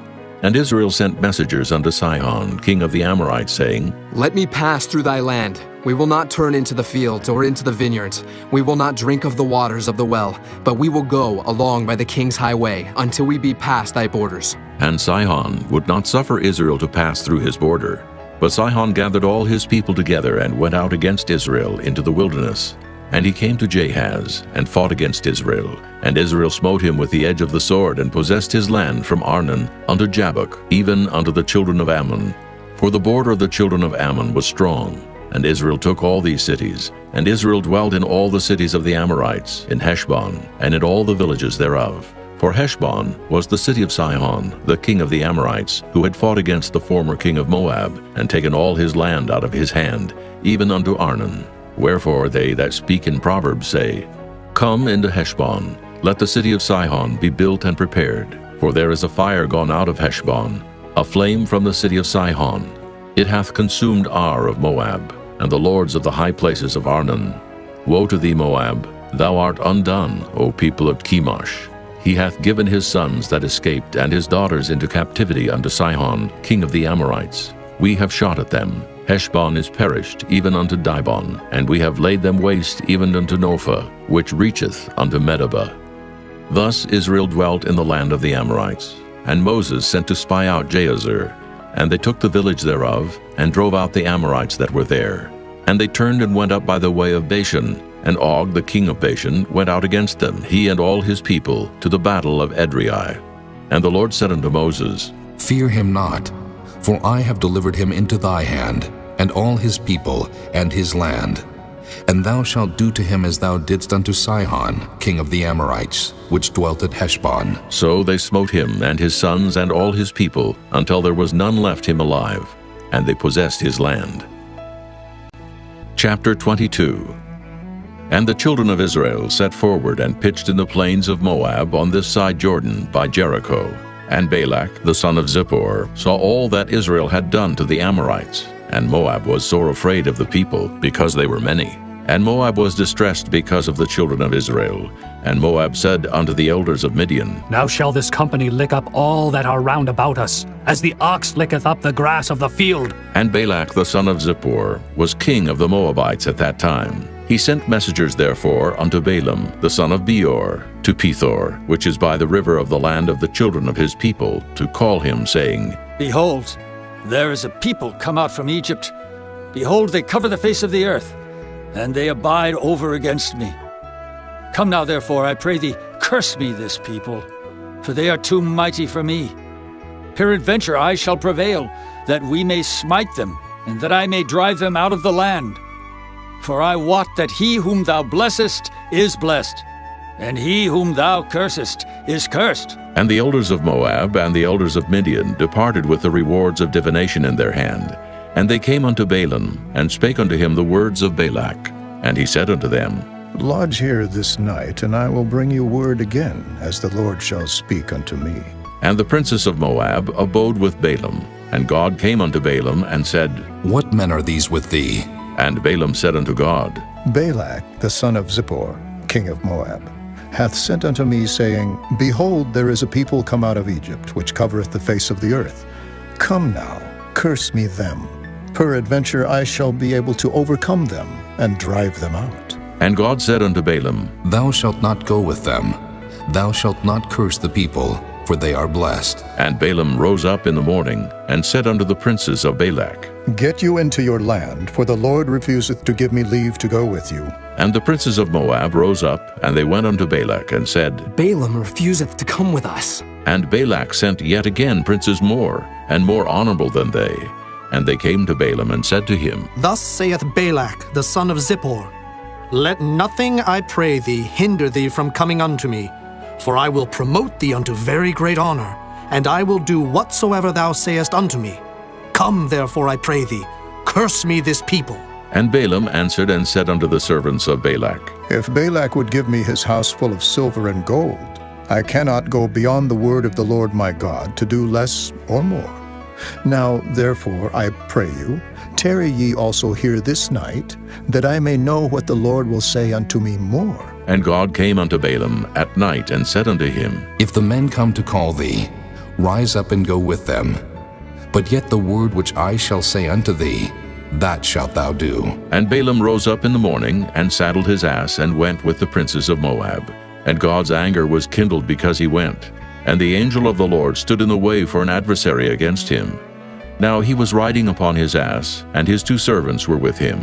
[SPEAKER 1] And Israel sent messengers unto Sihon, king of the Amorites, saying,
[SPEAKER 7] Let me pass through thy land. We will not turn into the fields or into the vineyards. We will not drink of the waters of the well, but we will go along by the king's highway until we be past thy borders.
[SPEAKER 1] And Sihon would not suffer Israel to pass through his border. But Sihon gathered all his people together and went out against Israel into the wilderness. And he came to Jahaz, and fought against Israel. And Israel smote him with the edge of the sword, and possessed his land from Arnon unto Jabbok, even unto the children of Ammon. For the border of the children of Ammon was strong. And Israel took all these cities. And Israel dwelt in all the cities of the Amorites, in Heshbon, and in all the villages thereof. For Heshbon was the city of Sihon, the king of the Amorites, who had fought against the former king of Moab, and taken all his land out of his hand, even unto Arnon. Wherefore they that speak in Proverbs say, Come into Heshbon, let the city of Sihon be built and prepared. For there is a fire gone out of Heshbon, a flame from the city of Sihon. It hath consumed Ar of Moab, and the lords of the high places of Arnon. Woe to thee, Moab! Thou art undone, O people of Chemosh. He hath given his sons that escaped and his daughters into captivity unto Sihon, king of the Amorites. We have shot at them. Heshbon is perished, even unto Dibon, and we have laid them waste even unto Nophah, which reacheth unto Medeba. Thus Israel dwelt in the land of the Amorites. And Moses sent to spy out Jahazer. And they took the village thereof, and drove out the Amorites that were there. And they turned and went up by the way of Bashan, and Og the king of Bashan went out against them, he and all his people, to the battle of Edrei. And the Lord said unto Moses,
[SPEAKER 2] Fear him not, for I have delivered him into thy hand, and all his people, and his land. And thou shalt do to him as thou didst unto Sihon, king of the Amorites, which dwelt at Heshbon.
[SPEAKER 1] So they smote him and his sons and all his people, until there was none left him alive, and they possessed his land. Chapter 22. And the children of Israel set forward and pitched in the plains of Moab on this side Jordan by Jericho. And Balak, the son of Zippor, saw all that Israel had done to the Amorites. And Moab was sore afraid of the people, because they were many. And Moab was distressed because of the children of Israel. And Moab said unto the elders of Midian,
[SPEAKER 13] Now shall this company lick up all that are round about us, as the ox licketh up the grass of the field.
[SPEAKER 1] And Balak the son of Zippor was king of the Moabites at that time. He sent messengers therefore unto Balaam the son of Beor to Pethor, which is by the river of the land of the children of his people, to call him, saying,
[SPEAKER 11] Behold, there is a people come out from Egypt. Behold, they cover the face of the earth, and they abide over against me. Come now, therefore, I pray thee, curse me this people, for they are too mighty for me. Peradventure I shall prevail, that we may smite them, and that I may drive them out of the land. For I wot that he whom thou blessest is blessed, and he whom thou cursest is cursed.
[SPEAKER 1] And the elders of Moab and the elders of Midian departed with the rewards of divination in their hand. And they came unto Balaam, and spake unto him the words of Balak. And he said unto them,
[SPEAKER 5] Lodge here this night, and I will bring you word again, as the Lord shall speak unto me.
[SPEAKER 1] And the princess of Moab abode with Balaam. And God came unto Balaam, and said,
[SPEAKER 2] What men are these with thee?
[SPEAKER 1] And Balaam said unto God,
[SPEAKER 5] Balak, the son of Zippor, king of Moab, hath sent unto me, saying, Behold, there is a people come out of Egypt, which covereth the face of the earth. Come now, curse me them. Peradventure I shall be able to overcome them, and drive them out.
[SPEAKER 1] And God said unto Balaam,
[SPEAKER 2] Thou shalt not go with them. Thou shalt not curse the people, for they are blessed.
[SPEAKER 1] And Balaam rose up in the morning, and said unto the princes of Balak,
[SPEAKER 5] Get you into your land, for the Lord refuseth to give me leave to go with you.
[SPEAKER 1] And the princes of Moab rose up, and they went unto Balak, and said,
[SPEAKER 7] Balaam refuseth to come with us.
[SPEAKER 1] And Balak sent yet again princes more, and more honorable than they. And they came to Balaam, and said to him,
[SPEAKER 14] Thus saith Balak, the son of Zippor, Let nothing, I pray thee, hinder thee from coming unto me, for I will promote thee unto very great honor, and I will do whatsoever thou sayest unto me. Come, therefore, I pray thee, curse me this people.
[SPEAKER 1] And Balaam answered and said unto the servants of Balak,
[SPEAKER 5] If Balak would give me his house full of silver and gold, I cannot go beyond the word of the Lord my God to do less or more. Now, therefore, I pray you, tarry ye also here this night, that I may know what the Lord will say unto me more.
[SPEAKER 1] And God came unto Balaam at night, and said unto him,
[SPEAKER 2] If the men come to call thee, rise up and go with them. But yet the word which I shall say unto thee, that shalt thou do.
[SPEAKER 1] And Balaam rose up in the morning, and saddled his ass, and went with the princes of Moab. And God's anger was kindled because he went. And the angel of the Lord stood in the way for an adversary against him. Now he was riding upon his ass, and his 2 servants were with him.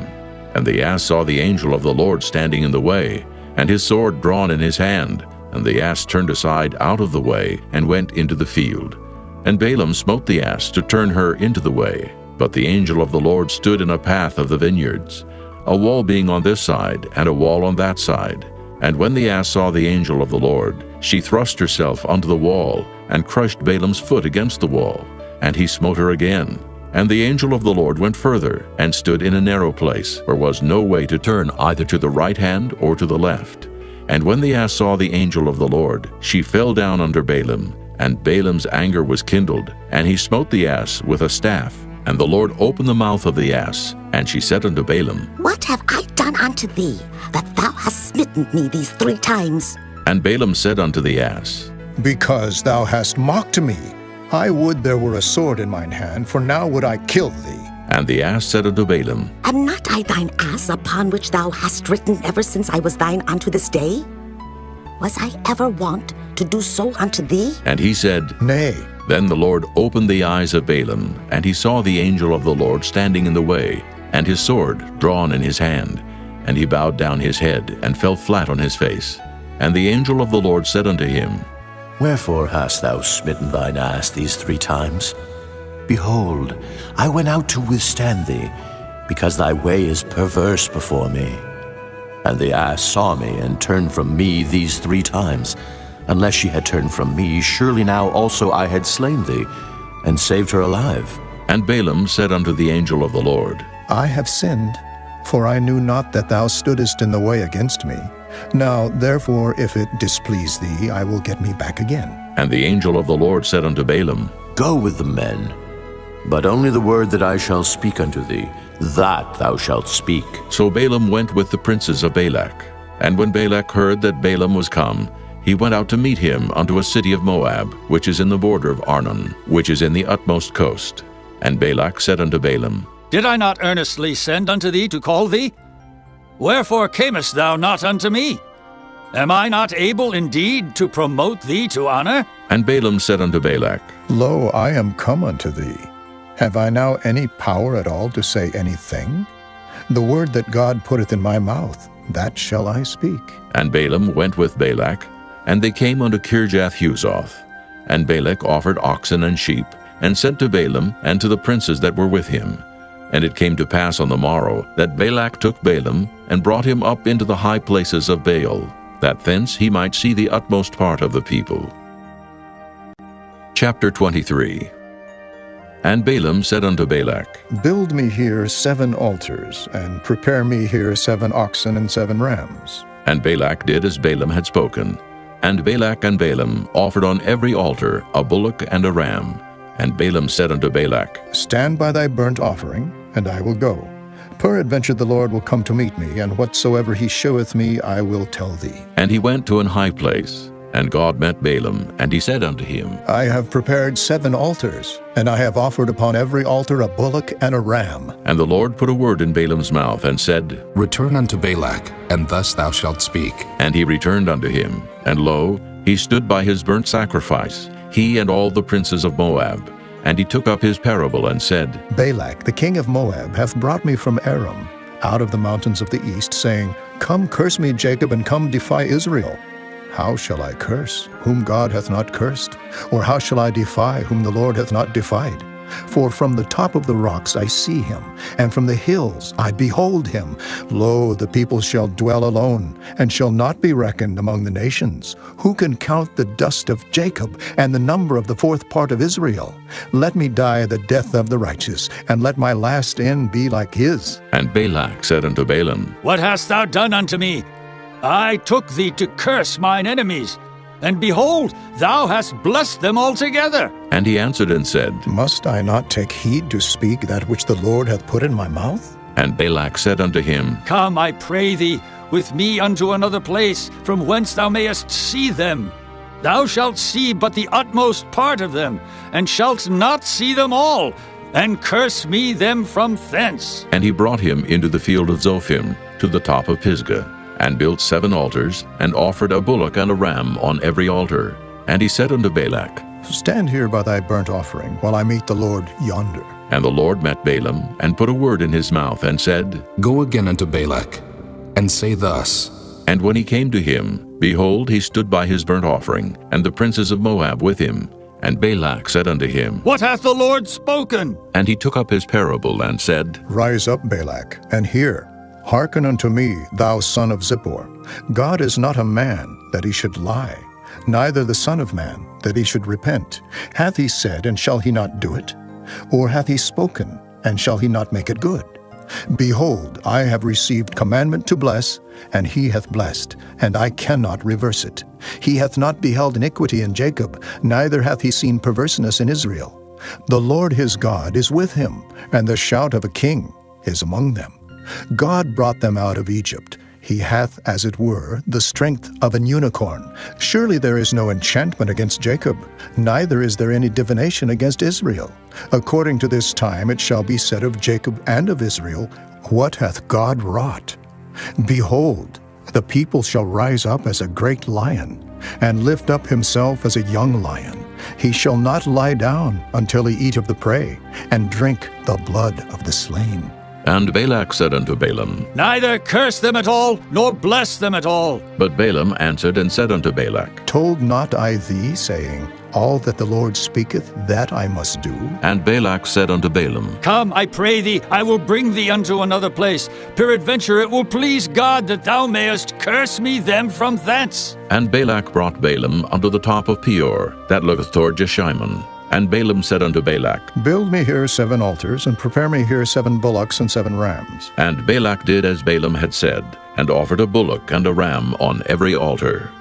[SPEAKER 1] And the ass saw the angel of the Lord standing in the way, and his sword drawn in his hand. And the ass turned aside out of the way, and went into the field. And Balaam smote the ass to turn her into the way. But the angel of the Lord stood in a path of the vineyards, a wall being on this side, and a wall on that side. And when the ass saw the angel of the Lord, she thrust herself unto the wall, and crushed Balaam's foot against the wall. And he smote her again. And the angel of the Lord went further, and stood in a narrow place, where was no way to turn either to the right hand or to the left. And when the ass saw the angel of the Lord, she fell down under Balaam. And Balaam's anger was kindled, and he smote the ass with a staff. And the Lord opened the mouth of the ass, and she said unto Balaam,
[SPEAKER 15] What have I done unto thee, that thou hast smitten me these 3 times?
[SPEAKER 1] And Balaam said unto the ass,
[SPEAKER 5] Because thou hast mocked me. I would there were a sword in mine hand, for now would I kill thee.
[SPEAKER 1] And the ass said unto Balaam,
[SPEAKER 15] Am not I thine ass, upon which thou hast ridden ever since I was thine unto this day? Was I ever wont to do so unto thee?
[SPEAKER 1] And he said,
[SPEAKER 5] Nay.
[SPEAKER 1] Then the Lord opened the eyes of Balaam, and he saw the angel of the Lord standing in the way, and his sword drawn in his hand. And he bowed down his head, and fell flat on his face. And the angel of the Lord said unto him,
[SPEAKER 16] Wherefore hast thou smitten thine ass these 3 times? Behold, I went out to withstand thee, because thy way is perverse before me. And the ass saw me, and turned from me these 3 times. Unless she had turned from me, surely now also I had slain thee, and saved her alive.
[SPEAKER 1] And Balaam said unto the angel of the Lord,
[SPEAKER 5] I have sinned, for I knew not that thou stoodest in the way against me. Now, therefore, if it displease thee, I will get me back again.
[SPEAKER 1] And the angel of the Lord said unto Balaam,
[SPEAKER 16] Go with the men, but only the word that I shall speak unto thee, that thou shalt speak.
[SPEAKER 1] So Balaam went with the princes of Balak. And when Balak heard that Balaam was come, he went out to meet him unto a city of Moab, which is in the border of Arnon, which is in the utmost coast. And Balak said unto Balaam,
[SPEAKER 11] Did I not earnestly send unto thee to call thee? Wherefore camest thou not unto me? Am I not able indeed to promote thee to honor?
[SPEAKER 1] And Balaam said unto Balak,
[SPEAKER 5] Lo, I am come unto thee. Have I now any power at all to say anything? The word that God putteth in my mouth, that shall I speak.
[SPEAKER 1] And Balaam went with Balak, and they came unto Kirjath-Huzoth. And Balak offered oxen and sheep, and sent to Balaam and to the princes that were with him. And it came to pass on the morrow that Balak took Balaam, and brought him up into the high places of Baal, that thence he might see the utmost part of the people. Chapter 23. And Balaam said unto Balak,
[SPEAKER 5] Build me here 7 altars, and prepare me here 7 oxen and 7 rams.
[SPEAKER 1] And Balak did as Balaam had spoken. And Balak and Balaam offered on every altar a bullock and a ram. And Balaam said unto Balak,
[SPEAKER 5] Stand by thy burnt offering, and I will go. Peradventure the Lord will come to meet me, and whatsoever he sheweth me I will tell thee.
[SPEAKER 1] And he went to an high place. And God met Balaam, and he said unto him,
[SPEAKER 5] I have prepared 7 altars, and I have offered upon every altar a bullock and a ram.
[SPEAKER 1] And the Lord put a word in Balaam's mouth, and said,
[SPEAKER 2] Return unto Balak, and thus thou shalt speak.
[SPEAKER 1] And he returned unto him, and lo, he stood by his burnt sacrifice, he and all the princes of Moab. And he took up his parable, and said,
[SPEAKER 5] Balak, the king of Moab, hath brought me from Aram, out of the mountains of the east, saying, Come curse me, Jacob, and come defy Israel. How shall I curse, whom God hath not cursed? Or how shall I defy, whom the Lord hath not defied? For from the top of the rocks I see him, and from the hills I behold him. Lo, the people shall dwell alone, and shall not be reckoned among the nations. Who can count the dust of Jacob, and the number of the 4th part of Israel? Let me die the death of the righteous, and let my last end be like his.
[SPEAKER 1] And Balak said unto Balaam,
[SPEAKER 11] What hast thou done unto me? I took thee to curse mine enemies, and behold, thou hast blessed them altogether.
[SPEAKER 1] And he answered and said,
[SPEAKER 5] Must I not take heed to speak that which the Lord hath put in my mouth?
[SPEAKER 1] And Balak said unto him,
[SPEAKER 11] Come, I pray thee, with me unto another place, from whence thou mayest see them. Thou shalt see but the utmost part of them, and shalt not see them all, and curse me them from thence.
[SPEAKER 1] And he brought him into the field of Zophim, to the top of Pisgah, and built 7 altars, and offered a bullock and a ram on every altar. And he said unto Balak,
[SPEAKER 5] Stand here by thy burnt offering, while I meet the Lord yonder.
[SPEAKER 1] And the Lord met Balaam, and put a word in his mouth, and said,
[SPEAKER 2] Go again unto Balak, and say thus.
[SPEAKER 1] And when he came to him, behold, he stood by his burnt offering, and the princes of Moab with him. And Balak said unto him,
[SPEAKER 11] What hath the Lord spoken?
[SPEAKER 1] And he took up his parable, and said,
[SPEAKER 5] Rise up, Balak, and hear. Hearken unto me, thou son of Zippor. God is not a man, that he should lie, neither the son of man, that he should repent. Hath he said, and shall he not do it? Or hath he spoken, and shall he not make it good? Behold, I have received commandment to bless, and he hath blessed, and I cannot reverse it. He hath not beheld iniquity in Jacob, neither hath he seen perverseness in Israel. The Lord his God is with him, and the shout of a king is among them. God brought them out of Egypt. He hath, as it were, the strength of an unicorn. Surely there is no enchantment against Jacob, neither is there any divination against Israel. According to this time it shall be said of Jacob and of Israel, What hath God wrought? Behold, the people shall rise up as a great lion, and lift up himself as a young lion. He shall not lie down until he eat of the prey, and drink the blood of the slain.
[SPEAKER 1] And Balak said unto Balaam,
[SPEAKER 11] Neither curse them at all, nor bless them at all.
[SPEAKER 1] But Balaam answered and said unto Balak,
[SPEAKER 5] Told not I thee, saying, All that the Lord speaketh, that I must do?
[SPEAKER 1] And Balak said unto Balaam,
[SPEAKER 11] Come, I pray thee, I will bring thee unto another place. Peradventure it will please God that thou mayest curse me them from thence.
[SPEAKER 1] And Balak brought Balaam unto the top of Peor, that looketh toward Jeshimon. And Balaam said unto Balak,
[SPEAKER 5] Build me here 7 altars, and prepare me here 7 bullocks and 7 rams.
[SPEAKER 1] And Balak did as Balaam had said, and offered a bullock and a ram on every altar.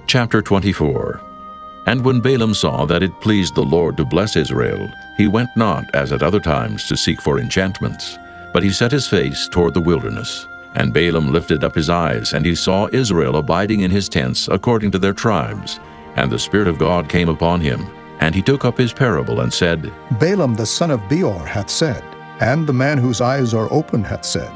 [SPEAKER 1] Chapter 24. And when Balaam saw that it pleased the Lord to bless Israel, he went not, as at other times, to seek for enchantments, but he set his face toward the wilderness. And Balaam lifted up his eyes, and he saw Israel abiding in his tents according to their tribes. And the Spirit of God came upon him, and he took up his parable and said,
[SPEAKER 5] Balaam the son of Beor hath said, and the man whose eyes are open hath said,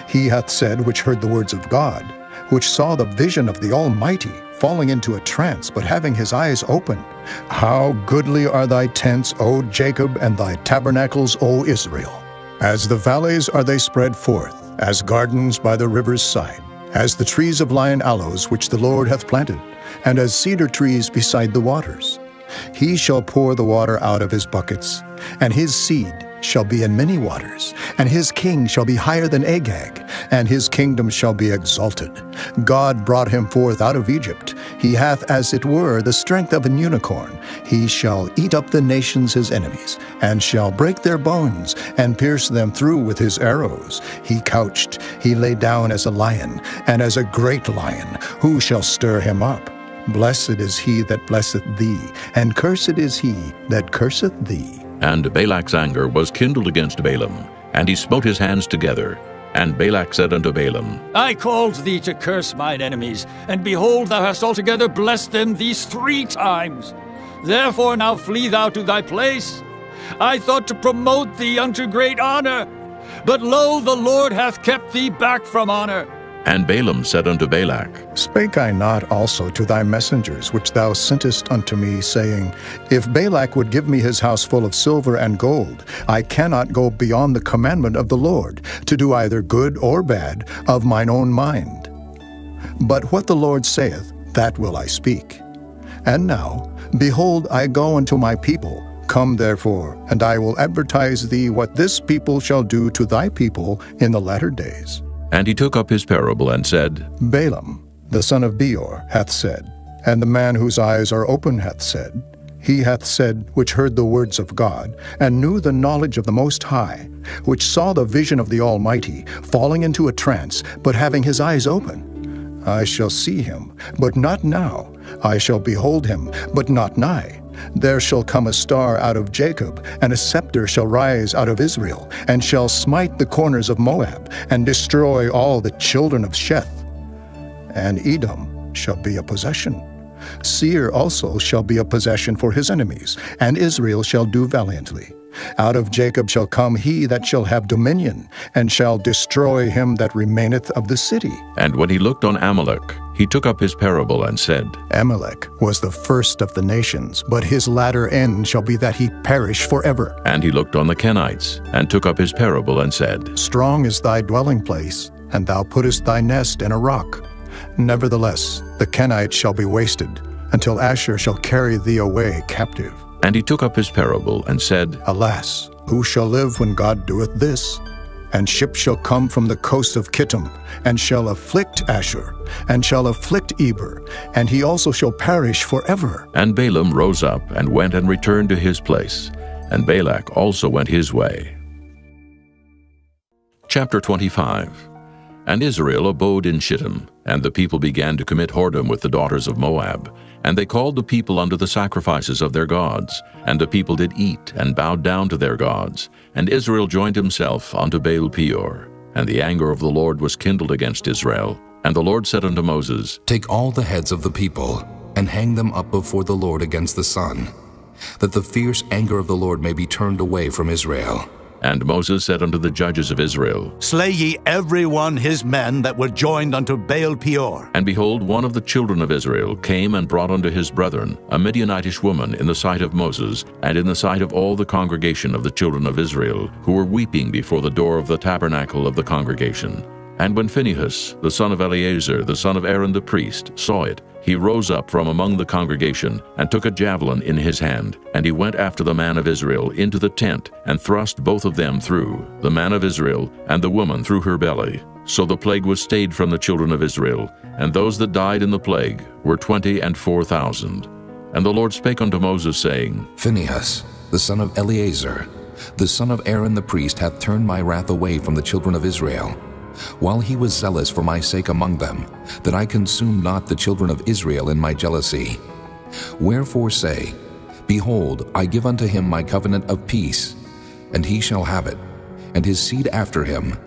[SPEAKER 5] He hath said which heard the words of God, which saw the vision of the Almighty, falling into a trance, but having his eyes open. How goodly are thy tents, O Jacob, and thy tabernacles, O Israel! As the valleys are they spread forth, as gardens by the river's side, as the trees of lion aloes which the Lord hath planted, and as cedar trees beside the waters. He shall pour the water out of his buckets, and his seed shall be in many waters, and his king shall be higher than Agag, and his kingdom shall be exalted. God brought him forth out of Egypt. He hath, as it were, the strength of an unicorn. He shall eat up the nations his enemies, and shall break their bones, and pierce them through with his arrows. He couched, he lay down as a lion, and as a great lion. Who shall stir him up? Blessed is he that blesseth thee, and cursed is he that curseth thee.
[SPEAKER 1] And Balak's anger was kindled against Balaam, and he smote his hands together. And Balak said unto Balaam,
[SPEAKER 11] I called thee to curse mine enemies, and behold, thou hast altogether blessed them these 3 times. Therefore now flee thou to thy place. I thought to promote thee unto great honor, but lo, the Lord hath kept thee back from honor.
[SPEAKER 1] And Balaam said unto Balak,
[SPEAKER 5] Spake I not also to thy messengers, which thou sentest unto me, saying, If Balak would give me his house full of silver and gold, I cannot go beyond the commandment of the Lord, to do either good or bad of mine own mind. But what the Lord saith, that will I speak. And now, behold, I go unto my people. Come therefore, and I will advertise thee what this people shall do to thy people in the latter days.
[SPEAKER 1] And he took up his parable and said,
[SPEAKER 5] Balaam, the son of Beor, hath said, and the man whose eyes are open hath said, He hath said, which heard the words of God, and knew the knowledge of the Most High, which saw the vision of the Almighty, falling into a trance, but having his eyes open. I shall see him, but not now. I shall behold him, but not nigh. There shall come a star out of Jacob, and a scepter shall rise out of Israel, and shall smite the corners of Moab, and destroy all the children of Sheth. And Edom shall be a possession. Seir also shall be a possession for his enemies, and Israel shall do valiantly. Out of Jacob shall come he that shall have dominion, and shall destroy him that remaineth of the city.
[SPEAKER 1] And when he looked on Amalek, he took up his parable and said,
[SPEAKER 5] Amalek was the first of the nations, but his latter end shall be that he perish forever.
[SPEAKER 1] And he looked on the Kenites, and took up his parable and said,
[SPEAKER 5] Strong is thy dwelling place, and thou puttest thy nest in a rock. Nevertheless, the Kenites shall be wasted, until Asher shall carry thee away captive.
[SPEAKER 1] And he took up his parable and said,
[SPEAKER 5] Alas, who shall live when God doeth this? And ships shall come from the coast of Kittim, and shall afflict Asher, and shall afflict Eber, and he also shall perish forever.
[SPEAKER 1] And Balaam rose up and went and returned to his place, and Balak also went his way. Chapter 25. And Israel abode in Shittim, and the people began to commit whoredom with the daughters of Moab. And they called the people unto the sacrifices of their gods. And the people did eat, and bowed down to their gods. And Israel joined himself unto Baal Peor. And the anger of the Lord was kindled against Israel. And the Lord said unto Moses,
[SPEAKER 2] Take all the heads of the people, and hang them up before the Lord against the sun, that the fierce anger of the Lord may be turned away from Israel.
[SPEAKER 1] And Moses said unto the judges of Israel,
[SPEAKER 4] Slay ye every one his men that were joined unto Baal Peor.
[SPEAKER 1] And behold, one of the children of Israel came and brought unto his brethren a Midianitish woman in the sight of Moses, and in the sight of all the congregation of the children of Israel, who were weeping before the door of the tabernacle of the congregation. And when Phinehas, the son of Eleazar, the son of Aaron the priest, saw it, he rose up from among the congregation, and took a javelin in his hand, and he went after the man of Israel into the tent, and thrust both of them through, the man of Israel and the woman through her belly. So the plague was stayed from the children of Israel, and those that died in the plague were 24,000. And the Lord spake unto Moses, saying,
[SPEAKER 2] Phinehas, the son of Eleazar, the son of Aaron the priest, hath turned my wrath away from the children of Israel, while he was zealous for my sake among them, that I consumed not the children of Israel in my jealousy. Wherefore say, Behold, I give unto him my covenant of peace, and he shall have it, and his seed after him,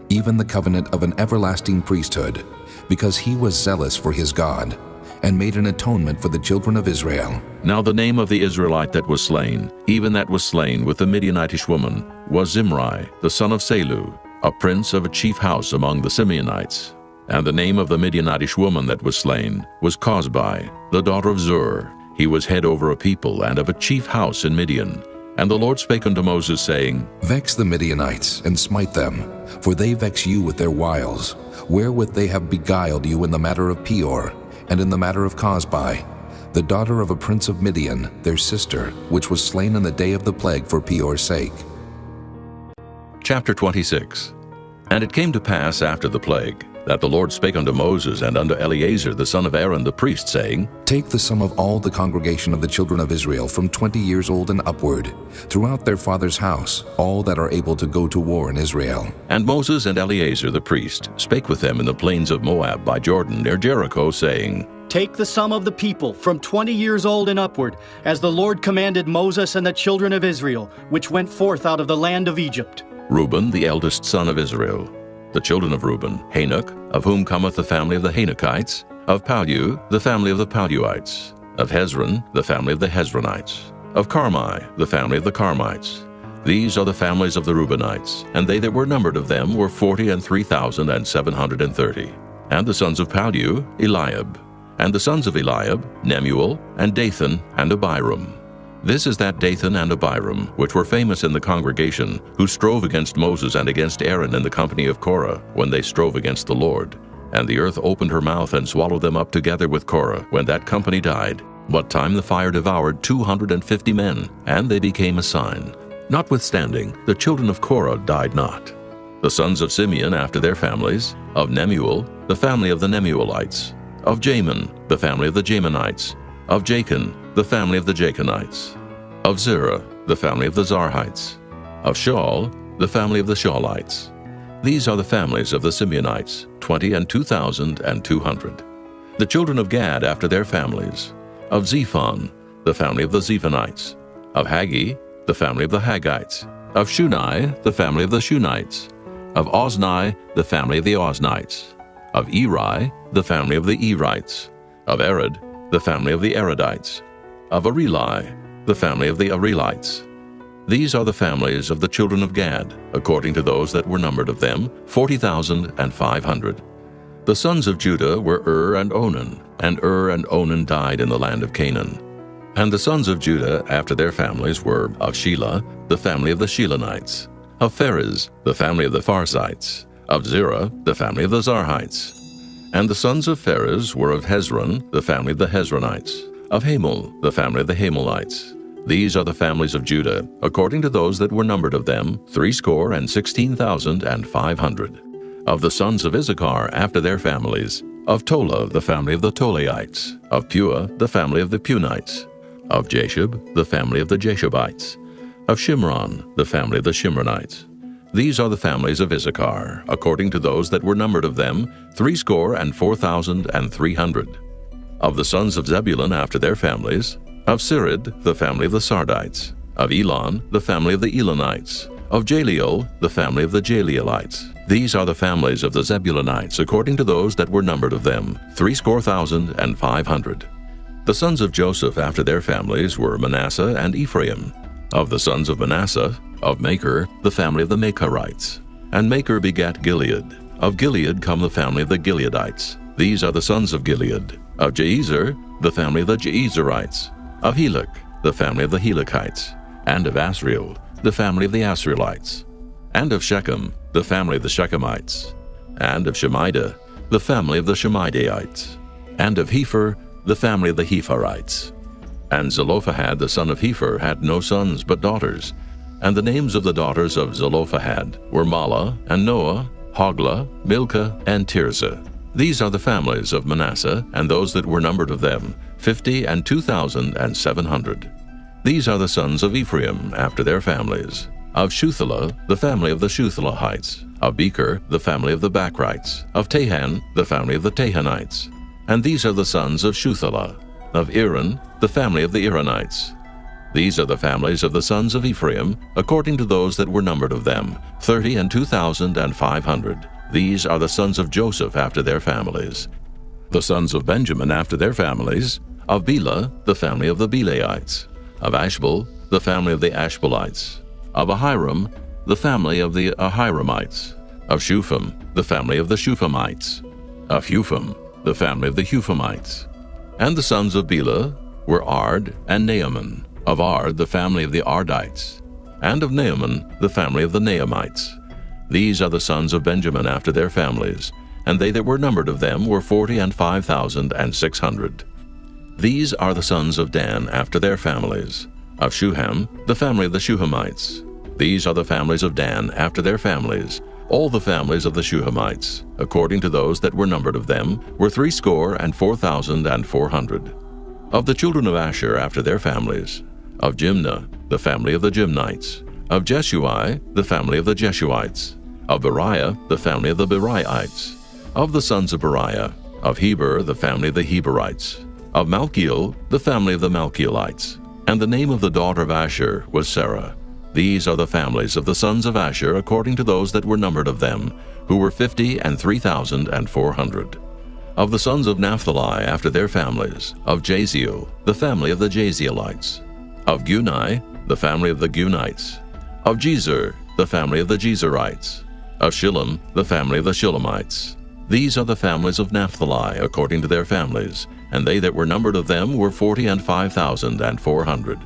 [SPEAKER 2] even the covenant of an everlasting priesthood, because he was zealous for his God, and made an atonement for the children of Israel.
[SPEAKER 1] Now the name of the Israelite that was slain, even that was slain with the Midianitish woman, was Zimri, the son of Salu, a prince of a chief house among the Simeonites. And the name of the Midianitish woman that was slain was Cosbi, the daughter of Zur. He was head over a people and of a chief house in Midian. And the Lord spake unto Moses, saying,
[SPEAKER 2] Vex the Midianites, and smite them, for they vex you with their wiles, wherewith they have beguiled you in the matter of Peor, and in the matter of Cosbi, the daughter of a prince of Midian, their sister, which was slain in the day of the plague for Peor's sake.
[SPEAKER 1] Chapter 26. And it came to pass after the plague, that the Lord spake unto Moses and unto Eleazar the son of Aaron the priest, saying,
[SPEAKER 2] Take the sum of all the congregation of the children of Israel from 20 years old and upward, throughout their father's house, all that are able to go to war in Israel.
[SPEAKER 1] And Moses and Eleazar the priest spake with them in the plains of Moab by Jordan near Jericho, saying,
[SPEAKER 3] Take the sum of the people from 20 years old and upward, as the Lord commanded Moses and the children of Israel, which went forth out of the land of Egypt.
[SPEAKER 1] Reuben, the eldest son of Israel. The children of Reuben, Hanok, of whom cometh the family of the Hanokites. Of Pallu, the family of the Palluites. Of Hezron, the family of the Hezronites. Of Carmi, the family of the Carmites. These are the families of the Reubenites, and they that were numbered of them were 43,730. And the sons of Pallu, Eliab. And the sons of Eliab, Nemuel, and Dathan, and Abiram. This is that Dathan and Abiram, which were famous in the congregation, who strove against Moses and against Aaron in the company of Korah, when they strove against the Lord. And the earth opened her mouth and swallowed them up together with Korah, when that company died, what time the fire devoured 250 men, and they became a sign. Notwithstanding, the children of Korah died not. The sons of Simeon after their families, of Nemuel, the family of the Nemuelites, of Jamin, the family of the Jaminites, of Jachin, the family of the Jachinites, of Zerah, the family of the Zarhites, of Shaul, the family of the Shaulites. These are the families of the Simeonites, 22,200. The children of Gad after their families, of Zephon, the family of the Zephonites, of Haggi, the family of the Haggites, of Shunai, the family of the Shunites, of Ozni, the family of the Oznites, of Eri, the family of the Erites, of Arad, the family of the Aradites, of Areli, the family of the Arelites. These are the families of the children of Gad, according to those that were numbered of them, 40,500. The sons of Judah were and Onan, and and Onan died in the land of Canaan. And the sons of Judah after their families were of Shelah, the family of the Shelonites, of Pharez, the family of the Pharzites, of Zerah, the family of the Zarhites. And the sons of Pharez were of Hezron, the family of the Hezronites, of Hamul, the family of the Hamulites. These are the families of Judah, according to those that were numbered of them, 16,500. Of the sons of Issachar after their families, of Tola, the family of the Tolaites, of Pua, the family of the Punites, of Jashub, the family of the Jashubites, of Shimron, the family of the Shimronites. These are the families of Issachar, according to those that were numbered of them, 64,300. Of the sons of Zebulun after their families, of Sirid, the family of the Sardites, of Elon, the family of the Elonites, of Jaleel, the family of the Jaleelites. These are the families of the Zebulunites, according to those that were numbered of them, 64,500. The sons of Joseph after their families were Manasseh and Ephraim. Of the sons of Manasseh, Of Machir, the family of the Machirites. And Machir begat Gilead. Of Gilead come the family of the Gileadites. These are the sons of Gilead. Of Jeezer, the family of the Jeezerites. Of Helek, the family of the Helekites. And of Asriel, the family of the Asrielites. And of Shechem, the family of the Shechemites. And of Shemida, the family of the Shemidaites. And of Hepher, the family of the Hepherites. And Zelophehad the son of Hepher had no sons but daughters. And the names of the daughters of Zelophehad were Mahlah, and Noah, Hoglah, Milcah, and Tirzah. These are the families of Manasseh, and those that were numbered of them, 50 and 2,700. These are the sons of Ephraim after their families. Of Shuthelah, the family of the Shuthelahites. Of Becher, the family of the Bachrites. Of Tahan, the family of the Tahanites. And these are the sons of Shuthelah. Of Iran, the family of the Iranites. These are the families of the sons of Ephraim, according to those that were numbered of them, 30 and 2,500. These are the sons of Joseph after their families. The sons of Benjamin after their families. Of Bela, the family of the Belaites. Of Ashbel, the family of the Ashbelites. Of Ahiram, the family of the Ahiramites. Of Shupham, the family of the Shuphamites. Of Hupham, the family of the Huphamites. And the sons of Bela were Ard and Naaman. Of Ard, the family of the Ardites. And of Naaman, the family of the Naamites. These are the sons of Benjamin after their families, and they that were numbered of them were 40 and 5,600. These are the sons of Dan after their families. Of Shuham, the family of the Shuhamites. These are the families of Dan after their families. All the families of the Shuhamites, according to those that were numbered of them, were 64,400. Of the children of Asher after their families. Of Jimnah, the family of the Jimnites. Of Jeshui, the family of the Jeshuites. Of Beriah, the family of the Beriaites. Of the sons of Beriah. Of Heber, the family of the Heberites. Of Malchiel, the family of the Malchielites. And the name of the daughter of Asher was Sarah. These are the families of the sons of Asher according to those that were numbered of them, who were 50 and 3,400. Of the sons of Naphtali after their families. Of Jaziel, the family of the Jazielites. Of Gunai, the family of the Gunites. Of Jezer, the family of the Jezerites. Of Shillem, the family of the Shillemites. These are the families of Naphtali according to their families, and they that were numbered of them were 40 and 5,400.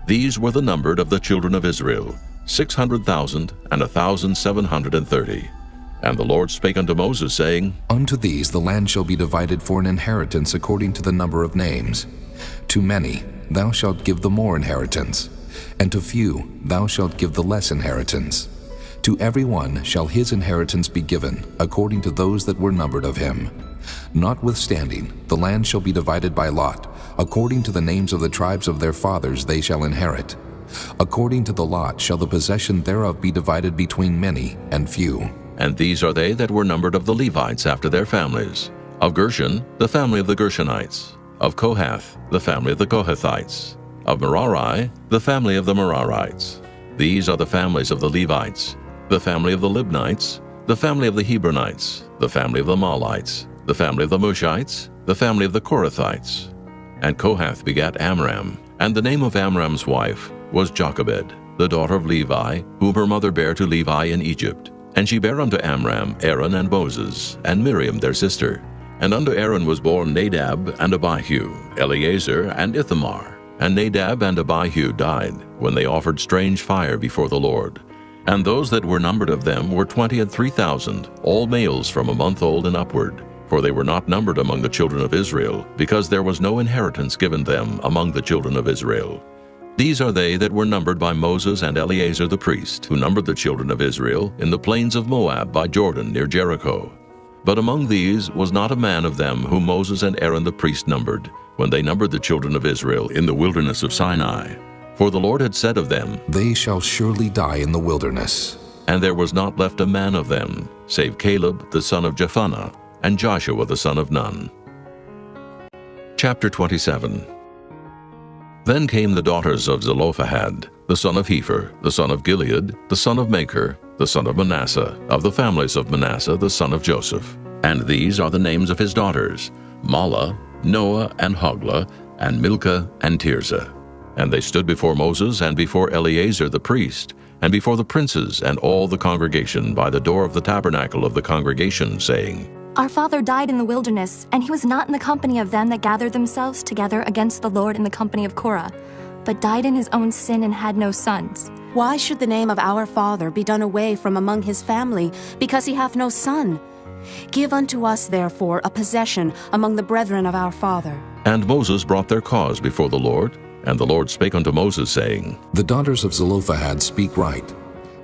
[SPEAKER 1] These were the numbered of the children of Israel, 600,000 and 1,730. And the Lord spake unto Moses, saying,
[SPEAKER 2] Unto these the land shall be divided for an inheritance according to the number of names. To many thou shalt give the more inheritance, and to few thou shalt give the less inheritance. To every one shall his inheritance be given, according to those that were numbered of him. Notwithstanding, the land shall be divided by lot, according to the names of the tribes of their fathers they shall inherit. According to the lot shall the possession thereof be divided between many and few.
[SPEAKER 1] And these are they that were numbered of the Levites after their families. Of Gershon, the family of the Gershonites. Of Kohath, the family of the Kohathites. Of Merari, the family of the Merarites. These are the families of the Levites. The family of the Libnites, the family of the Hebronites, the family of the Mahlites, the family of the Mushites, the family of the Korathites. And Kohath begat Amram, and the name of Amram's wife was Jochebed, the daughter of Levi, whom her mother bare to Levi in Egypt. And she bare unto Amram Aaron and Moses, and Miriam their sister. And unto Aaron was born Nadab and Abihu, Eleazar and Ithamar. And Nadab and Abihu died, when they offered strange fire before the Lord. And those that were numbered of them were 23,000, all males from a month old and upward. For they were not numbered among the children of Israel, because there was no inheritance given them among the children of Israel. These are they that were numbered by Moses and Eleazar the priest, who numbered the children of Israel in the plains of Moab by Jordan near Jericho. But among these was not a man of them whom Moses and Aaron the priest numbered, when they numbered the children of Israel in the wilderness of Sinai. For the Lord had said of them,
[SPEAKER 2] They shall surely die in the wilderness.
[SPEAKER 1] And there was not left a man of them, save Caleb the son of Jephunneh, and Joshua the son of Nun. Chapter 27. Then came the daughters of Zelophehad, the son of Hepher, the son of Gilead, the son of Machir, the son of Manasseh, of the families of Manasseh, the son of Joseph. And these are the names of his daughters, Mahlah, Noah, and Hoglah, and Milcah, and Tirzah. And they stood before Moses and before Eleazar the priest, and before the princes and all the congregation by the door of the tabernacle of the congregation, saying,
[SPEAKER 17] Our father died in the wilderness, and he was not in the company of them that gathered themselves together against the Lord in the company of Korah, but died in his own sin and had no sons.
[SPEAKER 18] Why should the name of our father be done away from among his family, because he hath no son? Give unto us, therefore, a possession among the brethren of our father.
[SPEAKER 1] And Moses brought their cause before the Lord, and the Lord spake unto Moses, saying,
[SPEAKER 2] The daughters of Zelophehad speak right.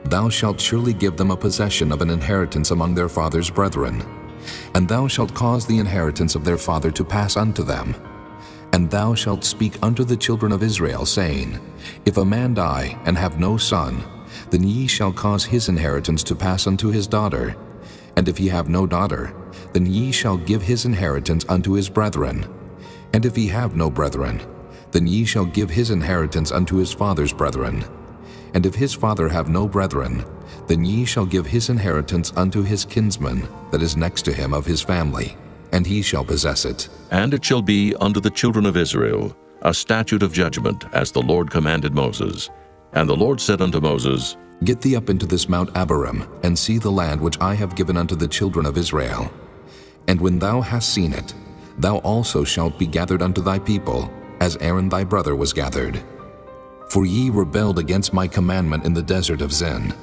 [SPEAKER 2] Thou shalt surely give them a possession of an inheritance among their father's brethren. And thou shalt cause the inheritance of their father to pass unto them. And thou shalt speak unto the children of Israel, saying, If a man die and have no son, then ye shall cause his inheritance to pass unto his daughter. And if he have no daughter, then ye shall give his inheritance unto his brethren. And if he have no brethren, then ye shall give his inheritance unto his father's brethren. And if his father have no brethren, then ye shall give his inheritance unto his kinsman that is next to him of his family, and he shall possess it.
[SPEAKER 1] And it shall be unto the children of Israel a statute of judgment, as the Lord commanded Moses. And the Lord said unto Moses,
[SPEAKER 2] Get thee up into this Mount Abarim, and see the land which I have given unto the children of Israel. And when thou hast seen it, thou also shalt be gathered unto thy people, as Aaron thy brother was gathered. For ye rebelled against my commandment in the desert of Zin,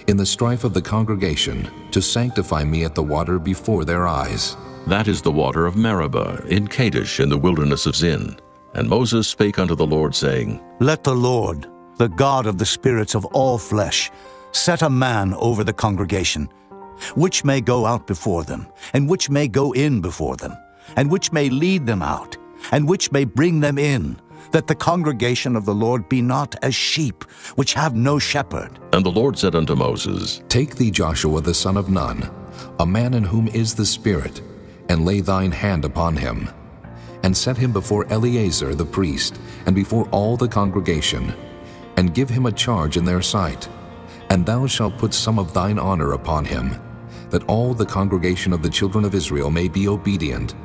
[SPEAKER 2] in the strife of the congregation, to sanctify me at the water before their eyes.
[SPEAKER 1] That is the water of Meribah, in Kadesh, in the wilderness of Zin. And Moses spake unto the Lord, saying,
[SPEAKER 4] Let the Lord, the God of the spirits of all flesh, set a man over the congregation, which may go out before them, and which may go in before them, and which may lead them out, and which may bring them in, that the congregation of the Lord be not as sheep, which have no shepherd.
[SPEAKER 1] And the Lord said unto Moses,
[SPEAKER 2] Take thee Joshua the son of Nun, a man in whom is the Spirit, and lay thine hand upon him, and set him before Eleazar the priest, and before all the congregation, and give him a charge in their sight. And thou shalt put some of thine honor upon him, that all the congregation of the children of Israel may be obedient.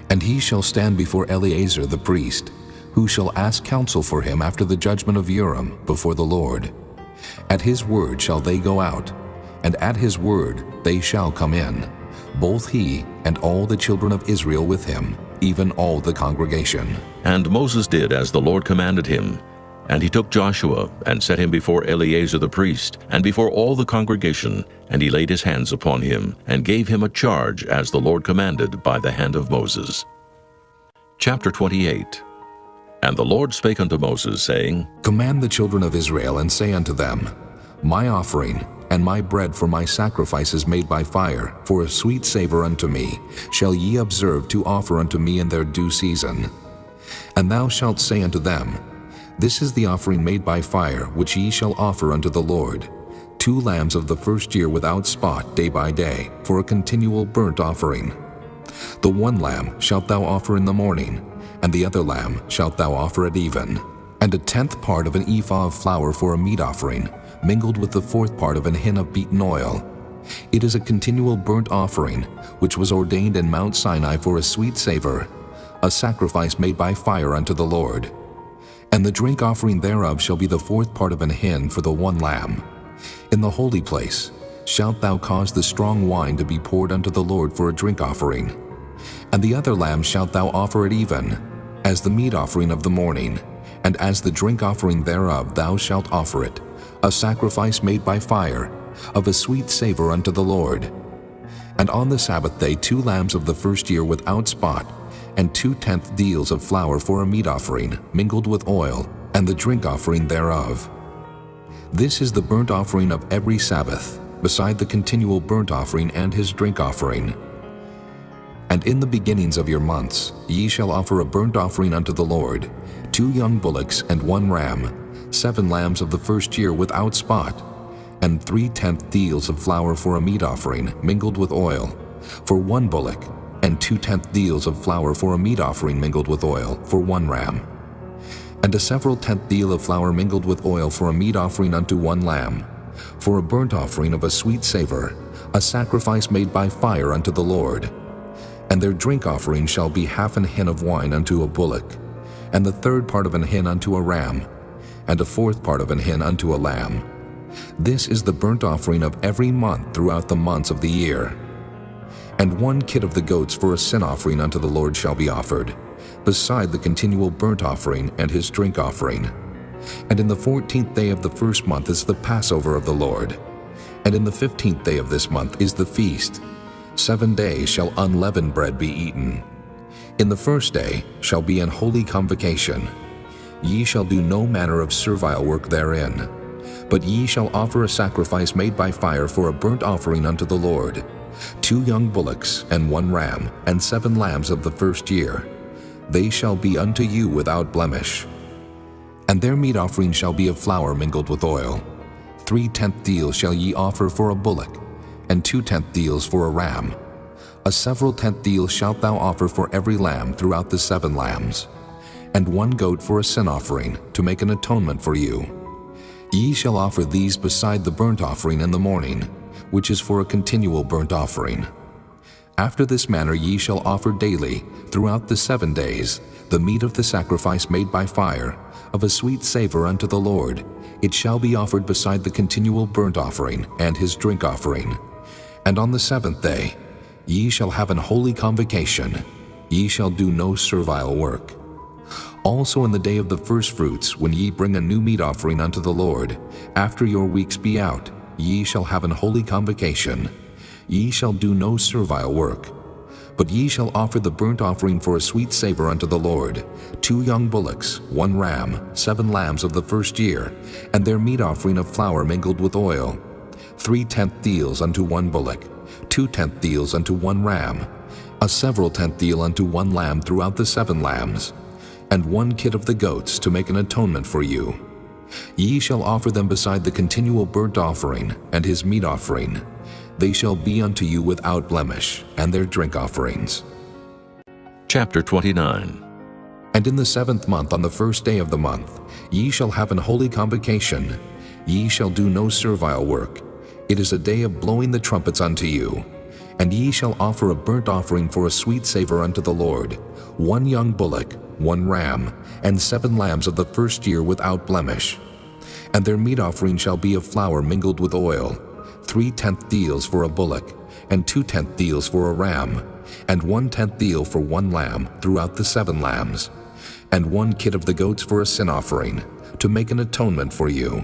[SPEAKER 2] And he shall stand before Eleazar the priest, who shall ask counsel for him after the judgment of Urim before the Lord. At his word shall they go out, and at his word they shall come in, both he and all the children of Israel with him, even all the congregation.
[SPEAKER 1] And Moses did as the Lord commanded him. And he took Joshua, and set him before Eleazar the priest, and before all the congregation, and he laid his hands upon him, and gave him a charge as the Lord commanded by the hand of Moses. Chapter 28. And the Lord spake unto Moses, saying,
[SPEAKER 2] Command the children of Israel, and say unto them, My offering and my bread for my sacrifices made by fire, for a sweet savor unto me, shall ye observe to offer unto me in their due season. And thou shalt say unto them, This is the offering made by fire, which ye shall offer unto the Lord, 2 lambs of the first year without spot day by day, for a continual burnt offering. The 1 lamb shalt thou offer in the morning, and the other lamb shalt thou offer at even. And a 10th part of an ephah of flour for a meat offering, mingled with the 4th part of an hin of beaten oil. It is a continual burnt offering, which was ordained in Mount Sinai for a sweet savor, a sacrifice made by fire unto the Lord. And the drink offering thereof shall be the 4th part of an hin for the 1 lamb. In the holy place shalt thou cause the strong wine to be poured unto the Lord for a drink offering. And the other lamb shalt thou offer at even, as the meat offering of the morning, and as the drink offering thereof thou shalt offer it, a sacrifice made by fire, of a sweet savor unto the Lord. And on the Sabbath day 2 lambs of the first year without spot, and 2/10 deals of flour for a meat offering, mingled with oil, and the drink offering thereof. This is the burnt offering of every Sabbath, beside the continual burnt offering and his drink offering. And in the beginnings of your months ye shall offer a burnt offering unto the Lord, 2 young bullocks and 1 ram, 7 lambs of the first year without spot, and 3/10 deals of flour for a meat offering, mingled with oil, for 1 bullock, and 2/10 deals of flour for a meat offering mingled with oil, for 1 ram. And a several 10th deal of flour mingled with oil for a meat offering unto 1 lamb, for a burnt offering of a sweet savor, a sacrifice made by fire unto the Lord. And their drink offering shall be 1/2 an hin of wine unto a bullock, and the 3rd part of an hin unto a ram, and a 4th part of an hin unto a lamb. This is the burnt offering of every month throughout the months of the year. And 1 kid of the goats for a sin offering unto the Lord shall be offered, beside the continual burnt offering and his drink offering. And in the 14th day of the first month is the Passover of the Lord. And in the 15th day of this month is the feast. 7 days shall unleavened bread be eaten. In the first day shall be an holy convocation. Ye shall do no manner of servile work therein. But ye shall offer a sacrifice made by fire for a burnt offering unto the Lord, 2 young bullocks and 1 ram, and 7 lambs of the first year. They shall be unto you without blemish. And their meat offering shall be of flour mingled with oil. 3/10 deals shall ye offer for a bullock, and 2/10 deals for a ram. A several 10th deal shalt thou offer for every lamb throughout the 7 lambs, and 1 goat for a sin offering, to make an atonement for you. Ye shall offer these beside the burnt offering in the morning, which is for a continual burnt offering. After this manner ye shall offer daily, throughout the 7 days, the meat of the sacrifice made by fire, of a sweet savor unto the Lord. It shall be offered beside the continual burnt offering and his drink offering. And on the 7th day ye shall have an holy convocation. Ye shall do no servile work. Also in the day of the firstfruits, when ye bring a new meat offering unto the Lord, after your weeks be out, ye shall have an holy convocation. Ye shall do no servile work. But ye shall offer the burnt offering for a sweet savor unto the Lord, 2 young bullocks, 1 ram, 7 lambs of the first year, and their meat offering of flour mingled with oil, 3/10 deals unto 1 bullock, 2/10 deals unto 1 ram, a several 10th deal unto 1 lamb throughout the 7 lambs, and 1 kid of the goats to make an atonement for you. Ye shall offer them beside the continual burnt offering and his meat offering. They shall be unto you without blemish, and their drink offerings.
[SPEAKER 1] Chapter 29.
[SPEAKER 2] And in the 7th month, on the 1st day of the month, ye shall have an holy convocation. Ye shall do no servile work. It is a day of blowing the trumpets unto you. And ye shall offer a burnt offering for a sweet savor unto the Lord, 1 young bullock, 1 ram, and 7 lambs of the first year without blemish. And their meat offering shall be of flour mingled with oil, 3/10 deals for a bullock, and 2/10 deals for a ram, and 1/10 deal for 1 lamb throughout the 7 lambs, and 1 kid of the goats for a sin offering, to make an atonement for you,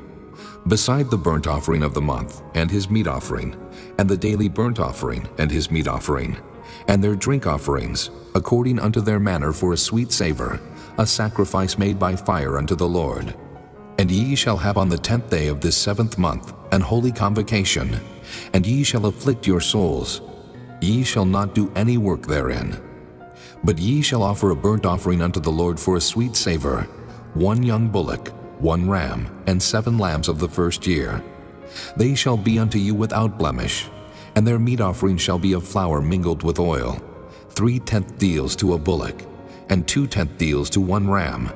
[SPEAKER 2] beside the burnt offering of the month, and his meat offering, and the daily burnt offering, and his meat offering, and their drink offerings, according unto their manner for a sweet savor, a sacrifice made by fire unto the Lord. And ye shall have on the 10th day of this 7th month an holy convocation, and ye shall afflict your souls. Ye shall not do any work therein. But ye shall offer a burnt offering unto the Lord for a sweet savor, 1 young bullock, 1 ram, and 7 lambs of the first year. They shall be unto you without blemish, and their meat offering shall be of flour mingled with oil, 3/10 deals to a bullock, and 2/10 deals to 1 ram,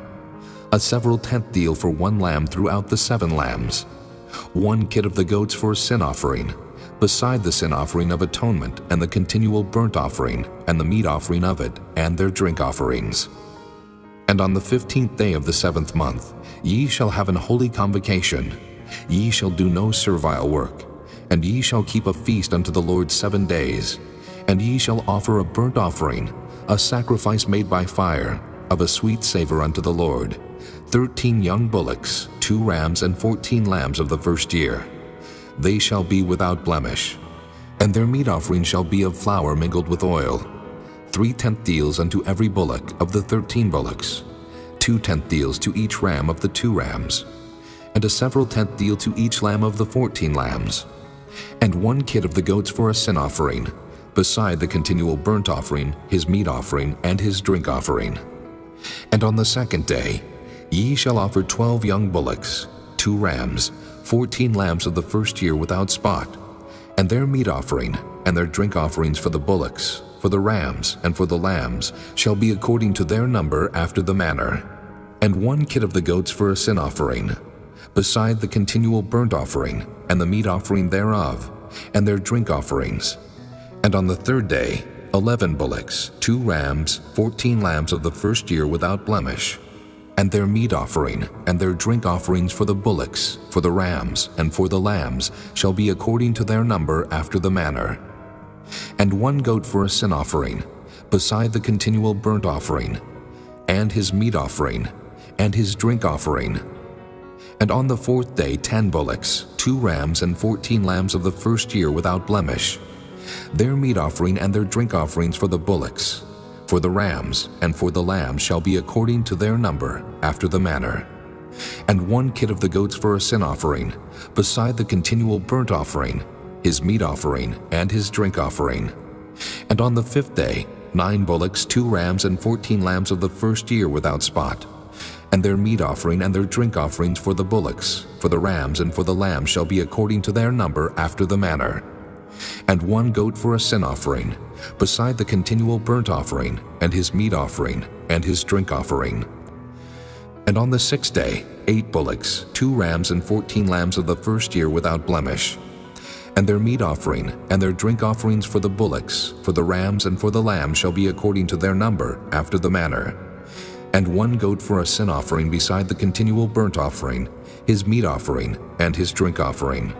[SPEAKER 2] a several 10th deal for 1 lamb throughout the 7 lambs, 1 kid of the goats for a sin offering, beside the sin offering of atonement and the continual burnt offering and the meat offering of it and their drink offerings. And on the 15th day of the 7th month ye shall have an holy convocation. Ye shall do no servile work, and ye shall keep a feast unto the Lord 7 days, and ye shall offer a burnt offering, a sacrifice made by fire, of a sweet savor unto the Lord, 13 young bullocks, 2 rams, and 14 lambs of the first year. They shall be without blemish. And their meat offering shall be of flour mingled with oil, 3/10 deals unto every bullock of the 13 bullocks, 2/10 deals to each ram of the 2 rams, and a several 10th deal to each lamb of the 14 lambs, and 1 kid of the goats for a sin offering, beside the continual burnt offering, his meat offering, and his drink offering. And on the 2nd day ye shall offer 12 young bullocks, 2 rams, 14 lambs of the first year without spot, and their meat offering and their drink offerings for the bullocks, for the rams, and for the lambs shall be according to their number after the manner, and 1 kid of the goats for a sin offering, beside the continual burnt offering and the meat offering thereof, and their drink offerings. And on the 3rd day 11 bullocks, 2 rams, 14 lambs of the first year without blemish, And their meat offering and their drink offerings for the bullocks, for the rams, and for the lambs shall be according to their number after the manner. And 1 goat for a sin offering, beside the continual burnt offering, and his meat offering, and his drink offering. And on the 4th day 10 bullocks, 2 rams, and 14 lambs of the first year without blemish. Their meat offering and their drink offerings for the bullocks, for the rams, and for the lambs shall be according to their number, after the manner. And 1 kid of the goats for a sin offering, beside the continual burnt offering, his meat offering, and his drink offering. And on the 5th day 9 bullocks, 2 rams, and 14 lambs of the first year without spot. And their meat offering and their drink offerings for the bullocks, for the rams, and for the lambs shall be according to their number, after the manner. And 1 goat for a sin offering, beside the continual burnt offering, and his meat offering, and his drink offering. And on the 6th day 8 bullocks, 2 rams, and 14 lambs of the first year without blemish. And their meat offering and their drink offerings for the bullocks, for the rams, and for the lambs shall be according to their number, after the manner. And 1 goat for a sin offering beside the continual burnt offering, his meat offering, and his drink offering.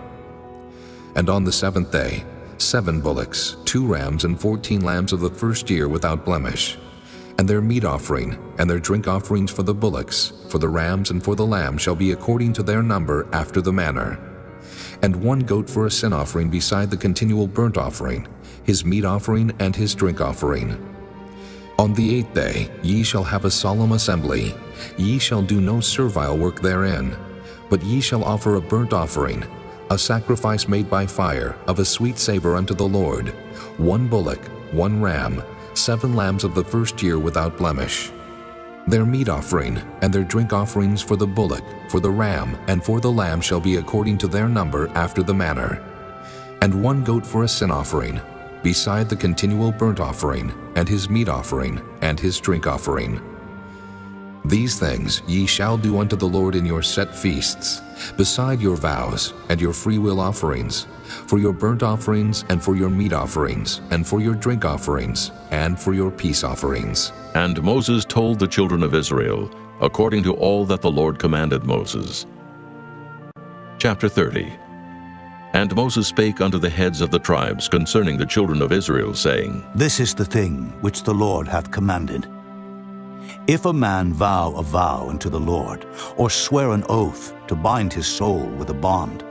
[SPEAKER 2] And on the 7th day 7 bullocks, 2 rams, and 14 lambs of the first year without blemish. And their meat offering and their drink offerings for the bullocks, for the rams, and for the lambs shall be according to their number, after the manner. And 1 goat for a sin offering beside the continual burnt offering, his meat offering, and his drink offering. On the 8th day ye shall have a solemn assembly. Ye shall do no servile work therein, but ye shall offer a burnt offering, a sacrifice made by fire, of a sweet savor unto the Lord, 1 bullock, 1 ram, 7 lambs of the first year without blemish. Their meat offering and their drink offerings for the bullock, for the ram, and for the lamb shall be according to their number, after the manner. And 1 goat for a sin offering, beside the continual burnt offering, and his meat offering, and his drink offering. These things ye shall do unto the Lord in your set feasts, beside your vows and your freewill offerings, for your burnt offerings, and for your meat offerings, and for your drink offerings, and for your peace offerings.
[SPEAKER 1] And Moses told the children of Israel, according to all that the Lord commanded Moses. Chapter 30. And Moses spake unto the heads of the tribes concerning the children of Israel, saying,
[SPEAKER 4] This is the thing which the Lord hath commanded. If a man vow a vow unto the Lord, or swear an oath to bind his soul with a bond,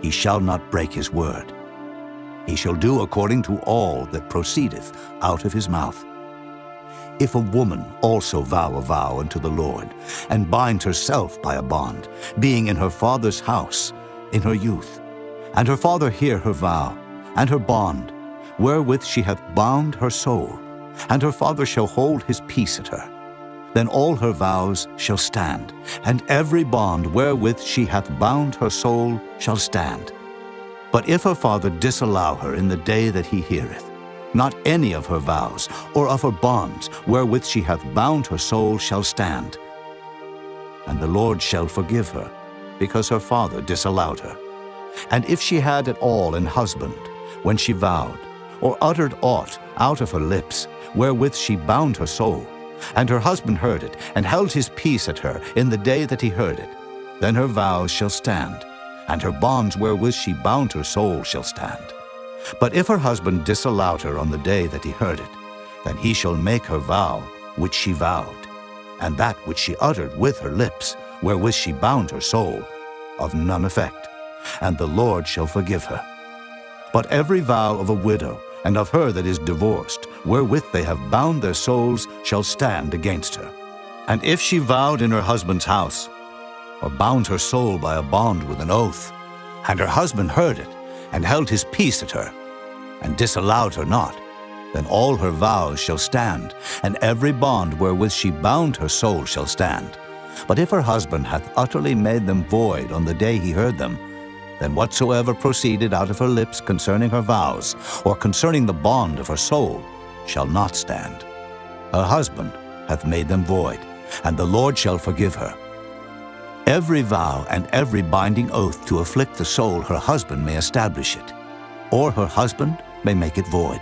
[SPEAKER 4] he shall not break his word. He shall do according to all that proceedeth out of his mouth. If a woman also vow a vow unto the Lord, and bind herself by a bond, being in her father's house in her youth, and her father hear her vow, and her bond, wherewith she hath bound her soul, and her father shall hold his peace at her, then all her vows shall stand, and every bond wherewith she hath bound her soul shall stand. But if her father disallow her in the day that he heareth, not any of her vows or of her bonds wherewith she hath bound her soul shall stand. And the Lord shall forgive her, because her father disallowed her. And if she had at all an husband, when she vowed, or uttered aught out of her lips, wherewith she bound her soul, and her husband heard it, and held his peace at her in the day that he heard it, then her vows shall stand, and her bonds wherewith she bound her soul shall stand. But if her husband disallowed her on the day that he heard it, then he shall make her vow which she vowed, and that which she uttered with her lips, wherewith she bound her soul, of none effect, and the Lord shall forgive her. But every vow of a widow, and of her that is divorced, wherewith they have bound their souls, shall stand against her. And if she vowed in her husband's house, or bound her soul by a bond with an oath, and her husband heard it, and held his peace at her, and disallowed her not, then all her vows shall stand, and every bond wherewith she bound her soul shall stand. But if her husband hath utterly made them void on the day he heard them, then whatsoever proceeded out of her lips concerning her vows, or concerning the bond of her soul, shall not stand. Her husband hath made them void, and the Lord shall forgive her. Every vow and every binding oath to afflict the soul her husband may establish it, or her husband may make it void.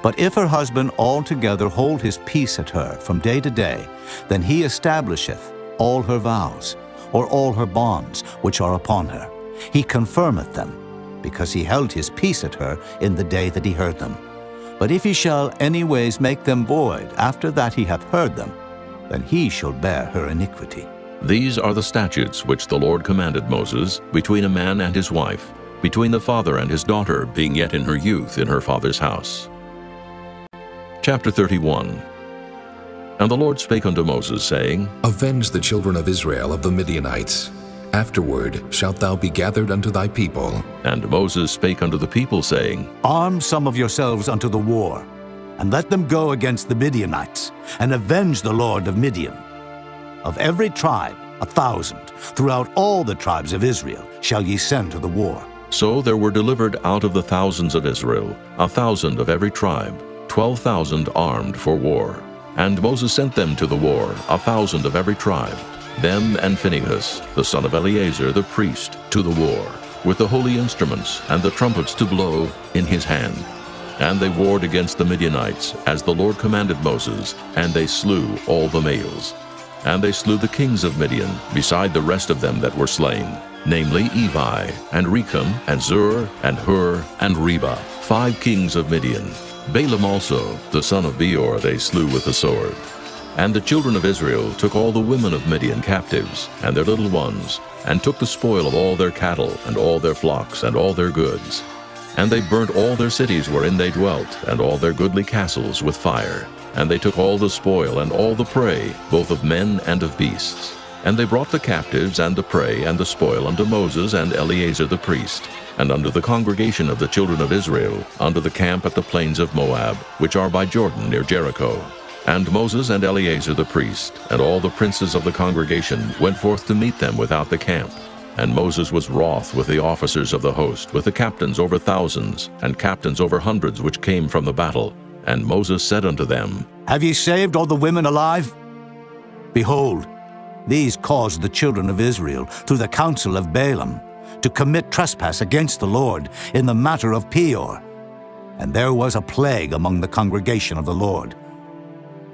[SPEAKER 4] But if her husband altogether hold his peace at her from day to day, then he establisheth all her vows, or all her bonds which are upon her. He confirmeth them, because he held his peace at her in the day that he heard them. But if he shall any ways make them void after that he hath heard them, then he shall bear her iniquity.
[SPEAKER 1] These are the statutes which the Lord commanded Moses between a man and his wife, between the father and his daughter, being yet in her youth in her father's house. Chapter 31. And the Lord spake unto Moses, saying,
[SPEAKER 2] Avenge the children of Israel of the Midianites. Afterward shalt thou be gathered unto thy people.
[SPEAKER 1] And Moses spake unto the people, saying,
[SPEAKER 4] Arm some of yourselves unto the war, and let them go against the Midianites, and avenge the Lord of Midian. Of every tribe 1,000, throughout all the tribes of Israel, shall ye send to the war.
[SPEAKER 1] So there were delivered out of the thousands of Israel 1,000 of every tribe, 12,000 armed for war. And Moses sent them to the war, 1,000 of every tribe, them and Phinehas, the son of Eleazar the priest, to the war, with the holy instruments and the trumpets to blow in his hand. And they warred against the Midianites, as the Lord commanded Moses, and they slew all the males. And they slew the kings of Midian, beside the rest of them that were slain, namely Evi, and Rechem, and Zur, and Hur, and Reba, 5 kings of Midian. Balaam also, the son of Beor, they slew with the sword. And the children of Israel took all the women of Midian captives, and their little ones, and took the spoil of all their cattle, and all their flocks, and all their goods. And they burnt all their cities wherein they dwelt, and all their goodly castles with fire. And they took all the spoil, and all the prey, both of men and of beasts. And they brought the captives, and the prey, and the spoil unto Moses and Eleazar the priest, and unto the congregation of the children of Israel, unto the camp at the plains of Moab, which are by Jordan near Jericho. And Moses and Eleazar the priest, and all the princes of the congregation, went forth to meet them without the camp. And Moses was wroth with the officers of the host, with the captains over thousands, and captains over hundreds which came from the battle. And Moses said unto them,
[SPEAKER 4] Have ye saved all the women alive? Behold, these caused the children of Israel, through the counsel of Balaam, to commit trespass against the Lord in the matter of Peor. And there was a plague among the congregation of the Lord.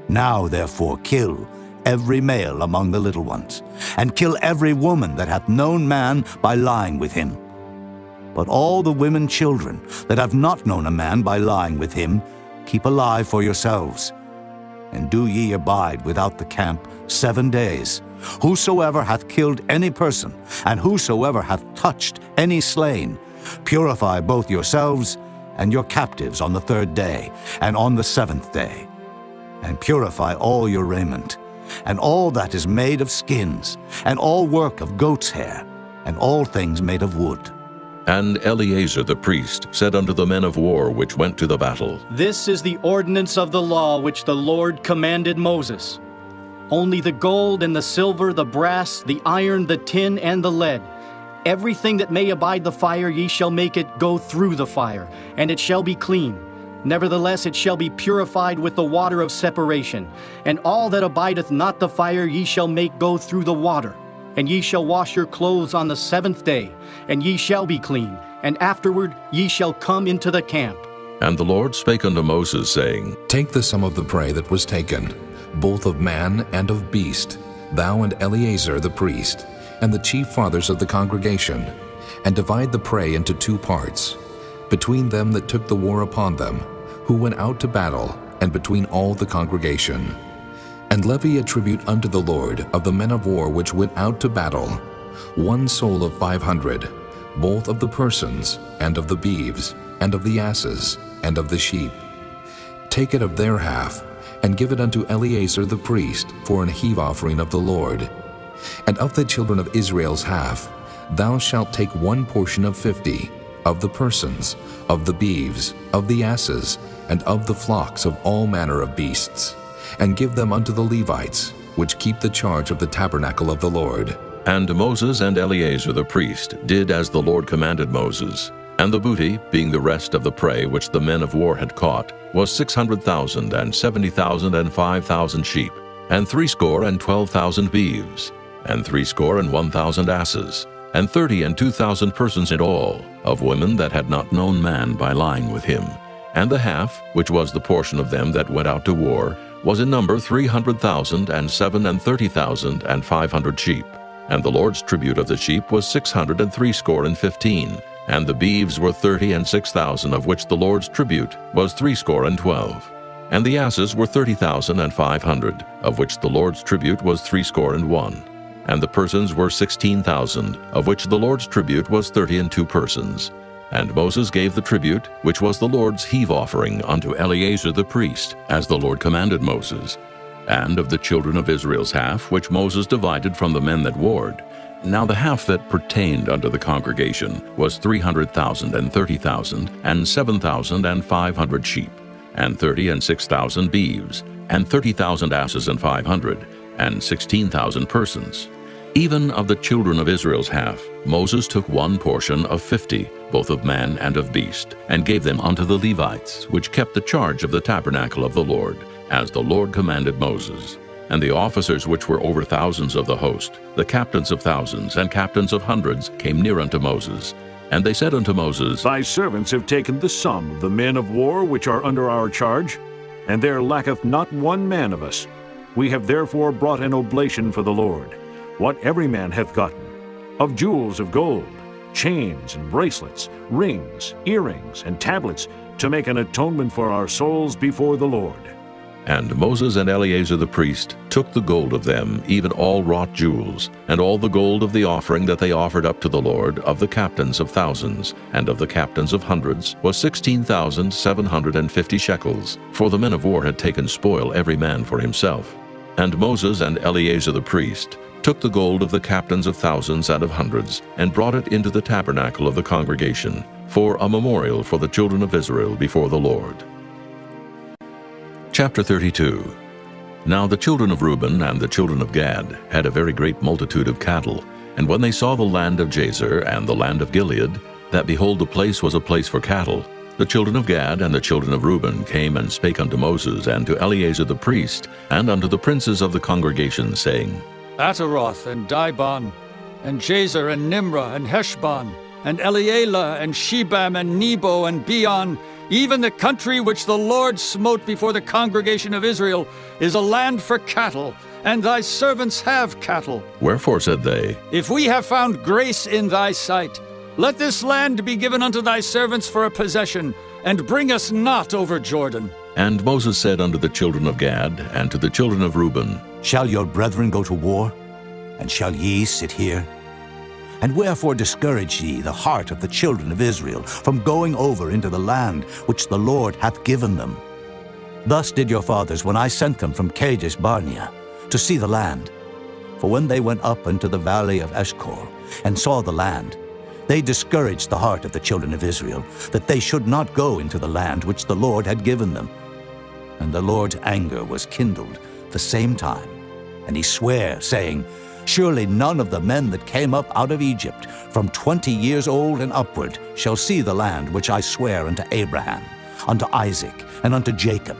[SPEAKER 4] Now therefore kill every male among the little ones, and kill every woman that hath known man by lying with him. But all the women children that have not known a man by lying with him, keep alive for yourselves. And do ye abide without the camp 7 days. Whosoever hath killed any person, and whosoever hath touched any slain, purify both yourselves and your captives on the 3rd day, and on the 7th day. And purify all your raiment, and all that is made of skins, and all work of goat's hair, and all things made of wood.
[SPEAKER 1] And Eleazar the priest said unto the men of war which went to the battle,
[SPEAKER 3] This is the ordinance of the law which the Lord commanded Moses. Only the gold and the silver, the brass, the iron, the tin, and the lead, everything that may abide the fire, ye shall make it go through the fire, and it shall be clean. Nevertheless it shall be purified with the water of separation. And all that abideth not the fire ye shall make go through the water. And ye shall wash your clothes on the 7th day, and ye shall be clean, and afterward ye shall come into the camp.
[SPEAKER 1] And the Lord spake unto Moses, saying,
[SPEAKER 2] Take the sum of the prey that was taken, both of man and of beast, thou and Eleazar the priest, and the chief fathers of the congregation, and divide the prey into 2 parts, between them that took the war upon them, who went out to battle, and between all the congregation. And levy a tribute unto the Lord of the men of war which went out to battle, 1 soul of 500, both of the persons, and of the beeves, and of the asses, and of the sheep. Take it of their half, and give it unto Eleazar the priest for an heave offering of the Lord. And of the children of Israel's half, thou shalt take 1 portion of 50, of the persons, of the beeves, of the asses, and of the flocks of all manner of beasts, and give them unto the Levites, which keep the charge of the tabernacle of the Lord.
[SPEAKER 1] And Moses and Eleazar the priest did as the Lord commanded Moses. And the booty, being the rest of the prey which the men of war had caught, was 600,000, and 70,000, and 5,000 sheep, and 12,000 beeves, and 1,000 asses, and 30 and 2,000 persons in all, of women that had not known man by lying with him. And the half, which was the portion of them that went out to war, was in number 300,000, and 37,500 sheep. And the Lord's tribute of the sheep was 615, and the beeves were 30 and 6,000, of which the Lord's tribute was 12. And the asses were 30,500, of which the Lord's tribute was 61. And the persons were 16,000, of which the Lord's tribute was 32 persons. And Moses gave the tribute, which was the Lord's heave offering, unto Eleazar the priest, as the Lord commanded Moses. And of the children of Israel's half, which Moses divided from the men that warred, now the half that pertained unto the congregation was 300,000 and 30,000, and 7,500 sheep, and 30 and 6,000 beeves, and 30,000 asses and 500, and 16,000 persons. Even of the children of Israel's half, Moses took one portion of 50, both of man and of beast, and gave them unto the Levites, which kept the charge of the tabernacle of the Lord, as the Lord commanded Moses. And the officers which were over thousands of the host, the captains of thousands and captains of hundreds, came near unto Moses. And they said unto Moses,
[SPEAKER 9] Thy servants have taken the sum of the men of war which are under our charge, and there lacketh not one man of us. We have therefore brought an oblation for the Lord, what every man hath gotten, of jewels of gold, chains and bracelets, rings, earrings, and tablets, to make an atonement for our souls before the Lord.
[SPEAKER 1] And Moses and Eleazar the priest took the gold of them, even all wrought jewels, and all the gold of the offering that they offered up to the Lord, of the captains of thousands, and of the captains of hundreds, was 16,750 shekels, for the men of war had taken spoil every man for himself. And Moses and Eleazar the priest took the gold of the captains of thousands and of hundreds, and brought it into the tabernacle of the congregation, for a memorial for the children of Israel before the Lord. Chapter 32. Now the children of Reuben and the children of Gad had a very great multitude of cattle, and when they saw the land of Jazer and the land of Gilead, that behold the place was a place for cattle, the children of Gad and the children of Reuben came and spake unto Moses and to Eleazar the priest, and unto the princes of the congregation, saying,
[SPEAKER 11] Ataroth and Dibon, and Jazer and Nimrah and Heshbon, and Elealeh and Shebam and Nebo and Beon, even the country which the Lord smote before the congregation of Israel, is a land for cattle, and thy servants have cattle.
[SPEAKER 1] Wherefore, said they,
[SPEAKER 11] If we have found grace in thy sight, let this land be given unto thy servants for a possession, and bring us not over Jordan.
[SPEAKER 1] And Moses said unto the children of Gad and to the children of Reuben,
[SPEAKER 4] Shall your brethren go to war? And shall ye sit here? And wherefore discourage ye the heart of the children of Israel from going over into the land which the Lord hath given them? Thus did your fathers when I sent them from Kadesh Barnea to see the land. For when they went up into the valley of Eshcol and saw the land, they discouraged the heart of the children of Israel, that they should not go into the land which the Lord had given them. And the Lord's anger was kindled the same time, and he sware, saying, Surely none of the men that came up out of Egypt from 20 years old and upward shall see the land which I swear unto Abraham, unto Isaac, and unto Jacob,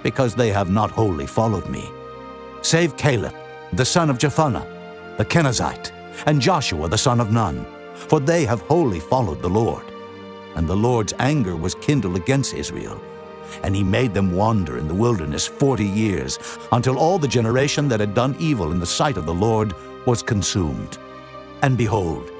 [SPEAKER 4] because they have not wholly followed me, save Caleb, the son of Jephunneh, the Kenizzite, and Joshua the son of Nun, for they have wholly followed the Lord. And the Lord's anger was kindled against Israel, and he made them wander in the wilderness 40 years, until all the generation that had done evil in the sight of the Lord was consumed. And behold,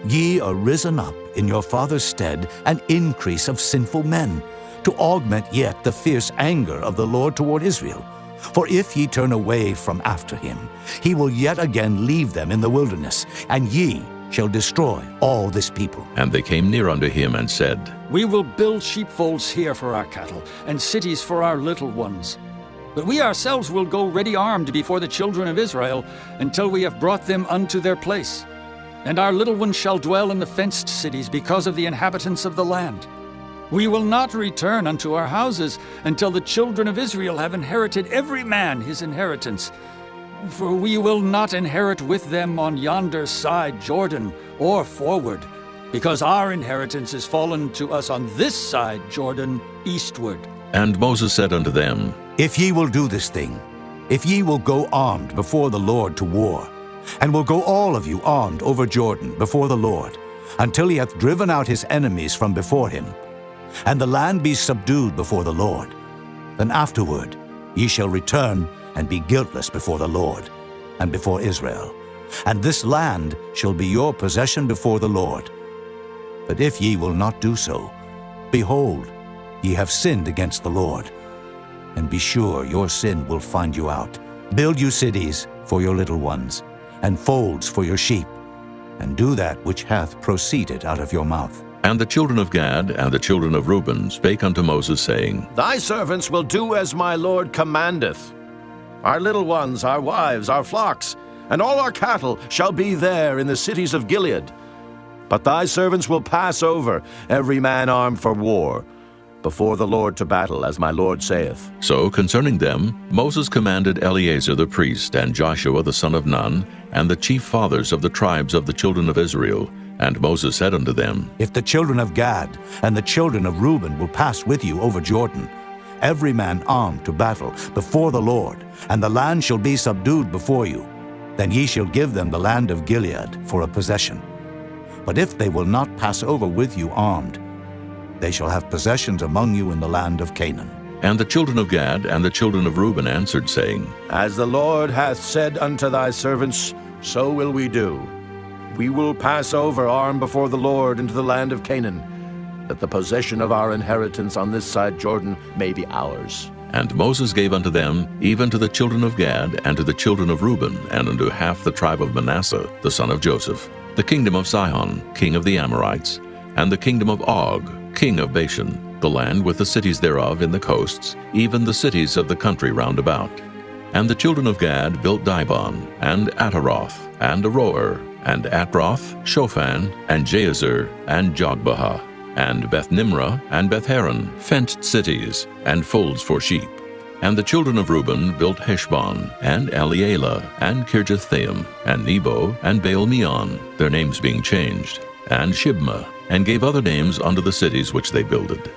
[SPEAKER 4] ye are risen up in your father's stead an increase of sinful men, to augment yet the fierce anger of the Lord toward Israel. For if ye turn away from after him, he will yet again leave them in the wilderness, and ye shall destroy all this people.
[SPEAKER 1] And they came near unto him and said,
[SPEAKER 11] We will build sheepfolds here for our cattle, and cities for our little ones. But we ourselves will go ready armed before the children of Israel, until we have brought them unto their place. And our little ones shall dwell in the fenced cities, because of the inhabitants of the land. We will not return unto our houses, until the children of Israel have inherited every man his inheritance. For we will not inherit with them on yonder side Jordan, or forward, because our inheritance is fallen to us on this side Jordan, eastward.
[SPEAKER 1] And Moses said unto them,
[SPEAKER 4] If ye will do this thing, if ye will go armed before the Lord to war, and will go all of you armed over Jordan before the Lord, until he hath driven out his enemies from before him, and the land be subdued before the Lord, then afterward ye shall return and be guiltless before the Lord, and before Israel. And this land shall be your possession before the Lord. But if ye will not do so, behold, ye have sinned against the Lord. And be sure your sin will find you out. Build you cities for your little ones, and folds for your sheep, and do that which hath proceeded out of your mouth.
[SPEAKER 1] And the children of Gad and the children of Reuben spake unto Moses, saying,
[SPEAKER 8] Thy servants will do as my Lord commandeth. Our little ones, our wives, our flocks, and all our cattle shall be there in the cities of Gilead. But thy servants will pass over, every man armed for war, before the Lord to battle, as my Lord saith.
[SPEAKER 1] So concerning them Moses commanded Eleazar the priest, and Joshua the son of Nun, and the chief fathers of the tribes of the children of Israel. And Moses said unto them,
[SPEAKER 4] If the children of Gad and the children of Reuben will pass with you over Jordan, every man armed to battle before the Lord, and the land shall be subdued before you, then ye shall give them the land of Gilead for a possession. But if they will not pass over with you armed, they shall have possessions among you in the land of Canaan.
[SPEAKER 1] And the children of Gad and the children of Reuben answered, saying,
[SPEAKER 8] As the Lord hath said unto thy servants, so will we do. We will pass over armed before the Lord into the land of Canaan, that the possession of our inheritance on this side Jordan may be ours.
[SPEAKER 1] And Moses gave unto them, even to the children of Gad, and to the children of Reuben, and unto half the tribe of Manasseh, the son of Joseph, the kingdom of Sihon, king of the Amorites, and the kingdom of Og, king of Bashan, the land with the cities thereof in the coasts, even the cities of the country round about. And the children of Gad built Dibon, and Ataroth, and Aroer, and Atroth, Shophan, and Jazer, and Jogbehah, and Beth-Nimrah, and Beth-Haran, fenced cities, and folds for sheep. And the children of Reuben built Heshbon, and Elealeh, and Kirjathaim, and Nebo, and Baal-meon, their names being changed, and Shibmah, and gave other names unto the cities which they builded.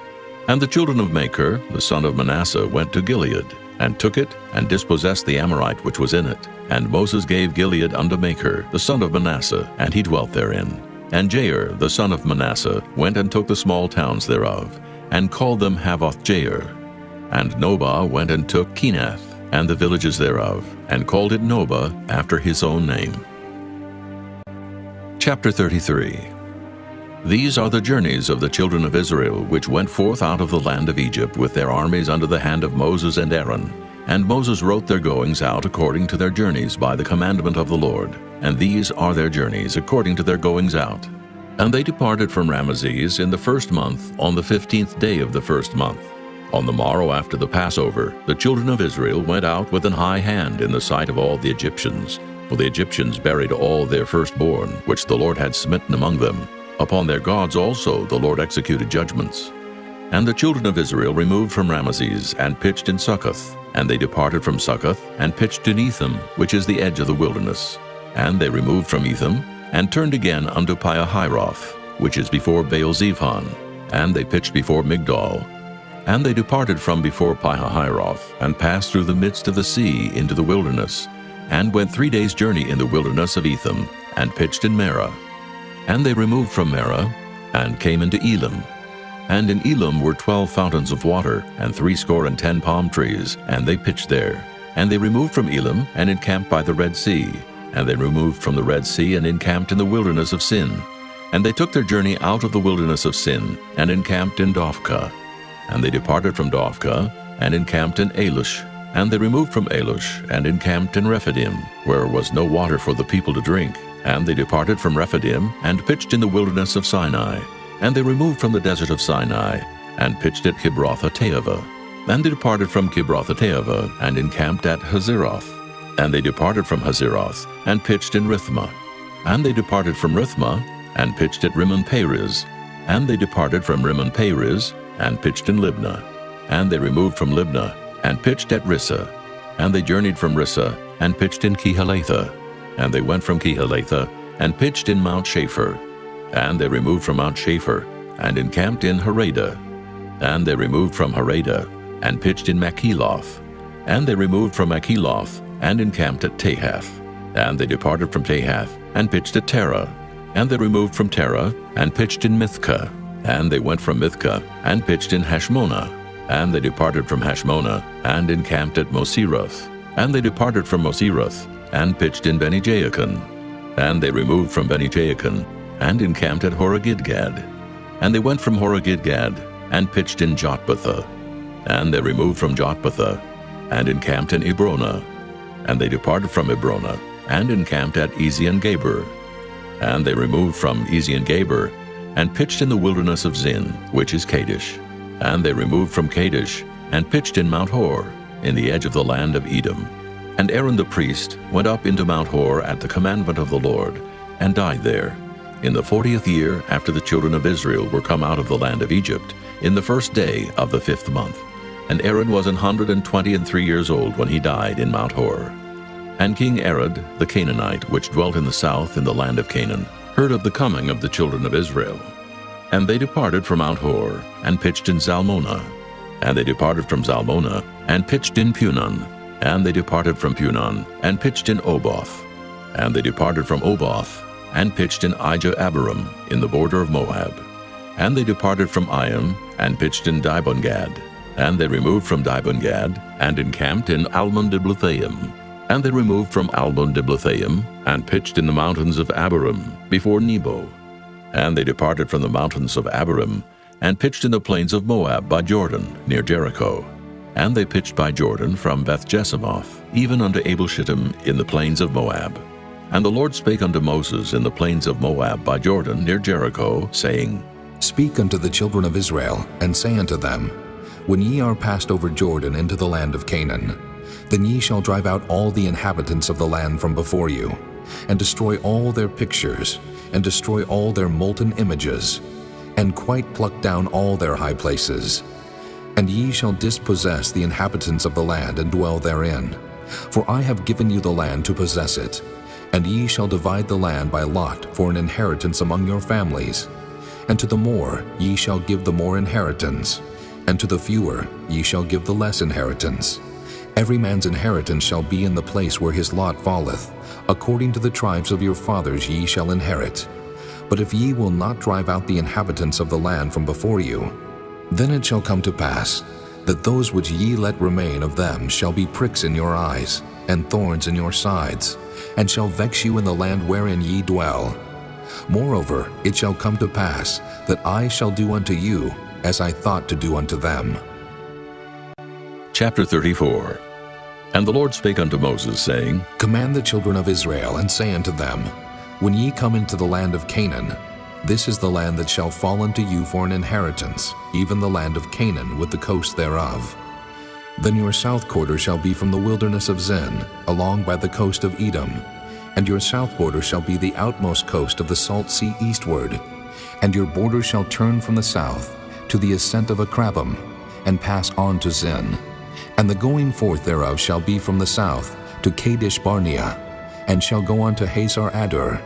[SPEAKER 1] And the children of Machir, the son of Manasseh, went to Gilead, and took it, and dispossessed the Amorite which was in it. And Moses gave Gilead unto Machir, the son of Manasseh, and he dwelt therein. And Jair, the son of Manasseh, went and took the small towns thereof, and called them Havoth-Jair. And Nobah went and took Kenath, and the villages thereof, and called it Nobah after his own name. Chapter 33. These are the journeys of the children of Israel, which went forth out of the land of Egypt with their armies under the hand of Moses and Aaron. And Moses wrote their goings out according to their journeys by the commandment of the Lord. And these are their journeys according to their goings out. And they departed from Ramesses in the first month, on the 15th day of the first month. On the morrow after the Passover, the children of Israel went out with an high hand in the sight of all the Egyptians. For the Egyptians buried all their firstborn, which the Lord had smitten among them. Upon their gods also the Lord executed judgments. And the children of Israel removed from Ramesses, and pitched in Succoth. And they departed from Succoth, and pitched in Etham, which is the edge of the wilderness. And they removed from Etham, and turned again unto Piahiroth, which is before Baal-zephon. And they pitched before Migdol. And they departed from before Piahiroth, and passed through the midst of the sea into the wilderness, and went 3 days' journey in the wilderness of Etham, and pitched in Marah. And they removed from Marah, and came into Elim. And in Elim were 12 fountains of water, and 70 palm trees, and they pitched there. And they removed from Elim, and encamped by the Red Sea. And they removed from the Red Sea, and encamped in the wilderness of Sin. And they took their journey out of the wilderness of Sin, and encamped in Dophkah. And they departed from Dophkah, and encamped in Alush. And they removed from Alush, and encamped in Rephidim, where was no water for the people to drink. And they departed from Rephidim, and pitched in the wilderness of Sinai. And they removed from the desert of Sinai, and pitched at Kibroth-hattaavah. And they departed from Kibroth-hattaavah, and encamped at Hazeroth. And they departed from Hazeroth, and pitched in Rithmah. And they departed from Rithmah, and pitched at Rimmon-Perez. And they departed from Rimmon-Perez, and pitched in Libnah. And they removed from Libnah, and pitched at Rissah. And they journeyed from Rissah, and pitched in Kehelathah. And they went from Kehelathah, and pitched in Mount Shapher. And they removed from Mount Shapher, and encamped in Haradah. And they removed from Haradah, and pitched in Makheloth. And they removed from Makheloth, and encamped at Tahath. And they departed from Tahath, and pitched at Terah. And they removed from Terah, and pitched in Mithkah. And they went from Mithkah, and pitched in Hashmonah. And they departed from Hashmonah, and encamped at Moseroth. And they departed from Moseroth, and pitched in Beni-Jaakan. And they removed from Beni-Jaakan, and encamped at Horah-Gidgad. And they went from Horah-Gidgad, and pitched in Jotbathah. And they removed from Jotbathah, and encamped in Ebrona. And they departed from Ebrona, and encamped at Ezion-Geber. And they removed from Ezion-Geber, and pitched in the wilderness of Zin, which is Kadesh. And they removed from Kadesh, and pitched in Mount Hor, in the edge of the land of Edom. And Aaron the priest went up into Mount Hor at the commandment of the Lord, and died there, in the 40th year after the children of Israel were come out of the land of Egypt, in the first day of the 5th month. And Aaron was 123 years old when he died in Mount Hor. And King Arad the Canaanite, which dwelt in the south in the land of Canaan, heard of the coming of the children of Israel. And they departed from Mount Hor, and pitched in Zalmonah. And they departed from Zalmonah, and pitched in Punon. And they departed from Punon, and pitched in Oboth. And they departed from Oboth, and pitched in Ijah-Abarim, in the border of Moab. And they departed from Iam, and pitched in Dibon-Gad. And they removed from Dibon-Gad, and encamped in Almon-Diblathaim. And they removed from Almon-Diblathaim, and pitched in the mountains of Abarim, before Nebo. And they departed from the mountains of Abarim, and pitched in the plains of Moab by Jordan, near Jericho. And they pitched by Jordan from Beth-Jesimoth, even unto Abel-Shittim in the plains of Moab. And the Lord spake unto Moses in the plains of Moab by Jordan, near Jericho, saying,
[SPEAKER 2] Speak unto the children of Israel, and say unto them, When ye are passed over Jordan into the land of Canaan, then ye shall drive out all the inhabitants of the land from before you, and destroy all their pictures, and destroy all their molten images, and quite pluck down all their high places. And ye shall dispossess the inhabitants of the land, and dwell therein. For I have given you the land to possess it, and ye shall divide the land by lot for an inheritance among your families. And to the more ye shall give the more inheritance, and to the fewer ye shall give the less inheritance. Every man's inheritance shall be in the place where his lot falleth. According to the tribes of your fathers ye shall inherit. But if ye will not drive out the inhabitants of the land from before you, then it shall come to pass that those which ye let remain of them shall be pricks in your eyes, and thorns in your sides, and shall vex you in the land wherein ye dwell. Moreover, it shall come to pass that I shall do unto you as I thought to do unto them.
[SPEAKER 1] Chapter 34. And the Lord spake unto Moses, saying,
[SPEAKER 2] Command the children of Israel, and say unto them, When ye come into the land of Canaan, this is the land that shall fall unto you for an inheritance, even the land of Canaan with the coast thereof. Then your south quarter shall be from the wilderness of Zin, along by the coast of Edom, and your south border shall be the outmost coast of the salt sea eastward, and your border shall turn from the south to the ascent of Akrabim, and pass on to Zin. And the going forth thereof shall be from the south to Kadesh Barnea, and shall go on to Hazar Adur,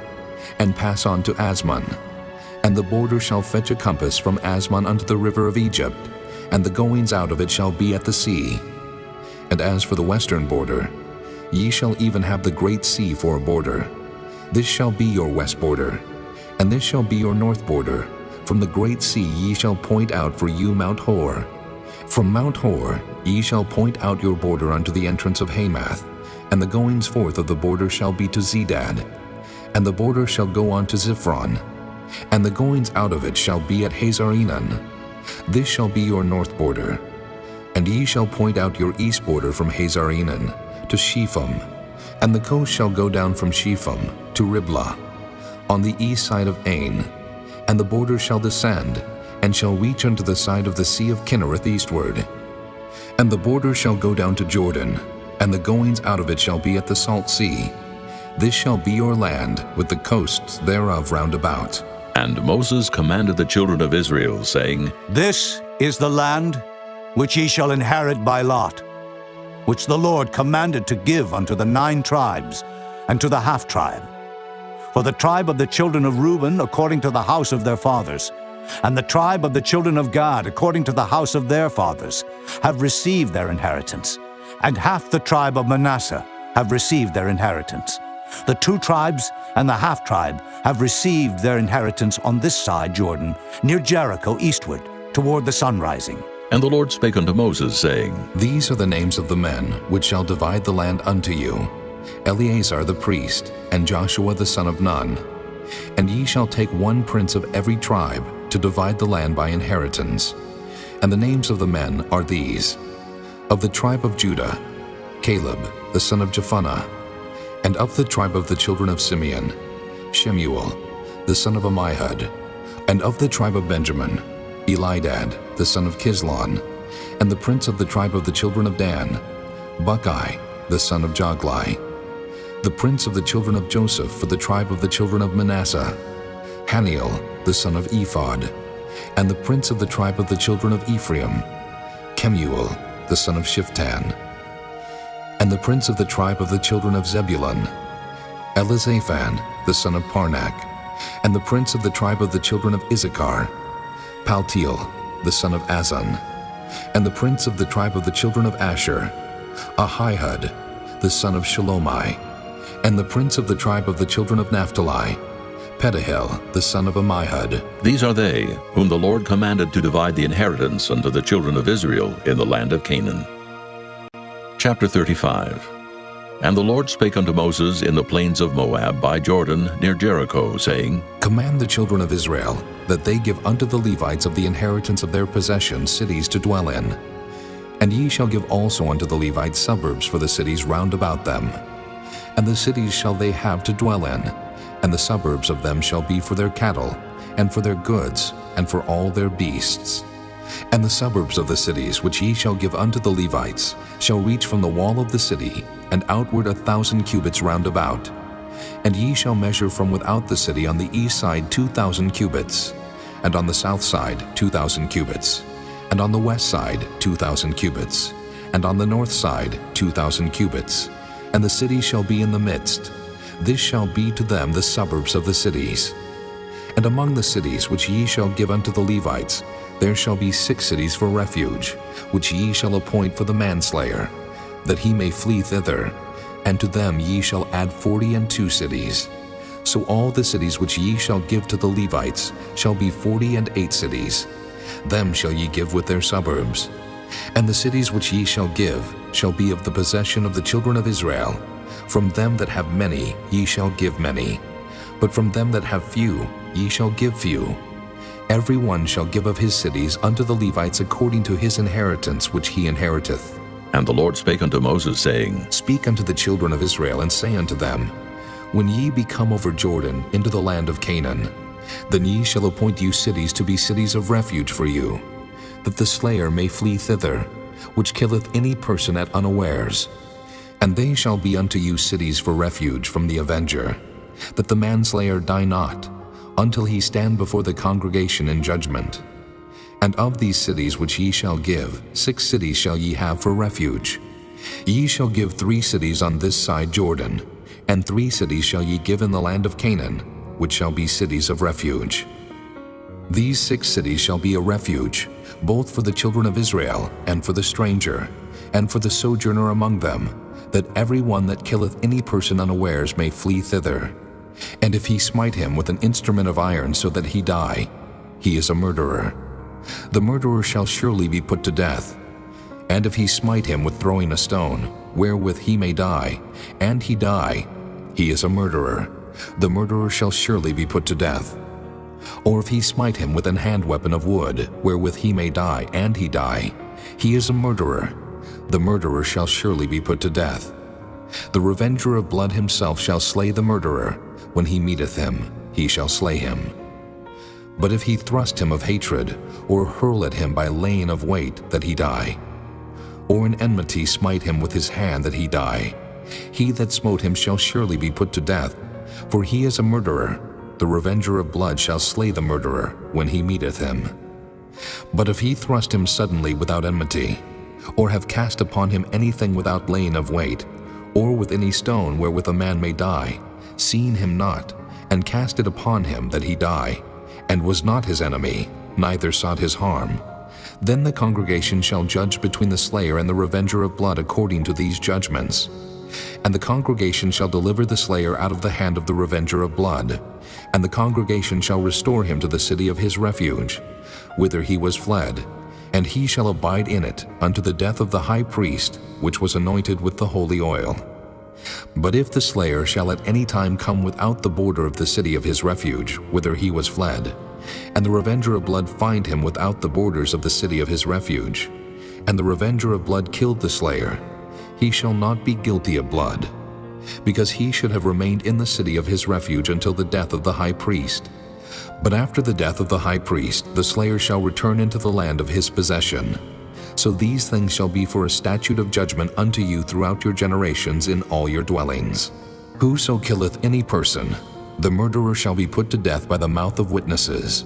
[SPEAKER 2] and pass on to Asmon. And the border shall fetch a compass from Asmon unto the river of Egypt, and the goings out of it shall be at the sea. And as for the western border, ye shall even have the great sea for a border. This shall be your west border, and this shall be your north border. From the great sea ye shall point out for you Mount Hor. From Mount Hor ye shall point out your border unto the entrance of Hamath, and the goings forth of the border shall be to Zedad, and the border shall go on to Ziphron, and the goings out of it shall be at Hazar-Enan. This shall be your north border. And ye shall point out your east border from Hazar-Enan to Shepham, and the coast shall go down from Shepham to Riblah, on the east side of Ain, and the border shall descend, and shall reach unto the side of the sea of Kinnereth eastward. And the border shall go down to Jordan, and the goings out of it shall be at the salt sea. This shall be your land, with the coasts thereof round about.
[SPEAKER 1] And Moses commanded the children of Israel, saying,
[SPEAKER 4] This is the land which ye shall inherit by lot, which the Lord commanded to give unto the 9 tribes, and to the half-tribe. For the tribe of the children of Reuben according to the house of their fathers, and the tribe of the children of Gad according to the house of their fathers, have received their inheritance, and half the tribe of Manasseh have received their inheritance. The 2 tribes and the half-tribe have received their inheritance on this side Jordan, near Jericho eastward, toward the sun rising.
[SPEAKER 1] And the Lord spake unto Moses, saying,
[SPEAKER 2] These are the names of the men which shall divide the land unto you, Eleazar the priest, and Joshua the son of Nun. And ye shall take one prince of every tribe to divide the land by inheritance. And the names of the men are these: of the tribe of Judah, Caleb the son of Jephunneh; and of the tribe of the children of Simeon, Shemuel the son of Ammihud; and of the tribe of Benjamin, Elidad the son of Kislon; and the prince of the tribe of the children of Dan, Bucci the son of Joglai; the prince of the children of Joseph for the tribe of the children of Manasseh, Haniel the son of Ephod; and the prince of the tribe of the children of Ephraim, Kemuel the son of Shiftan; and the prince of the tribe of the children of Zebulun, Elizaphan the son of Parnak; and the prince of the tribe of the children of Issachar, Paltiel the son of Azan; and the prince of the tribe of the children of Asher, Ahihud the son of Shalomai; and the prince of the tribe of the children of Naphtali, Pedahel the son of Ammihud.
[SPEAKER 1] These are they whom the Lord commanded to divide the inheritance unto the children of Israel in the land of Canaan. Chapter 35. And the Lord spake unto Moses in the plains of Moab by Jordan near Jericho, saying,
[SPEAKER 2] Command the children of Israel that they give unto the Levites of the inheritance of their possession cities to dwell in. And ye shall give also unto the Levites suburbs for the cities round about them. And the cities shall they have to dwell in, and the suburbs of them shall be for their cattle, and for their goods, and for all their beasts. And the suburbs of the cities which ye shall give unto the Levites shall reach from the wall of the city, and outward 1,000 cubits round about. And ye shall measure from without the city on the east side 2,000 cubits, and on the south side 2,000 cubits, and on the west side 2,000 cubits, and on the north side 2,000 cubits. And the city shall be in the midst. This shall be to them the suburbs of the cities. And among the cities which ye shall give unto the Levites, there shall be 6 cities for refuge, which ye shall appoint for the manslayer, that he may flee thither, and to them ye shall add 42 cities. So all the cities which ye shall give to the Levites shall be 48 cities. Them shall ye give with their suburbs. And the cities which ye shall give shall be of the possession of the children of Israel. From them that have many ye shall give many, but from them that have few ye shall give few. Every one shall give of his cities unto the Levites according to his inheritance which he inheriteth.
[SPEAKER 1] And the Lord spake unto Moses, saying,
[SPEAKER 2] Speak unto the children of Israel, and say unto them, When ye be come over Jordan into the land of Canaan, then ye shall appoint you cities to be cities of refuge for you, that the slayer may flee thither, which killeth any person at unawares. And they shall be unto you cities for refuge from the avenger, that the manslayer die not, until he stand before the congregation in judgment. And of these cities which ye shall give, 6 cities shall ye have for refuge. Ye shall give 3 cities on this side Jordan, and 3 cities shall ye give in the land of Canaan, which shall be cities of refuge. These 6 cities shall be a refuge, both for the children of Israel, and for the stranger, and for the sojourner among them, that every one that killeth any person unawares may flee thither. And if he smite him with an instrument of iron so that he die, he is a murderer. The murderer shall surely be put to death. And if he smite him with throwing a stone, wherewith he may die, and he die, he is a murderer. The murderer shall surely be put to death. Or if he smite him with an hand weapon of wood, wherewith he may die, and he die, he is a murderer. The murderer shall surely be put to death. The revenger of blood himself shall slay the murderer. When he meeteth him, he shall slay him. But if he thrust him of hatred, or hurl at him by laying of weight, that he die, or in enmity smite him with his hand, that he die, he that smote him shall surely be put to death, for he is a murderer. The revenger of blood shall slay the murderer when he meeteth him. But if he thrust him suddenly without enmity, or have cast upon him anything without laying of weight, or with any stone wherewith a man may die, seeing him not, and cast it upon him that he die, and was not his enemy, neither sought his harm, then the congregation shall judge between the slayer and the revenger of blood according to these judgments. And the congregation shall deliver the slayer out of the hand of the revenger of blood, and the congregation shall restore him to the city of his refuge, whither he was fled, and he shall abide in it unto the death of the high priest, which was anointed with the holy oil. But if the slayer shall at any time come without the border of the city of his refuge, whither he was fled, and the revenger of blood find him without the borders of the city of his refuge, and the revenger of blood killed the slayer, he shall not be guilty of blood, because he should have remained in the city of his refuge until the death of the high priest. But after the death of the high priest, the slayer shall return into the land of his possession. So these things shall be for a statute of judgment unto you throughout your generations in all your dwellings. Whoso killeth any person, the murderer shall be put to death by the mouth of witnesses.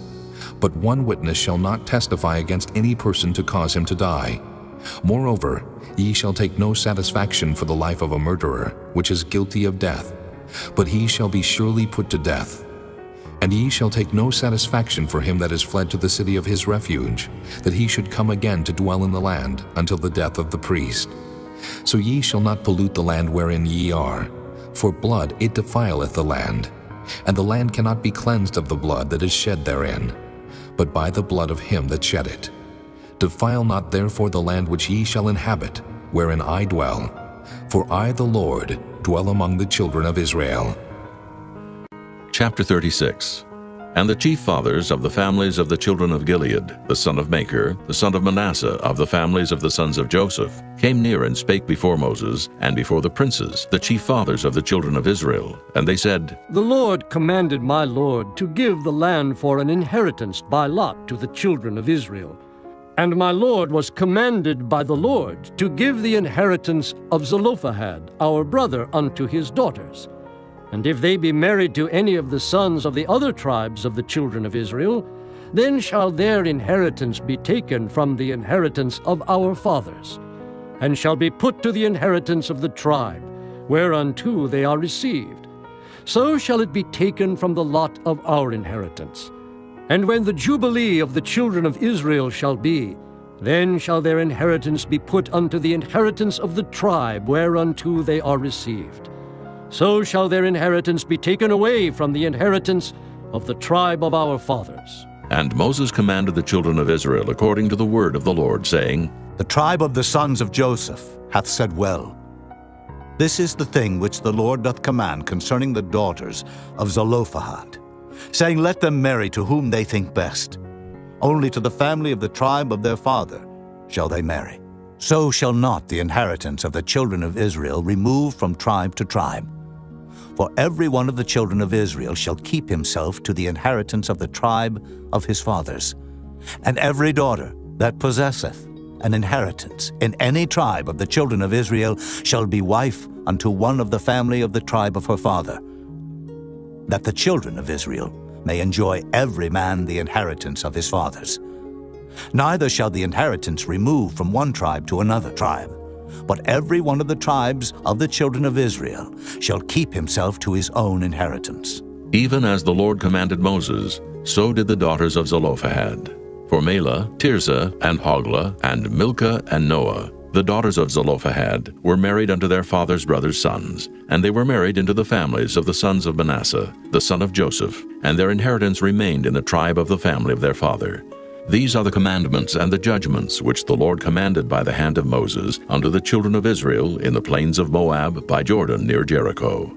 [SPEAKER 2] But one witness shall not testify against any person to cause him to die. Moreover, ye shall take no satisfaction for the life of a murderer, which is guilty of death, but he shall be surely put to death. And ye shall take no satisfaction for him that is fled to the city of his refuge, that he should come again to dwell in the land until the death of the priest. So ye shall not pollute the land wherein ye are, for blood it defileth the land, and the land cannot be cleansed of the blood that is shed therein, but by the blood of him that shed it. Defile not therefore the land which ye shall inhabit, wherein I dwell, for I the Lord dwell among the children of Israel.
[SPEAKER 1] Chapter 36. And the chief fathers of the families of the children of Gilead, the son of Machir, the son of Manasseh, of the families of the sons of Joseph, came near and spake before Moses, and before the princes, the chief fathers of the children of Israel. And they said,
[SPEAKER 10] The Lord commanded my Lord to give the land for an inheritance by lot to the children of Israel. And my Lord was commanded by the Lord to give the inheritance of Zelophehad, our brother, unto his daughters. And if they be married to any of the sons of the other tribes of the children of Israel, then shall their inheritance be taken from the inheritance of our fathers, and shall be put to the inheritance of the tribe, whereunto they are received. So shall it be taken from the lot of our inheritance. And when the jubilee of the children of Israel shall be, then shall their inheritance be put unto the inheritance of the tribe, whereunto they are received. So shall their inheritance be taken away from the inheritance of the tribe of our fathers.
[SPEAKER 1] And Moses commanded the children of Israel according to the word of the Lord, saying,
[SPEAKER 4] The tribe of the sons of Joseph hath said well. This is the thing which the Lord doth command concerning the daughters of Zelophehad, saying, Let them marry to whom they think best. Only to the family of the tribe of their father shall they marry. So shall not the inheritance of the children of Israel remove from tribe to tribe. For every one of the children of Israel shall keep himself to the inheritance of the tribe of his fathers. And every daughter that possesseth an inheritance in any tribe of the children of Israel shall be wife unto one of the family of the tribe of her father, that the children of Israel may enjoy every man the inheritance of his fathers. Neither shall the inheritance remove from one tribe to another tribe, but every one of the tribes of the children of Israel shall keep himself to his own inheritance.
[SPEAKER 1] Even as the Lord commanded Moses, so did the daughters of Zelophehad. For Mahlah, Tirzah, and Hoglah, and Milcah, and Noah, the daughters of Zelophehad, were married unto their father's brothers' sons, and they were married into the families of the sons of Manasseh, the son of Joseph, and their inheritance remained in the tribe of the family of their father. These are the commandments and the judgments which the Lord commanded by the hand of Moses unto the children of Israel in the plains of Moab by Jordan near Jericho.